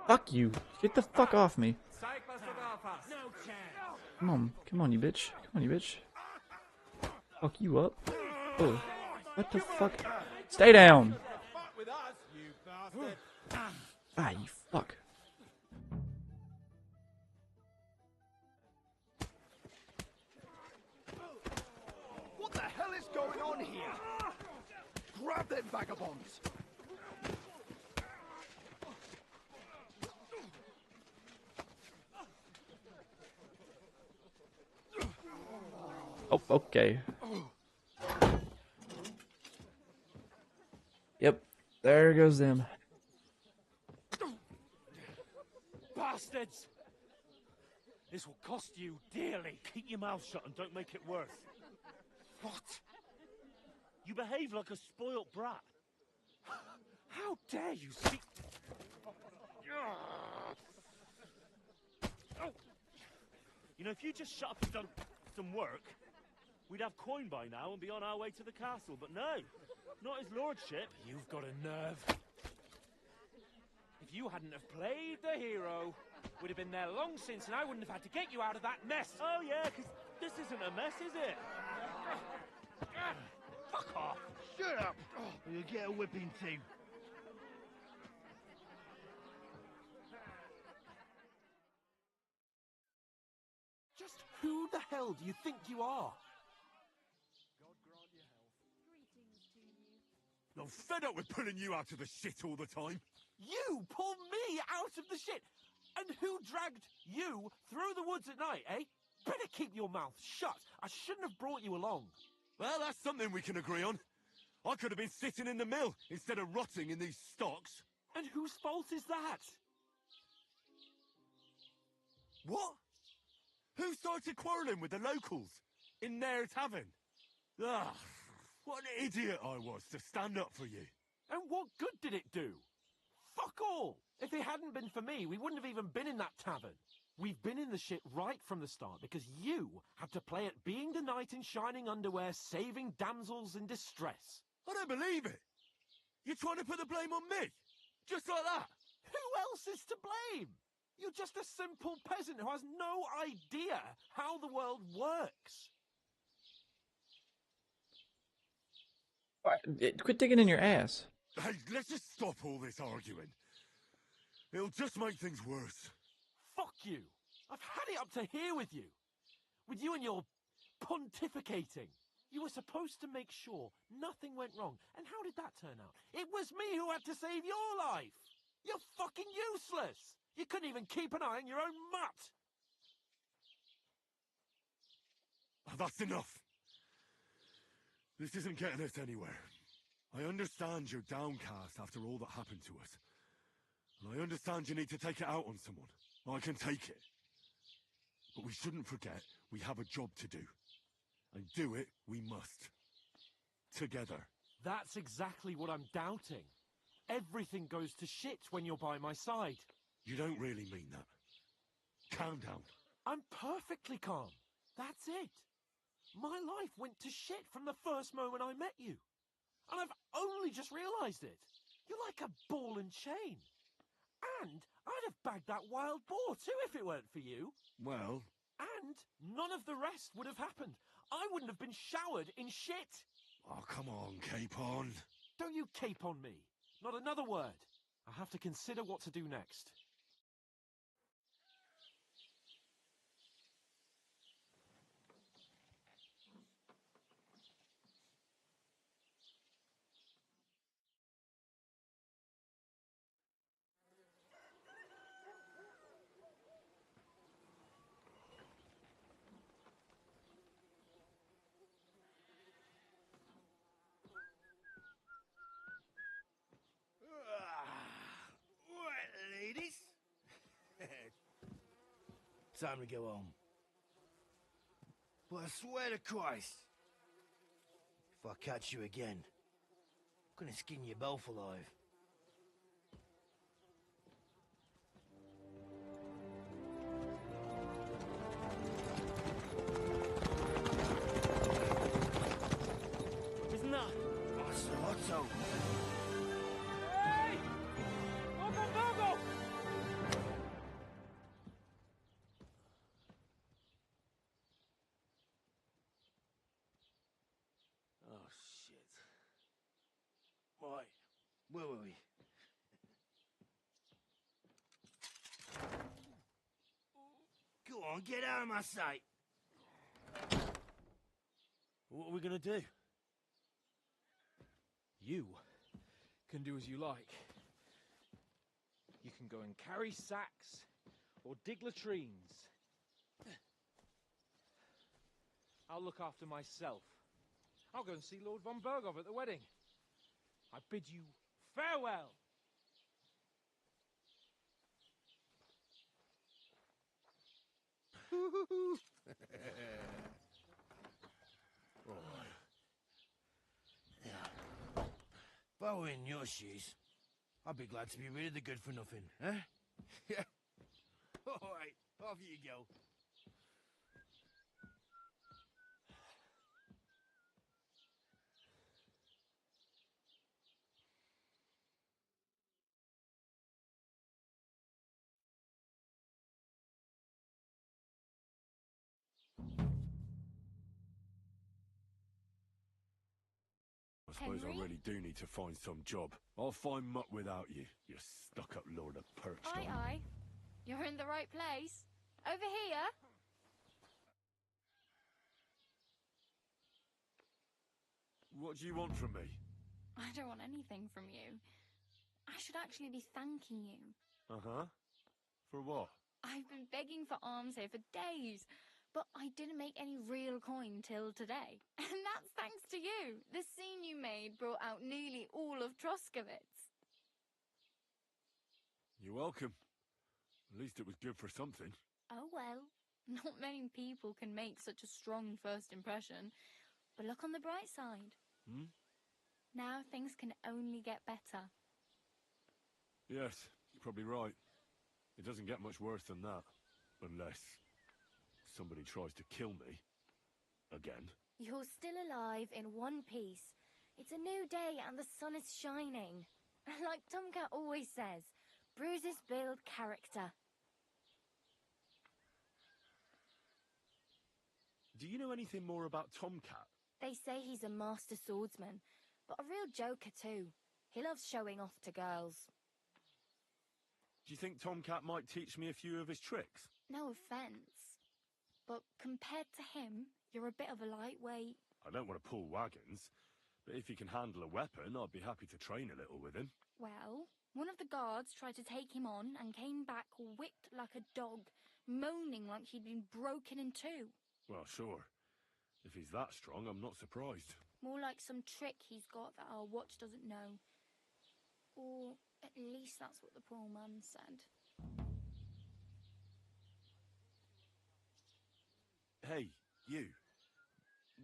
Fuck you. Get the fuck off me. Come on, you bitch. Fuck you up. Oh. What the fuck? Stay down. Ah, you fuck. What the hell is going on here? Grab them vagabonds! Oh, okay. Yep, there goes them. Bastards! This will cost you dearly. Keep your mouth shut and don't make it worse. What? You behave like a spoilt brat. How dare you speak... You know, if you just shut up and done some work, we'd have coin by now and be on our way to the castle, but no. Not his lordship. You've got a nerve. If you hadn't have played the hero, we'd have been there long since and I wouldn't have had to get you out of that mess. Oh yeah, because this isn't a mess, is it? Fuck off. Shut up! Or you'll get a whipping too. Just who the hell do you think you are? I'm fed up with pulling you out of the shit all the time. You pull me out of the shit! And who dragged you through the woods at night, eh? Better keep your mouth shut. I shouldn't have brought you along. Well, that's something we can agree on. I could have been sitting in the mill instead of rotting in these stocks. And whose fault is that? What? Who started quarrelling with the locals in their tavern? Ah, what an idiot I was to stand up for you. And what good did it do? Fuck all! If it hadn't been for me, we wouldn't have even been in that tavern. We've been in the shit right from the start because you had to play at being the knight in shining underwear, saving damsels in distress. I don't believe it. You're trying to put the blame on me? Just like that? Who else is to blame? You're just a simple peasant who has no idea how the world works. Quit digging in your ass. Hey, let's just stop all this arguing. It'll just make things worse. Fuck you. I've had it up to here with you. With you and your pontificating. You were supposed to make sure nothing went wrong. And how did that turn out? It was me who had to save your life. You're fucking useless. You couldn't even keep an eye on your own mutt. Oh, that's enough. This isn't getting us anywhere. I understand you're downcast after all that happened to us. And I understand you need to take it out on someone. I can take it. But we shouldn't forget we have a job to do. And do it we must. Together. That's exactly what I'm doubting. Everything goes to shit when you're by my side. You don't really mean that. Calm down. I'm perfectly calm. That's it. My life went to shit from the first moment I met you. And I've only just realised it. You're like a ball and chain. And I'd have bagged that wild boar too if it weren't for you. Well... And none of the rest would have happened. I wouldn't have been showered in shit. Oh, come on, Capon. Don't you cape on me. Not another word. I have to consider what to do next. Right, ladies. Time to go home. But I swear to Christ, if I catch you again, I'm gonna skin you both alive. Isn't that... Otto. Hey! Go, go, go, go! Oh, shit. Right, where were we? on, get out of my sight. What are we gonna do? You can do as you like. You can go and carry sacks or dig latrines. I'll look after myself. I'll go and see Lord von Berghoff at the wedding. I bid you farewell. If I were in your shoes, I'd be glad to be rid of the good for nothing, eh? Yeah. All right, off you go. I suppose Henry? I really do need to find some job. I'll find muck without you, you stuck-up lord of Perchdon. Aye. You're in the right place. Over here. What do you want from me? I don't want anything from you. I should actually be thanking you. Uh-huh. For what? I've been begging for alms here for days, but I didn't make any real coin till today. And that's thanks to you. The scene you made brought out nearly all of Troskowitz. You're welcome. At least it was good for something. Oh well, not many people can make such a strong first impression. But look on the bright side. Hmm? Now things can only get better. Yes, you're probably right. It doesn't get much worse than that. Unless somebody tries to kill me. Again. You're still alive in one piece. It's a new day and the sun is shining. Like Tomcat always says, bruises build character. Do you know anything more about Tomcat? They say he's a master swordsman, but a real joker too. He loves showing off to girls. Do you think Tomcat might teach me a few of his tricks? No offence, but compared to him, you're a bit of a lightweight. I don't want to pull wagons, but if he can handle a weapon, I'd be happy to train a little with him. Well, one of the guards tried to take him on and came back whipped like a dog, moaning like he'd been broken in two. Well, sure. If he's that strong, I'm not surprised. More like some trick he's got that our watch doesn't know. Or at least that's what the poor man said. Hey, you.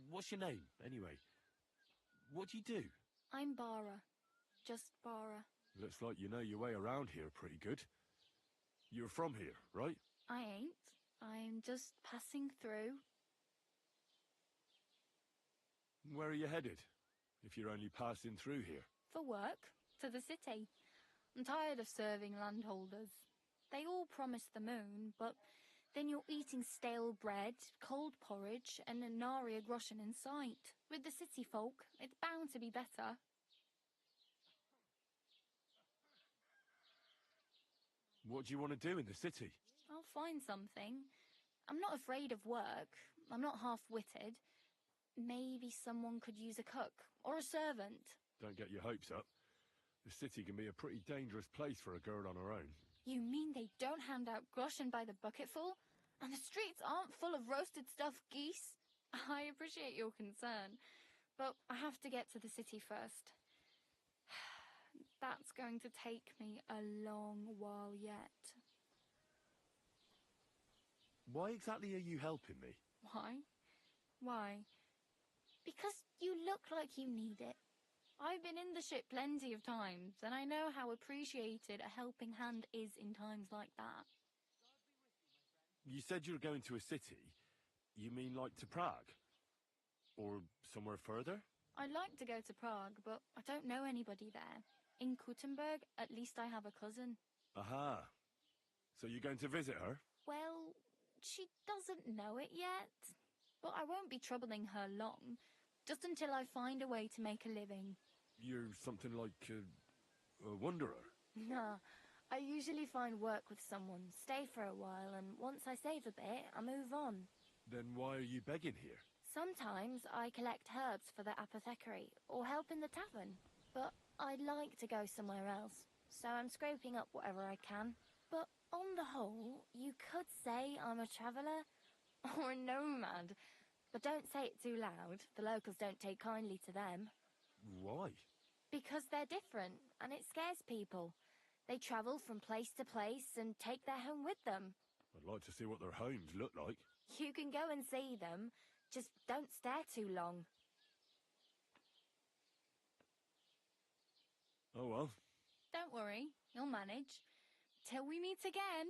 What's your name, anyway? What do you do? I'm Bara. Just Bara. Looks like you know your way around here pretty good. You're from here, right? I ain't. I'm just passing through. Where are you headed, if you're only passing through here? For work. To the city. I'm tired of serving landholders. They all promise the moon, but then you're eating stale bread, cold porridge, and a nary a groschen in sight. With the city folk, it's bound to be better. What do you want to do in the city? I'll find something. I'm not afraid of work. I'm not half-witted. Maybe someone could use a cook or a servant. Don't get your hopes up. The city can be a pretty dangerous place for a girl on her own. You mean they don't hand out groschen by the bucketful? And the streets aren't full of roasted stuffed geese? I appreciate your concern, but I have to get to the city first. That's going to take me a long while yet. Why exactly are you helping me? Why? Why? Because you look like you need it. I've been in the ship plenty of times, and I know how appreciated a helping hand is in times like that. You said you were going to a city. You mean like to Prague? Or somewhere further? I'd like to go to Prague, but I don't know anybody there. In Kuttenberg, at least I have a cousin. Aha. So you're going to visit her? Well, she doesn't know it yet. But I won't be troubling her long. Just until I find a way to make a living. You're something like a wanderer? Nah, I usually find work with someone, stay for a while, and once I save a bit, I move on. Then why are you begging here? Sometimes I collect herbs for the apothecary, or help in the tavern. But I'd like to go somewhere else, so I'm scraping up whatever I can. But on the whole, you could say I'm a traveller, or a nomad. But don't say it too loud, the locals don't take kindly to them. Why? Because they're different, and it scares people. They travel from place to place and take their home with them. I'd like to see what their homes look like. You can go and see them, just don't stare too long. Oh well. Don't worry, you'll manage. Till we meet again.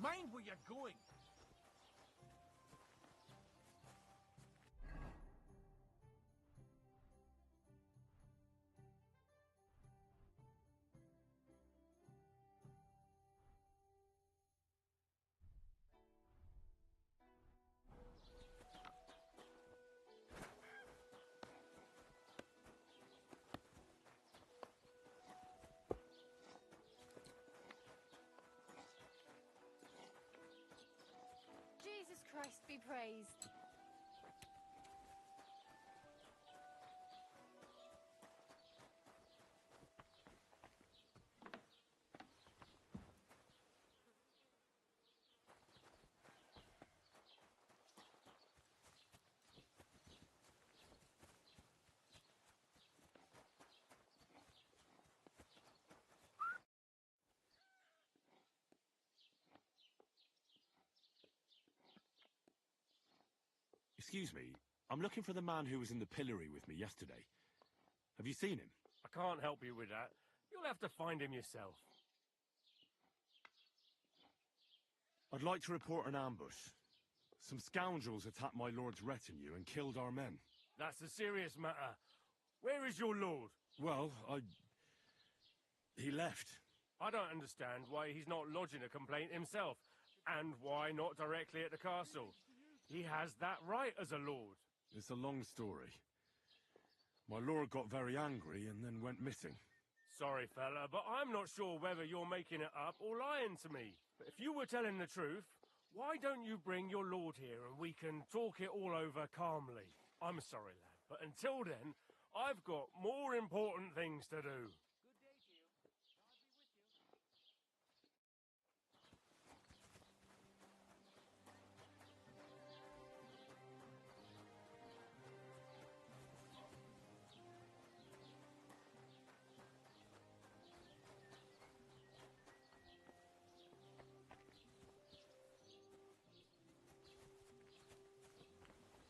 Mind where you're going. Jesus Christ be praised. Excuse me, I'm looking for the man who was in the pillory with me yesterday. Have you seen him? I can't help you with that. You'll have to find him yourself. I'd like to report an ambush. Some scoundrels attacked my lord's retinue and killed our men. That's a serious matter. Where is your lord? Well, he left. I don't understand why he's not lodging a complaint himself, and why not directly at the castle. He has that right as a lord. It's a long story. My lord got very angry and then went missing. Sorry, fella, but I'm not sure whether you're making it up or lying to me. But if you were telling the truth, why don't you bring your lord here and we can talk it all over calmly? I'm sorry, lad, but until then, I've got more important things to do.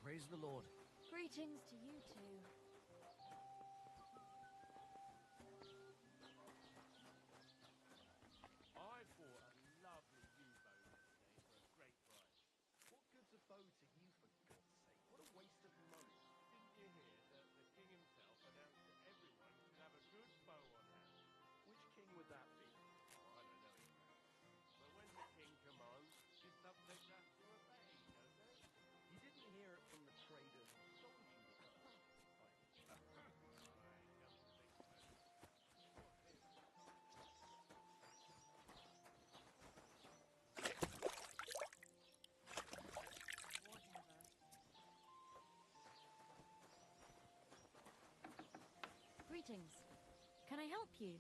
Praise the Lord. Greetings to you two. I bought a lovely U-boat yesterday for a great price. What good's a bow to you, for God's sake? What a waste of money. Didn't you hear that the king himself announced that everyone should have a good bow on hand? Which king would that be? Oh, I don't know exactly. But when the king commands, his subjects have to obey, don't they? You didn't hear it from the traders who sold you the bow. Greetings. Can I help you?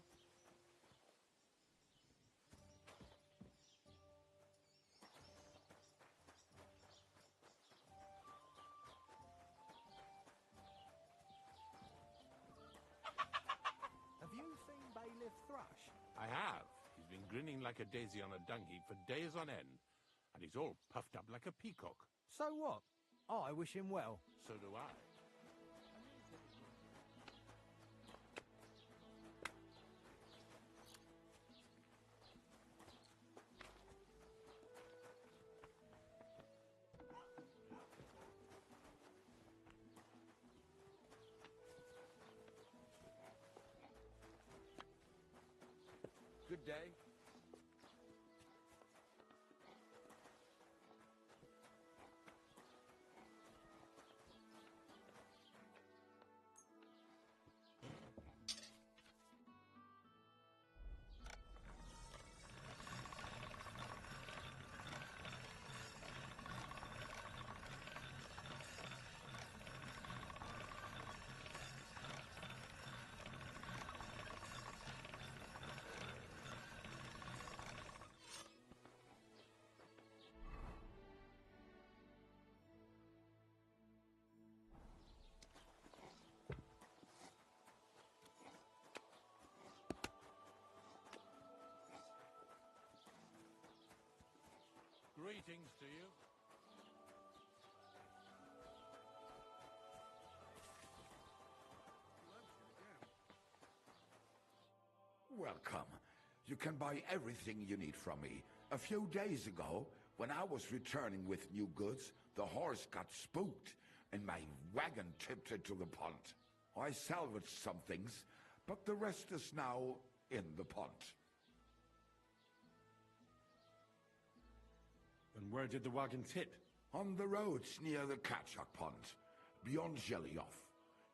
Have you seen Bailiff Thrush? I have. He's been grinning like a daisy on a dung heap for days on end. And he's all puffed up like a peacock. So what? I wish him well. So do I. good day? Greetings to you. Welcome. You can buy everything you need from me. A few days ago, when I was returning with new goods, the horse got spooked and my wagon tipped into the pond. I salvaged some things, but the rest is now in the pond. And where did the wagon tip? On the roads near the Katchak pond, beyond Jelioff.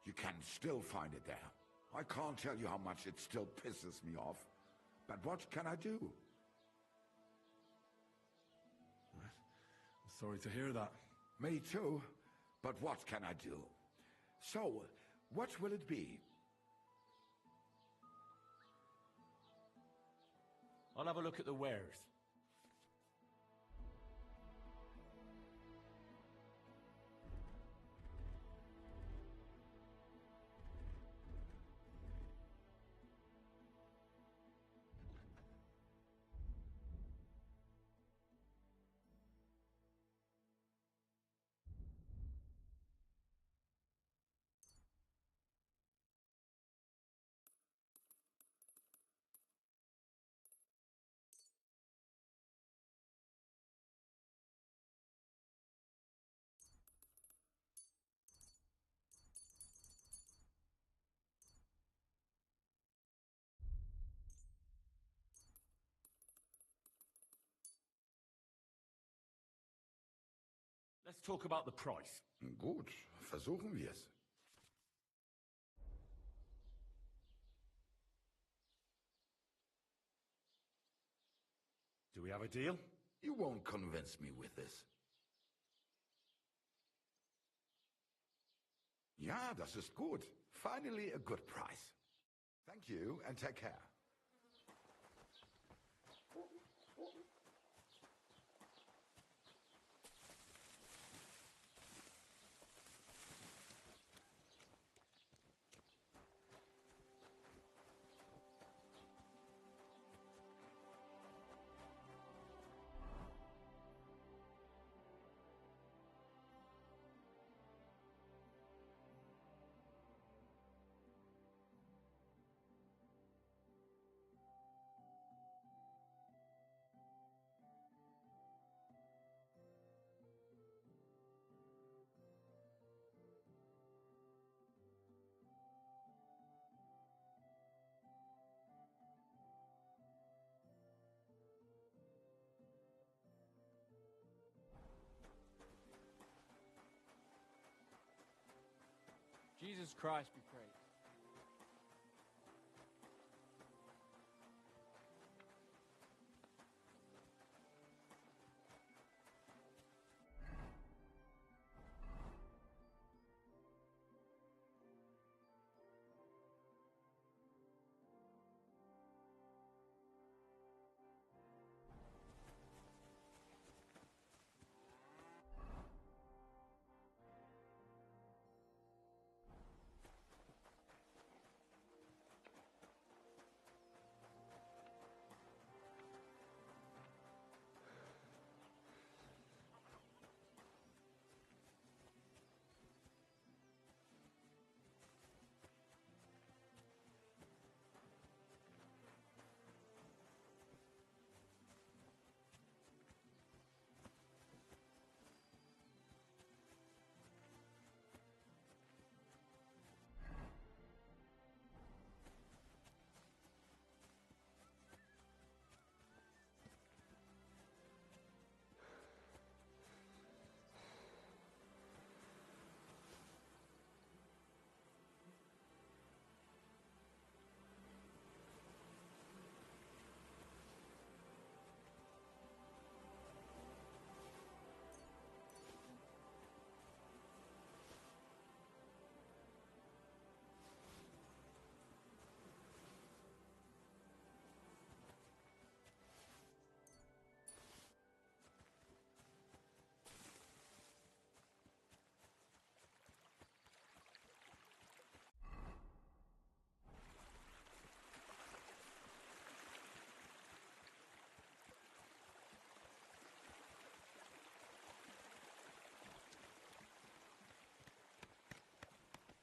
You can still find it there. I can't tell you how much it still pisses me off. But what can I do? I'm sorry to hear that. Me too. But what can I do? So, what will it be? I'll have a look at the wares. Let's talk about the price. Gut, versuchen wir es. Do we have a deal? You won't convince me with this. Ja, das ist gut. Finally a good price. Thank you and take care. Jesus Christ be praised.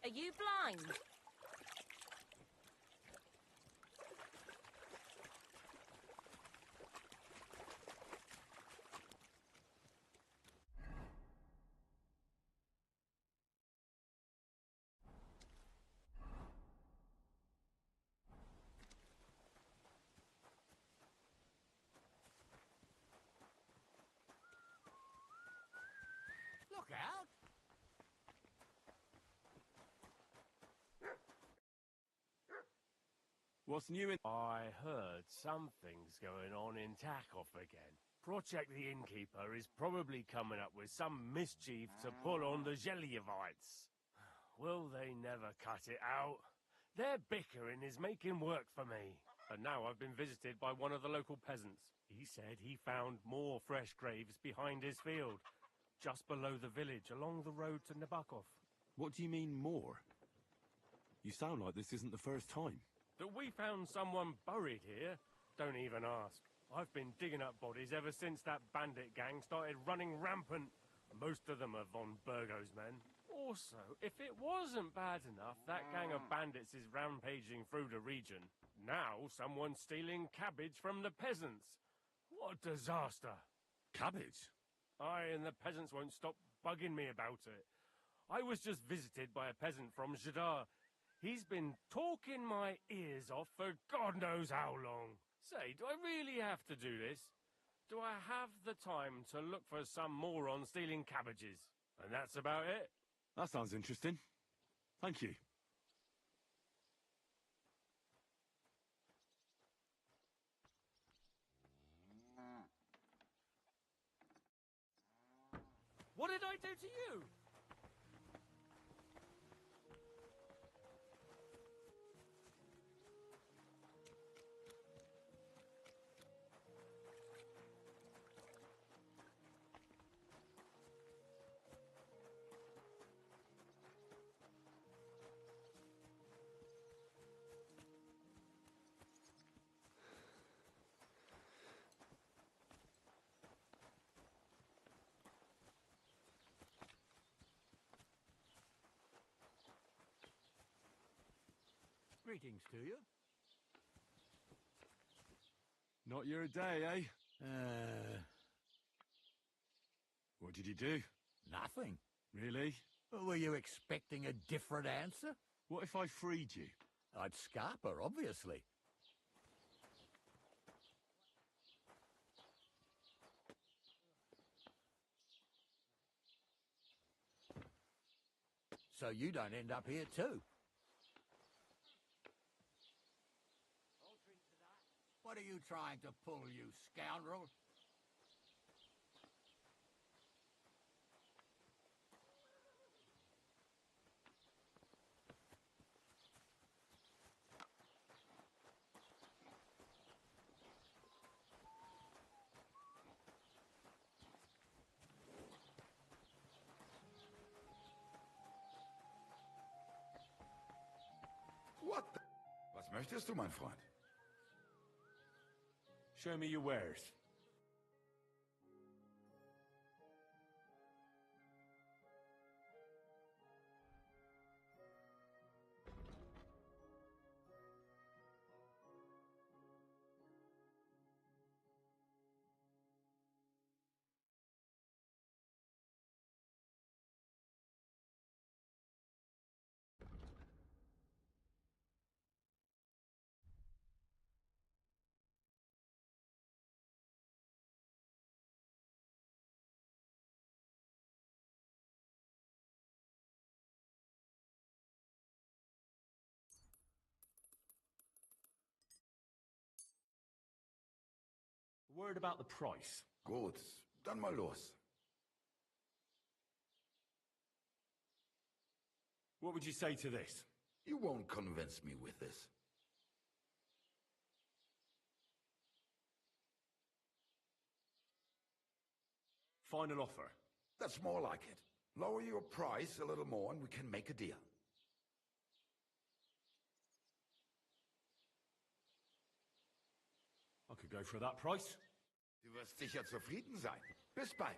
Are you blind? Look out! What's new in... I heard something's going on in Takoff again. Project the Innkeeper is probably coming up with some mischief to pull on the Zhelyevites. Will they never cut it out? Their bickering is making work for me. And now I've been visited by one of the local peasants. He said he found more fresh graves behind his field, just below the village, along the road to Nabokov. What do you mean, more? You sound like this isn't the first time. That we found someone buried here? Don't even ask. I've been digging up bodies ever since that bandit gang started running rampant. Most of them are von Burgo's men. Also, if it wasn't bad enough, that gang of bandits is rampaging through the region. Now someone's stealing cabbage from the peasants. What a disaster. Cabbage? Aye, and the peasants won't stop bugging me about it. I was just visited by a peasant from Jadar. He's been talking my ears off for God knows how long. Say, do I really have to do this? Do I have the time to look for some moron stealing cabbages? And that's about it. That sounds interesting. Thank you. What did I do to you? Greetings to you. Not your day, eh? What did you do? Nothing. Really? Were you expecting a different answer? What if I freed you? I'd scarp her, obviously. So you don't end up here too. What are you trying to pull, you scoundrel? What the... Was möchtest du, mein Freund? Show me your wares. Word about the price. Gut, dann mal los. What would you say to this? You won't convince me with this. Final offer. That's more like it. Lower your price a little more and we can make a deal. I could go for that price. Du wirst sicher zufrieden sein. Bis bald.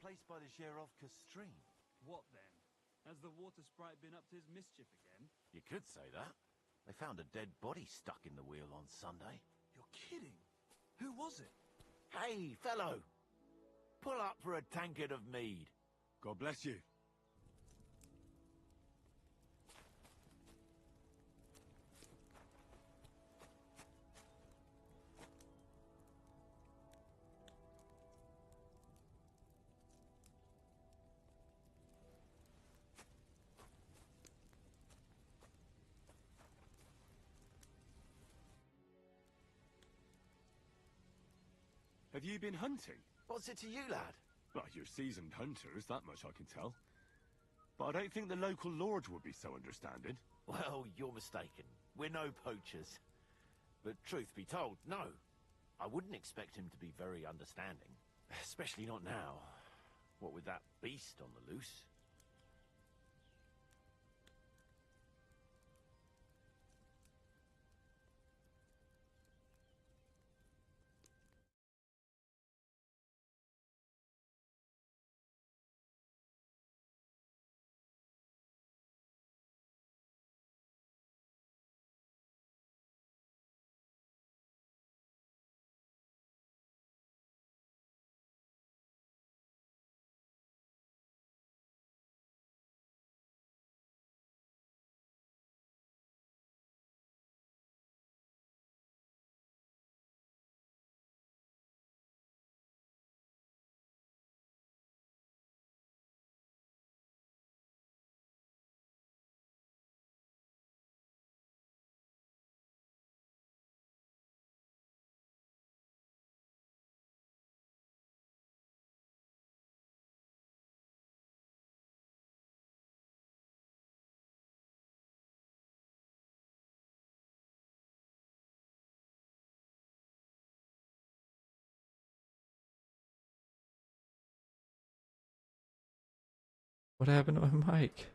place by the Zherovka stream. What then? Has the water sprite been up to his mischief again? You could say that. They found a dead body stuck in the wheel on Sunday. You're kidding. Who was it? Hey, fellow! Pull up for a tankard of mead. God bless you. Have you been hunting? What's it to you, lad? Well, you're seasoned hunters, that much I can tell. But I don't think the local lord would be so understanding. Well, you're mistaken. We're no poachers. But truth be told, no. I wouldn't expect him to be very understanding. Especially not now. What with that beast on the loose. What happened to my mic?